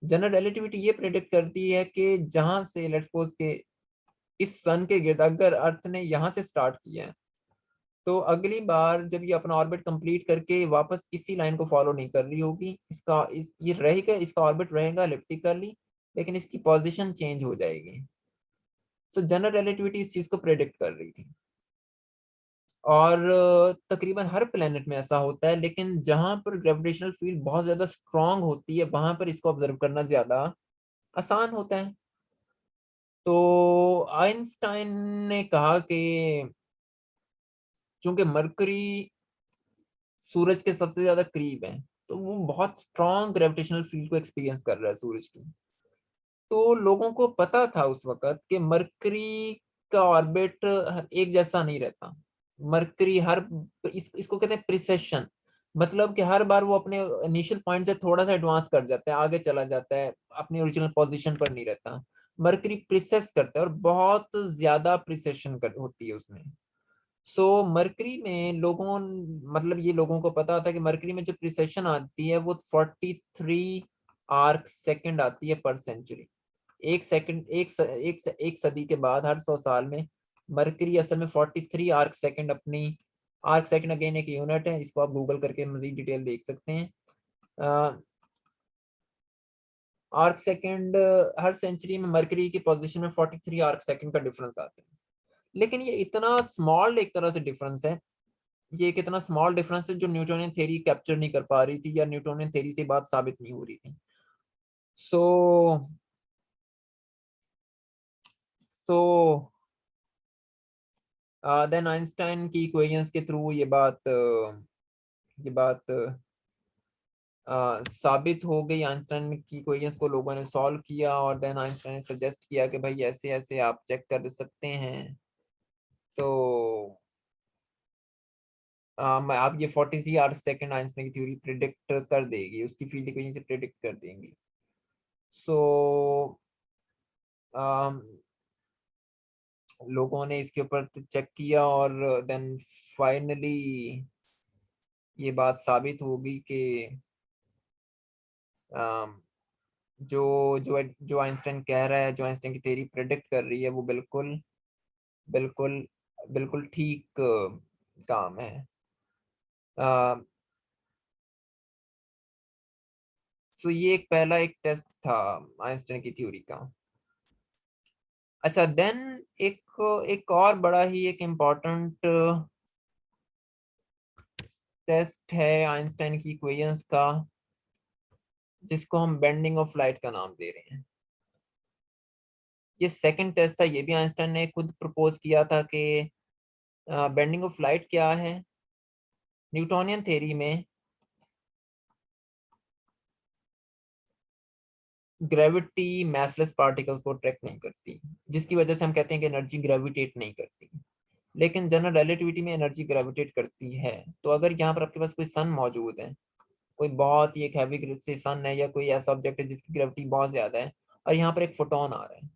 जनरल रिलेटिविटी ये प्रेडिक्ट करती है कि जहां से लेट्स सपोज के इस सन के गिर्द अगर अर्थ ने यहाँ से स्टार्ट किया है, तो अगली बार जब ये अपना ऑर्बिट कंप्लीट करके वापस इसी लाइन को फॉलो नहीं कर रही होगी, ये रहेगा, इसका ऑर्बिट रहेगा एलिप्टिकली, लेकिन इसकी पोजीशन चेंज हो जाएगी। जनरल रिलेटिविटी इस चीज को प्रेडिक्ट कर रही थी। और तकरीबन हर प्लेनेट में ऐसा होता है, लेकिन जहां पर ग्रेविटेशनल फील्ड बहुत ज्यादा स्ट्रांग होती है वहां पर इसको ऑब्जर्व करना ज्यादा आसान होता है। तो आइंस्टाइन ने कहा कि चूंकि मरकरी सूरज के सबसे ज्यादा करीब है, तो वो बहुत स्ट्रांग ग्रेविटेशनल फील्ड को एक्सपीरियंस कर रहा है सूरज की। तो लोगों को पता था उस वक्त कि मरकरी का ऑर्बिट एक जैसा नहीं रहता। मरकरी इसको कहते हैं प्रिसेशन, मतलब कि हर बार वो अपने इनिशियल पॉइंट से थोड़ा सा एडवांस कर जाता है, आगे चला जाता है, अपनी ओरिजिनल पोजीशन पर नहीं रहता। मरकरी प्रिसेस करता है और बहुत ज्यादा प्रिसेशन होती है उसमें। मरकरी में लोगों को पता था कि मरकरी में जो प्रिसेशन आती है वो 43 आर्क सेकंड आती है पर सेंचुरी। एक सदी के बाद हर 100 साल में मरकरी असल में 43 आर्क सेकंड अपनी, आर्क सेकंड अगेन एक यूनिट है, इसको आप गूगल करके मजीद डिटेल देख सकते हैं। आर्क सेकंड हर सेंचुरी में मरकरी की पोजीशन में 43 आर्क सेकंड का डिफरेंस आता है। लेकिन ये इतना स्मॉल एक तरह से डिफरेंस है, ये एक इतना स्मॉल डिफरेंस है जो न्यूटोनियन थ्योरी कैप्चर नहीं कर पा रही थी, या न्यूटोनियन थ्योरी से बात साबित नहीं हो रही थी। सो देन आइंस्टाइन की इक्वेशंस के थ्रू ये बात साबित हो गई। आइंस्टाइन की इक्वेशंस को लोगों ने सॉल्व किया और देन आइंस्टाइन ने सजेस्ट किया कि भाई ऐसे ऐसे आप चेक कर सकते हैं। तो आप ये 43 आवर सेकंड आइंस्टाइन की थ्योरी प्रिडिक्ट कर देगी, उसकी फील्ड इक्वेशन से प्रिडिक्ट कर देंगी। सो लोगों ने इसके ऊपर चेक किया और देन फाइनली ये बात साबित होगी कि जो जो जो आइंस्टाइन कह रहा है, जो आइंस्टाइन की थ्योरी प्रेडिक्ट कर रही है, वो बिल्कुल बिल्कुल बिल्कुल ठीक काम है। सो ये पहला एक टेस्ट था आइंस्टाइन की थ्योरी का। अच्छा, देन एक और बड़ा ही एक इम्पोर्टेंट टेस्ट है आइंस्टाइन की इक्वेशंस का, जिसको हम बेंडिंग ऑफ लाइट का नाम दे रहे हैं। ये सेकंड टेस्ट था, ये भी आइंस्टाइन ने खुद प्रपोज किया था कि बेंडिंग ऑफ लाइट क्या है। न्यूटोनियन थ्योरी में ग्रेविटी मैसलेस पार्टिकल्स को अट्रैक्ट नहीं करती, जिसकी वजह से हम कहते हैं कि एनर्जी ग्रेविटेट नहीं करती। लेकिन जनरल रिलेटिविटी में एनर्जी ग्रेविटेट करती है। तो अगर यहाँ पर आपके पास कोई सन मौजूद है, कोई बहुत ही एक हैवी से सन है, या कोई ऐसा ऑब्जेक्ट है जिसकी ग्रेविटी बहुत ज्यादा है, और यहाँ पर एक फोटोन आ रहा है,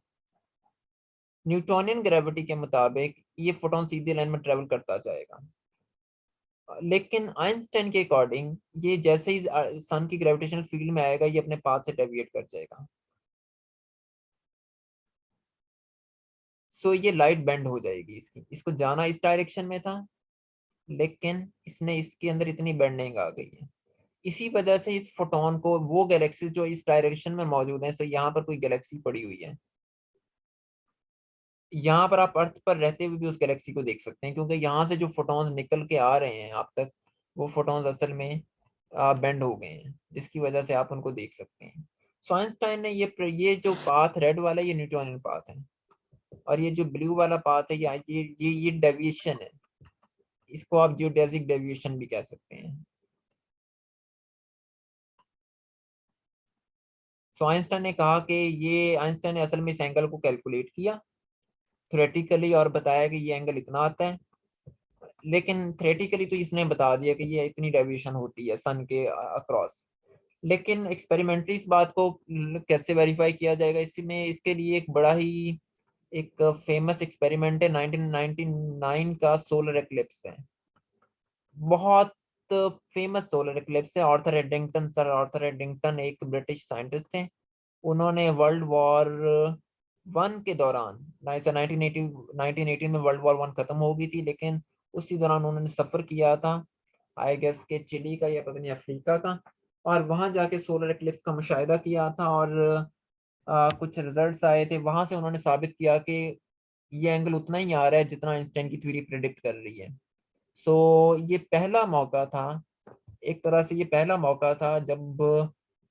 न्यूटोनियन ग्रेविटी के मुताबिक ये फोटोन सीधी लाइन में ट्रेवल करता जाएगा। लेकिन आइंस्टाइन के अकॉर्डिंग ये जैसे ही सन की ग्रेविटेशनल फील्ड में आएगा, ये अपने पाथ से डेविएट कर जाएगा। सो ये लाइट बेंड हो जाएगी इसकी, इसको जाना इस डायरेक्शन में था, लेकिन इसने इसके अंदर इतनी बेंडिंग आ गई है। इसी वजह से इस फोटोन को वो गैलेक्सी जो इस डायरेक्शन में मौजूद है, सो यहाँ पर कोई गैलेक्सी पड़ी हुई है, यहाँ पर आप अर्थ पर रहते हुए भी उस गैलेक्सी को देख सकते हैं, क्योंकि यहाँ से जो फोटॉन्स निकल के आ रहे हैं आप तक, वो फोटॉन्स असल में बेंड हो गए हैं, जिसकी वजह से आप उनको देख सकते हैं। सो आइंस्टाइन ने ये जो पाथ रेड वाला है, ये न्यूटोनियन पाथ है, और ये जो ब्लू वाला पाथ है, ये डेविएशन है। इसको आप जियोडेसिक डेविएशन भी कह सकते हैं। सो आइंस्टाइन ने कहा कि आइंस्टाइन ने असल में इस एंगल को कैलकुलेट किया थ्योरेटिकली और बताया कि ये एंगल इतना आता है। लेकिन थ्योरेटिकली तो इसने बता दिया कि ये इतनी डेविएशन होती है सन के अक्रॉस। लेकिन एक्सपेरिमेंटली इस बात को कैसे वेरीफाई किया जाएगा, इसमें इसके लिए एक बड़ा ही एक फेमस एक्सपेरिमेंट है 1999 का सोलर एक्लिप्स है। बहुत फेमस सोलर एक्लिप्स है। Arthur Eddington, sir Arthur Eddington एक ब्रिटिश साइंटिस्ट थे। उन्होंने वर्ल्ड वॉर वन के दौरान 1918 में वर्ल्ड वॉर वन खत्म हो गई थी, लेकिन उसी दौरान उन्होंने सफर किया था, आई गेस के चिली का या पता नहीं अफ्रीका का, और वहां जाके सोलर एक्लिप्स का मुशाहिदा किया था, और कुछ रिजल्ट्स आए थे। वहां से उन्होंने साबित किया कि ये एंगल उतना ही आ रहा है जितना आइंस्टाइन की थ्योरी प्रेडिक्ट कर रही है। सो ये पहला मौका था, एक तरह से ये पहला मौका था जब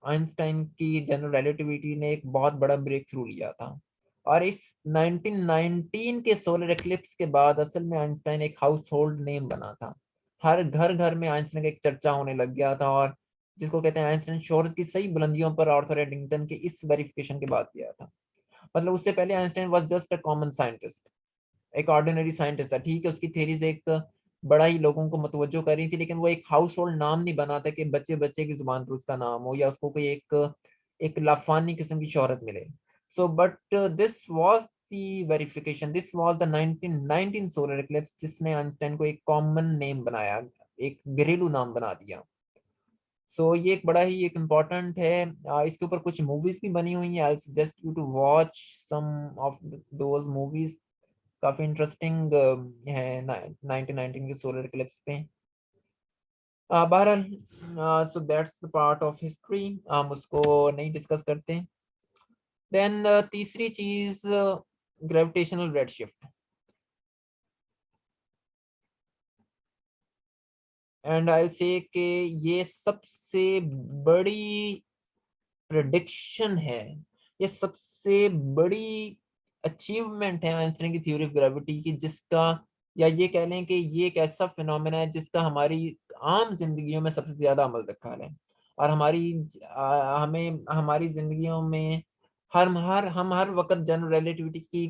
आइंस्टाइन की जनरल रिलेटिविटी ने एक बहुत बड़ा ब्रेक थ्रू लिया था। और इस 1919 के सोलर एक्लिप्स के बाद असल में आइंस्टाइन एक हाउस होल्ड नेम बना था। हर घर घर में आइंस्टाइन का एक चर्चा होने लग गया था, और जिसको कहते हैं आइंस्टाइन शोहरत की सही बुलंदियों पर आर्थर एडिंगटन के इस वेरिफिकेशन के बाद गया था। मतलब उससे पहले Einstein was just a common scientist, एक ऑर्डिनरी साइंटिस्ट था। ठीक है, उसकी थेरीज एक बड़ा ही लोगों को मतवज्जो कर रही थी, लेकिन वो एक हाउस होल्ड नाम नहीं बना था कि बच्चे बच्चे की जुबान पर उसका नाम हो, या उसको कोई एक लाफानी किस्म की शोहरत मिले। So but this was the verification, this was the 1919 solar Eclipse, जिसने आइंस्टाइन को एक कॉमन नेम बनाया, एक घरेलू नाम बना दिया। सो ये एक बड़ा ही एक इम्पोर्टेंट है। इसके ऊपर कुछ मूवीज भी बनी हुई हैं। I suggest you to watch some of those movies, काफी इंटरेस्टिंग है 1919 के सोलर इक्लिप्स पे। बहरहाल, so that's the part of history, हम उसको नहीं डिस्कस करते। देन तीसरी चीज, ग्रेविटेशनल रेडशिफ्ट। एंड आई से कि ये सबसे बड़ी प्रेडिक्शन है, ये सबसे बड़ी अचीवमेंट है आइंस्टाइन की थ्योरी ऑफ ग्रेविटी की, जिसका, या ये कह लें कि ये एक ऐसा फिनोमेना है जिसका हमारी आम जिंदगियों में सबसे ज्यादा अमल दखल है, और हमें हमारी जिंदगियों में हम हर वक्त जनरल रिलेटिविटी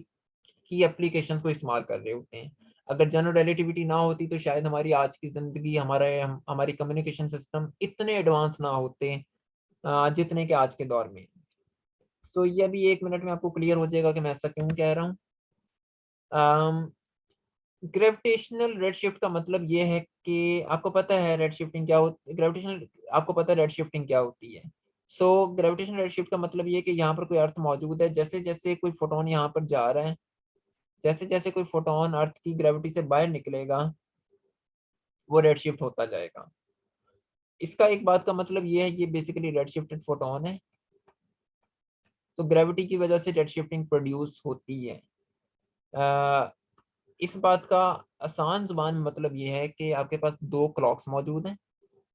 की एप्लीकेशन को इस्तेमाल कर रहे होते हैं। अगर जनरल रिलेटिविटी ना होती तो शायद हमारी आज की जिंदगी, हमारी कम्युनिकेशन सिस्टम इतने एडवांस ना होते जितने के आज के दौर में। सो ये अभी 1 मिनट में आपको क्लियर हो जाएगा कि मैं ऐसा क्यों कह रहा हूँ। ग्रेविटेशनल रेडशिफ्ट का मतलब ये है कि आपको पता है रेड शिफ्टिंग क्या होती, ग्रेविटेशनल, आपको पता है रेड शिफ्टिंग क्या होती है। सो ग्रेविटेशनल रेडशिफ्ट का मतलब ये है कि यहाँ पर कोई अर्थ मौजूद है, जैसे जैसे कोई फोटोन यहाँ पर जा रहा है, जैसे जैसे कोई फोटोन अर्थ की ग्रेविटी से बाहर निकलेगा वो रेड शिफ्ट होता जाएगा। इसका एक बात का मतलब ये है, ये बेसिकली रेड शिफ्टेड फोटोन है, तो ग्रेविटी की वजह से रेड शिफ्टिंग प्रोड्यूस होती है। इस बात का आसान जुबान में मतलब ये है कि आपके पास 2 क्लॉक्स मौजूद हैं।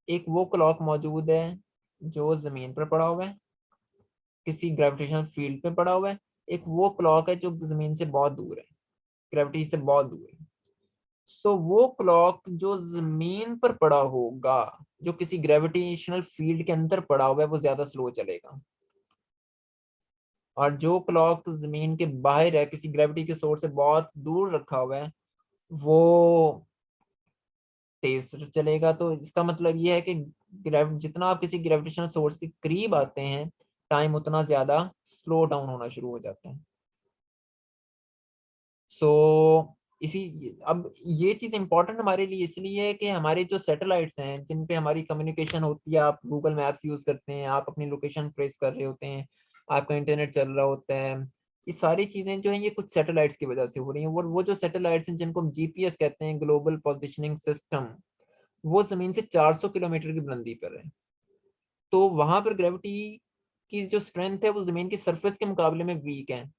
एक वो क्लॉक मौजूद है जो जमीन पर पड़ा हुआ है, किसी ग्रेविटेशनल फील्ड पे पड़ा हुआ है। एक वो क्लॉक है जो जमीन से बहुत दूर है, ग्रेविटी से बहुत दूर है। सो वो क्लॉक जो जमीन पर पड़ा होगा, जो किसी ग्रेविटेशनल फील्ड के अंदर पड़ा हुआ है, वो ज्यादा स्लो चलेगा, और जो क्लॉक जमीन के बाहर है, किसी ग्रेविटी के सोर्स से बहुत दूर रखा हुआ है, वो तेज चलेगा। तो इसका मतलब ये है कि जितना आप किसी ग्रेविटेशनल सोर्स के करीब आते हैं, टाइम उतना ज्यादा स्लो डाउन होना शुरू हो जाता है। सो अब ये चीज इंपॉर्टेंट हमारे लिए इसलिए है कि हमारे जो सैटेलाइट्स हैं जिन पे हमारी कम्युनिकेशन होती है, आप गूगल मैप्स यूज करते हैं, आप अपनी लोकेशन ट्रेस कर रहे होते हैं, आपका इंटरनेट चल रहा होता है, ये सारी चीजें जो हैं ये कुछ सैटेलाइट्स की वजह से हो रही हैं। वो जो सैटेलाइट्स हैं जिनको हम जीपीएस कहते हैं, ग्लोबल पोजिशनिंग सिस्टम, वो जमीन से 400 किलोमीटर की बुलंदी पर है। तो वहां पर ग्रेविटी की जो स्ट्रेंथ है वो जमीन की सरफेस के मुकाबले में वीक है।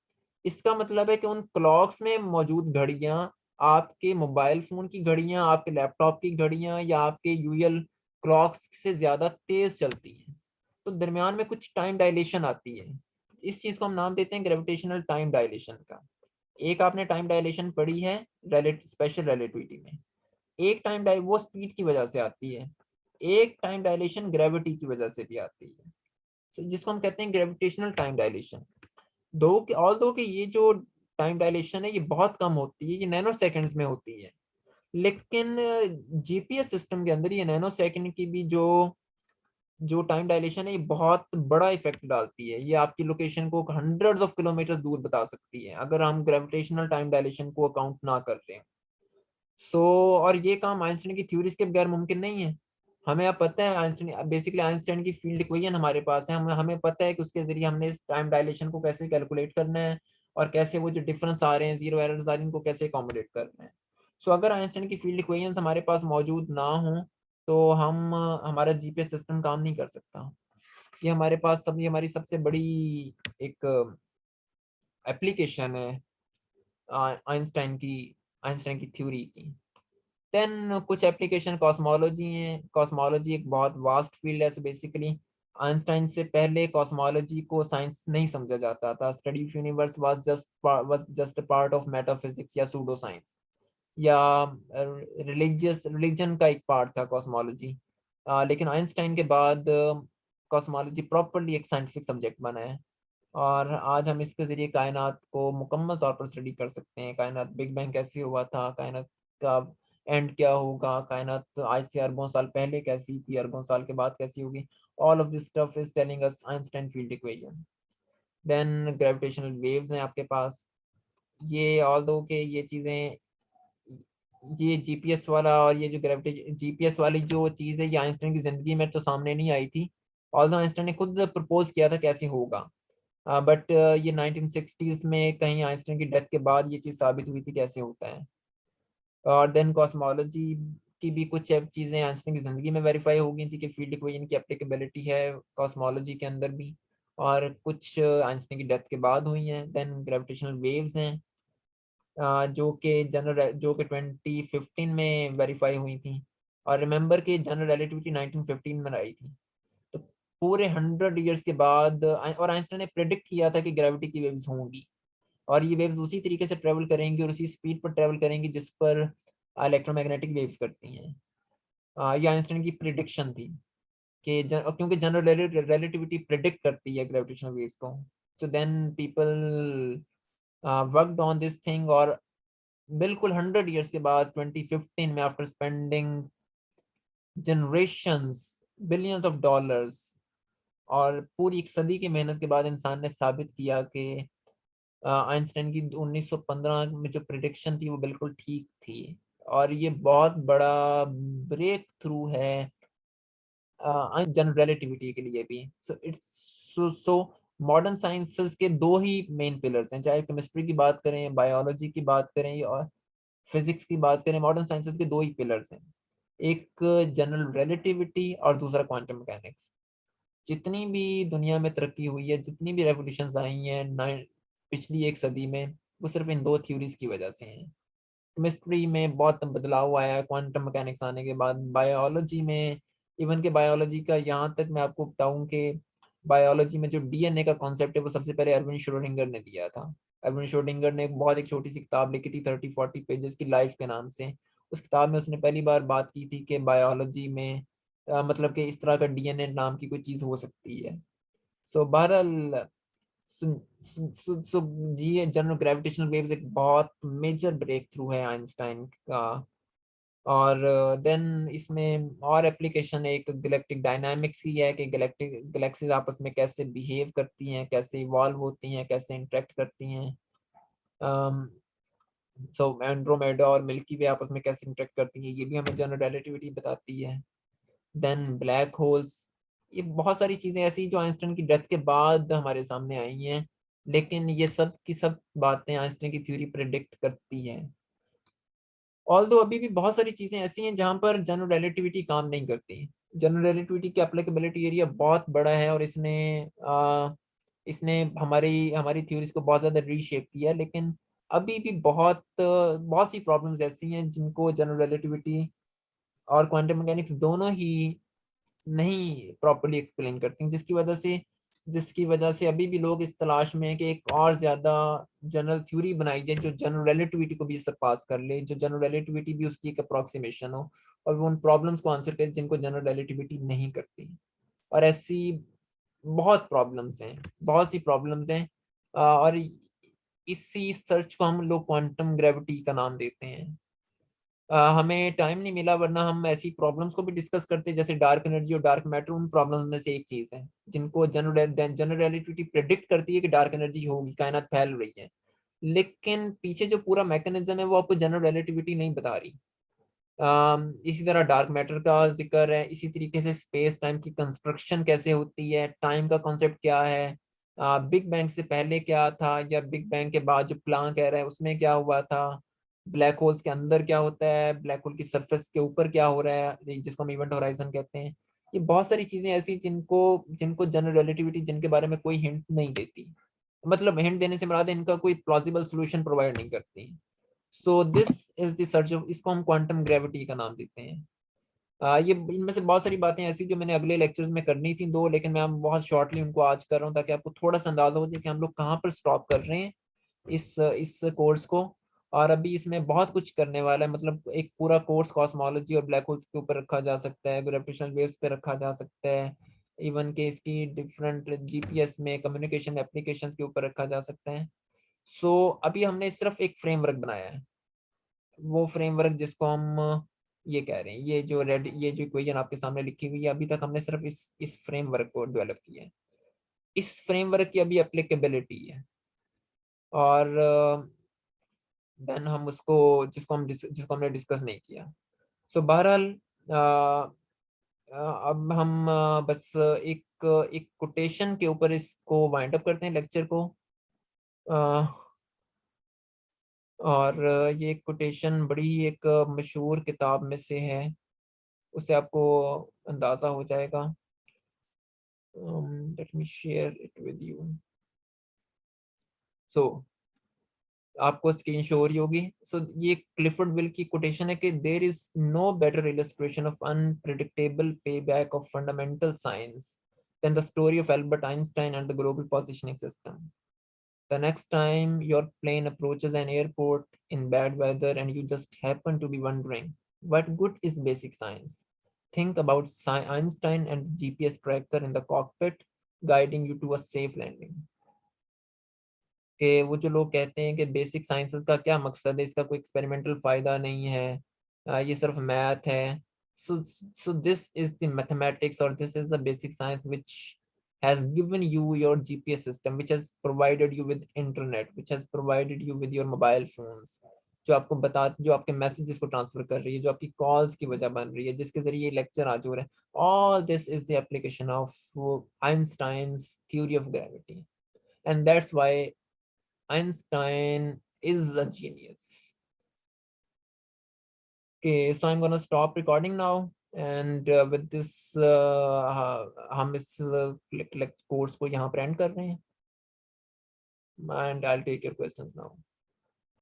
इसका मतलब है कि उन क्लॉक्स में मौजूद घड़ियां, आपके मोबाइल फोन की घड़ियां, आपके लैपटॉप की घड़ियां, या आपके यूएल क्लॉक्स से ज्यादा तेज चलती हैं। तो दरमियान में कुछ टाइम डायलेशन आती है। इस चीज को हम नाम देते हैं ग्रेविटेशनल टाइम डायलेशन का। एक आपने टाइम डायलेशन पढ़ी है स्पेशल रिलेटिविटी में। एक टाइम वो स्पीड की वजह से आती है, एक टाइम डायलेशन ग्रेविटी की वजह से भी आती है, जिसको हम कहते हैं ग्रेविटेशनल टाइम डायलेशन। ऑल्दो कि ये जो टाइम डायलेशन है ये बहुत कम होती है, ये नैनो सेकंड्स में होती है, लेकिन जीपीएस सिस्टम के अंदर ये नैनो सेकंड की भी जो जो टाइम डायलेशन है ये बहुत बड़ा इफेक्ट डालती है। ये आपकी लोकेशन को हंड्रेड्स ऑफ किलोमीटर दूर बता सकती है अगर हम ग्रेविटेशनल टाइम डायलेशन को अकाउंट ना कर रहे हैं। सो और ये काम आइंस्टाइन की थ्योरीज के बगैर मुमकिन नहीं है। हमें अब पता है आइंस्टाइन, बेसिकली आइंस्टाइन की फील्ड इक्वेशन हमारे पास है, हमें पता है कि उसके जरिए हमने इस टाइम डायलेशन को कैसे कैलकुलेट करना है, और कैसे वो जो डिफरेंस आ रहे हैं, जीरो एरर्स आ रही हैं, इनको कैसे अकोमोडेट करना है। सो अगर आइंस्टाइन की फील्ड इक्वेशन हमारे पास मौजूद ना हो तो हमारा जीपीएस सिस्टम काम नहीं कर सकता। ये हमारे पास ये हमारी सबसे बड़ी एक एप्लीकेशन है आइंस्टाइन की थ्योरी की। देन कुछ एप्लीकेशन कॉस्मोलॉजी है। कॉस्मोलॉजी एक बहुत वास्ट फील्ड है। बेसिकली आइंस्टाइन से पहले कॉस्मोलॉजी को साइंस नहीं समझा जाता था। Study of universe was just part of metaphysics या सूडो साइंस, या रिलीजन का एक पार्ट था कॉस्मोलॉजी। लेकिन आइंस्टाइन के बाद कॉस्मोलॉजी प्रॉपरली एक साइंटिफिक सब्जेक्ट बना है, और आज हम इसके जरिए कायनात को मुकम्मल तौर पर स्टडी कर सकते हैं। कायनात बिग बैंग कैसे हुआ था, कायनात का एंड क्या होगा, कायनात आज से अरबों साल पहले कैसी थी, अरबों साल के बाद कैसी होगी। All of this stuff is telling us Einstein field equation. Then gravitational waves हैं आपके पास। ये ऑल्दो के ये चीज़ें, ये जीपीएस वाला और ये जो ग्रेविटी जीपीएस वाली जो चीज़ है ये आइंस्टाइन की ज़िंदगी में तो सामने नहीं आई थी। ऑल्दो आइंस्टाइन ने खुद प्रपोज किया था कैसे होगा, बट ये 1960s में कहीं आइंस्टाइन की डेथ के बाद ये चीज़ साबित हुई थी कैसे होता है। और देन कॉस्मोलॉजी की भी कुछ चीज़ें आइंस्टाइन की ज़िंदगी में वेरीफाई हो गई थी कि फील्ड इक्वेशन की एप्लीकेबिलिटी है कॉस्मोलॉजी के अंदर भी, और कुछ आइंस्टाइन की डेथ के बाद हुई हैं। देन ग्रेविटेशनल वेव्स हैं जो कि 2015 में वेरीफाई हुई थी, और रिमेंबर कि जनरल रिलेटिविटी 1915 में आई थी। तो पूरे 100 ईयर्स के बाद, और आइंस्टाइन ने प्रेडिक्ट किया था कि ग्रेविटी की वेव्स होंगी और ये वेव्स उसी तरीके से ट्रेवल करेंगी और उसी स्पीड पर ट्रेवल करेंगी जिस पर इलेक्ट्रोमैग्नेटिक वेव्स करती हैं। ये आइंस्टाइन की प्रिडिक्शन थी कि क्योंकि जनरल रिलेटिविटी प्रेडिक्ट करती है ग्रेविटेशनल वेव्स को। So then people worked on this thing, और बिल्कुल 100 ईयर्स के बाद 2015 में, after spending generations, billions of dollars और पूरी एक सदी की मेहनत के बाद, इंसान ने साबित किया कि आइंस्टाइन की 1915 में जो प्रिडिक्शन थी वो बिल्कुल ठीक थी। और ये बहुत बड़ा ब्रेक थ्रू है जनरल रिलेटिविटी के लिए भी। सो मॉडर्न साइंसेस के दो ही मेन पिलर्स हैं, चाहे केमिस्ट्री की बात करें, बायोलॉजी की बात करें और फिजिक्स की बात करें। मॉडर्न साइंसेस के दो ही पिलर्स हैं, एक जनरल रिलेटिविटी और दूसरा क्वांटम मैकेनिक्स। जितनी भी दुनिया में तरक्की हुई है, जितनी भी रेवोल्यूशंस आई हैं पिछली एक सदी में, वो सिर्फ इन दो थ्योरीज की वजह से हैं। केमिस्ट्री में बहुत बदलाव आया है क्वांटम मैकेनिक्स आने के बाद। बायोलॉजी में, इवन के बायोलॉजी का यहाँ तक मैं आपको बताऊं कि बायोलॉजी में जो डीएनए का कॉन्सेप्ट है वो सबसे पहले एर्विन श्रोडिंगर ने दिया था। एर्विन श्रोडिंगर ने एक छोटी सी किताब लिखी थी 30-40 पेजेस की, लाइफ के नाम से। उस किताब में उसने पहली बार बात की थी कि बायोलॉजी में मतलब कि इस तरह का डीएनए नाम की कोई चीज हो सकती है। सो बहरहाल जी, जनरल ग्रेविटेशनल वेव्स एक बहुत मेजर ब्रेक थ्रू है आइंस्टाइन का। और देन इसमें और एप्लीकेशन एक गैलेक्टिक डायनामिक्स की है कि गैलेक्सीज आपस में कैसे बिहेव करती हैं, कैसे इवॉल्व होती हैं, कैसे इंटरेक्ट करती हैं। सो एंड्रोमेडा और मिल्की वे आपस में कैसे इंटरेक्ट करती हैं, ये भी हमें जनरल रिलेटिविटी बताती है। देन ब्लैक होल्स, ये बहुत सारी चीजें ऐसी जो आइंस्टाइन की डेथ के बाद हमारे सामने आई हैं, लेकिन ये सब की सब बातें आइंस्टाइन की थ्योरी प्रेडिक्ट करती है। ऑल्दो अभी भी बहुत सारी चीजें ऐसी हैं जहां पर जनरल रिलेटिविटी काम नहीं करती। जनरल रिलेटिविटी की एप्लीकेबिलिटी एरिया बहुत बड़ा है और इसने हमारी हमारी थ्योरीज को बहुत ज्यादा रीशेप किया, लेकिन अभी भी बहुत सी प्रॉब्लम्स ऐसी हैं जिनको जनरल रिलेटिविटी और क्वांटम मैकेनिक्स दोनों ही नहीं प्रॉपर्ली एक्सप्लेन करती, जिसकी वजह से अभी भी लोग इस तलाश में है कि एक और ज्यादा जनरल थ्योरी बनाई जाए जो जनरल रिलेटिविटी को भी सरपास कर ले, जो जनरल रिलेटिविटी भी उसकी एक अप्रोक्सीमेशन हो और वो उन प्रॉब्लम्स को आंसर करे जिनको जनरल रिलेटिविटी नहीं करती। और ऐसी बहुत सी प्रॉब्लम्स हैं और इसी सर्च को हम लोग क्वांटम ग्रेविटी का नाम देते हैं। हमें टाइम नहीं मिला, वरना हम ऐसी प्रॉब्लम्स को भी डिस्कस करते, जैसे डार्क एनर्जी और डार्क मैटर। उन प्रॉब्लम्स में से एक चीज है जिनको जनरल रिलेटिविटी प्रेडिक्ट करती है कि डार्क एनर्जी होगी, कायनात फैल रही है, लेकिन पीछे जो पूरा मैकेनिज्म है वो आपको जनरल रिलेटिविटी नहीं बता रही। इसी तरह डार्क मैटर का जिक्र है, इसी तरीके से स्पेस टाइम की कंस्ट्रक्शन कैसे होती है, टाइम का कॉन्सेप्ट क्या है, बिग बैंग से पहले क्या था या बिग बैंग के बाद जो प्लान कह रहा है उसमें क्या हुआ था, ब्लैक होल्स के अंदर क्या होता है, ब्लैक होल की सरफेस के ऊपर क्या हो रहा है जिसको हम इवेंट होराइजन कहते हैं। ये बहुत सारी चीजें ऐसी जिनको जिनको जनरल रिलेटिविटी जिनके बारे में कोई हिंट नहीं देती, मतलब हिंट देने से मुराद है इनका कोई प्लॉजिबल सोल्यूशन प्रोवाइड नहीं करती। So this is the search, इसको हम क्वांटम ग्रेविटी का नाम देते हैं। ये इनमें से बहुत सारी बातें ऐसी जो मैंने अगले लेक्चर्स में करनी थी दो, लेकिन मैं बहुत शॉर्टली उनको आज कर रहा हूँ ताकि आपको थोड़ा सा अंदाजा हो जाए कि हम लोग कहाँ पर स्टॉप कर रहे हैं इस कोर्स को। और अभी इसमें बहुत कुछ करने वाला है, मतलब एक पूरा कोर्स कॉस्मोलॉजी और ब्लैक होल्स के ऊपर रखा जा सकता है, ग्रेविटेशनल वेव्स पे रखा जा सकता है, इवन के इसकी डिफरेंट जीपीएस में कम्युनिकेशन एप्लीकेशंस के ऊपर रखा जा सकता है। सो अभी हमने सिर्फ एक फ्रेमवर्क बनाया है, वो फ्रेमवर्क जिसको हम ये कह रहे हैं, ये जो इक्वेशन आपके सामने लिखी हुई है, अभी तक हमने सिर्फ इस फ्रेमवर्क को डेवलप किया है। इस फ्रेमवर्क की अभी एप्लीकेबिलिटी है और देन हम उसको जिसको हमने डिस्कस नहीं किया। सो बहरहाल अब हम बस एक कोटेशन के ऊपर इसको वाइंड अप करते हैं लेक्चर को। और ये कोटेशन बड़ी ही एक मशहूर किताब में से है, उससे आपको अंदाजा हो जाएगा। Let me share it with you. So आपको स्क्रीन शो हो रही होगी। सो ये क्लिफर्ड विल की कोटेशन है कि there is no better illustration of unpredictable payback of fundamental science then the story of Albert Einstein and the global positioning system. The next time your plane approaches an airport in bad weather and you just happen to be wondering, what good is basic science? Think about Einstein and the GPS tracker in the cockpit guiding you to a safe landing. कि वो जो लोग कहते हैं कि basic sciences का क्या मकसद है, इसका कोई एक्सपेरिमेंटल फायदा नहीं है, ये सिर्फ मैथ है. So this is the mathematics, or this is the basic science which has given you your GPS system, which has provided you with internet, which has provided you with your mobile phones, जो आपको जो आपके messages को transfer कर रही है, जो आपकी कॉल्स की वजह बन रही है, जिसके जरिए ये लेक्चर आज हो रहा है. All this is the application of Einstein's theory of gravity, and that's why Einstein is a genius. Okay, so I'm gonna stop recording now, and with this हम इस course को यहाँ पर end कर रहे हैं, and I'll take your questions now.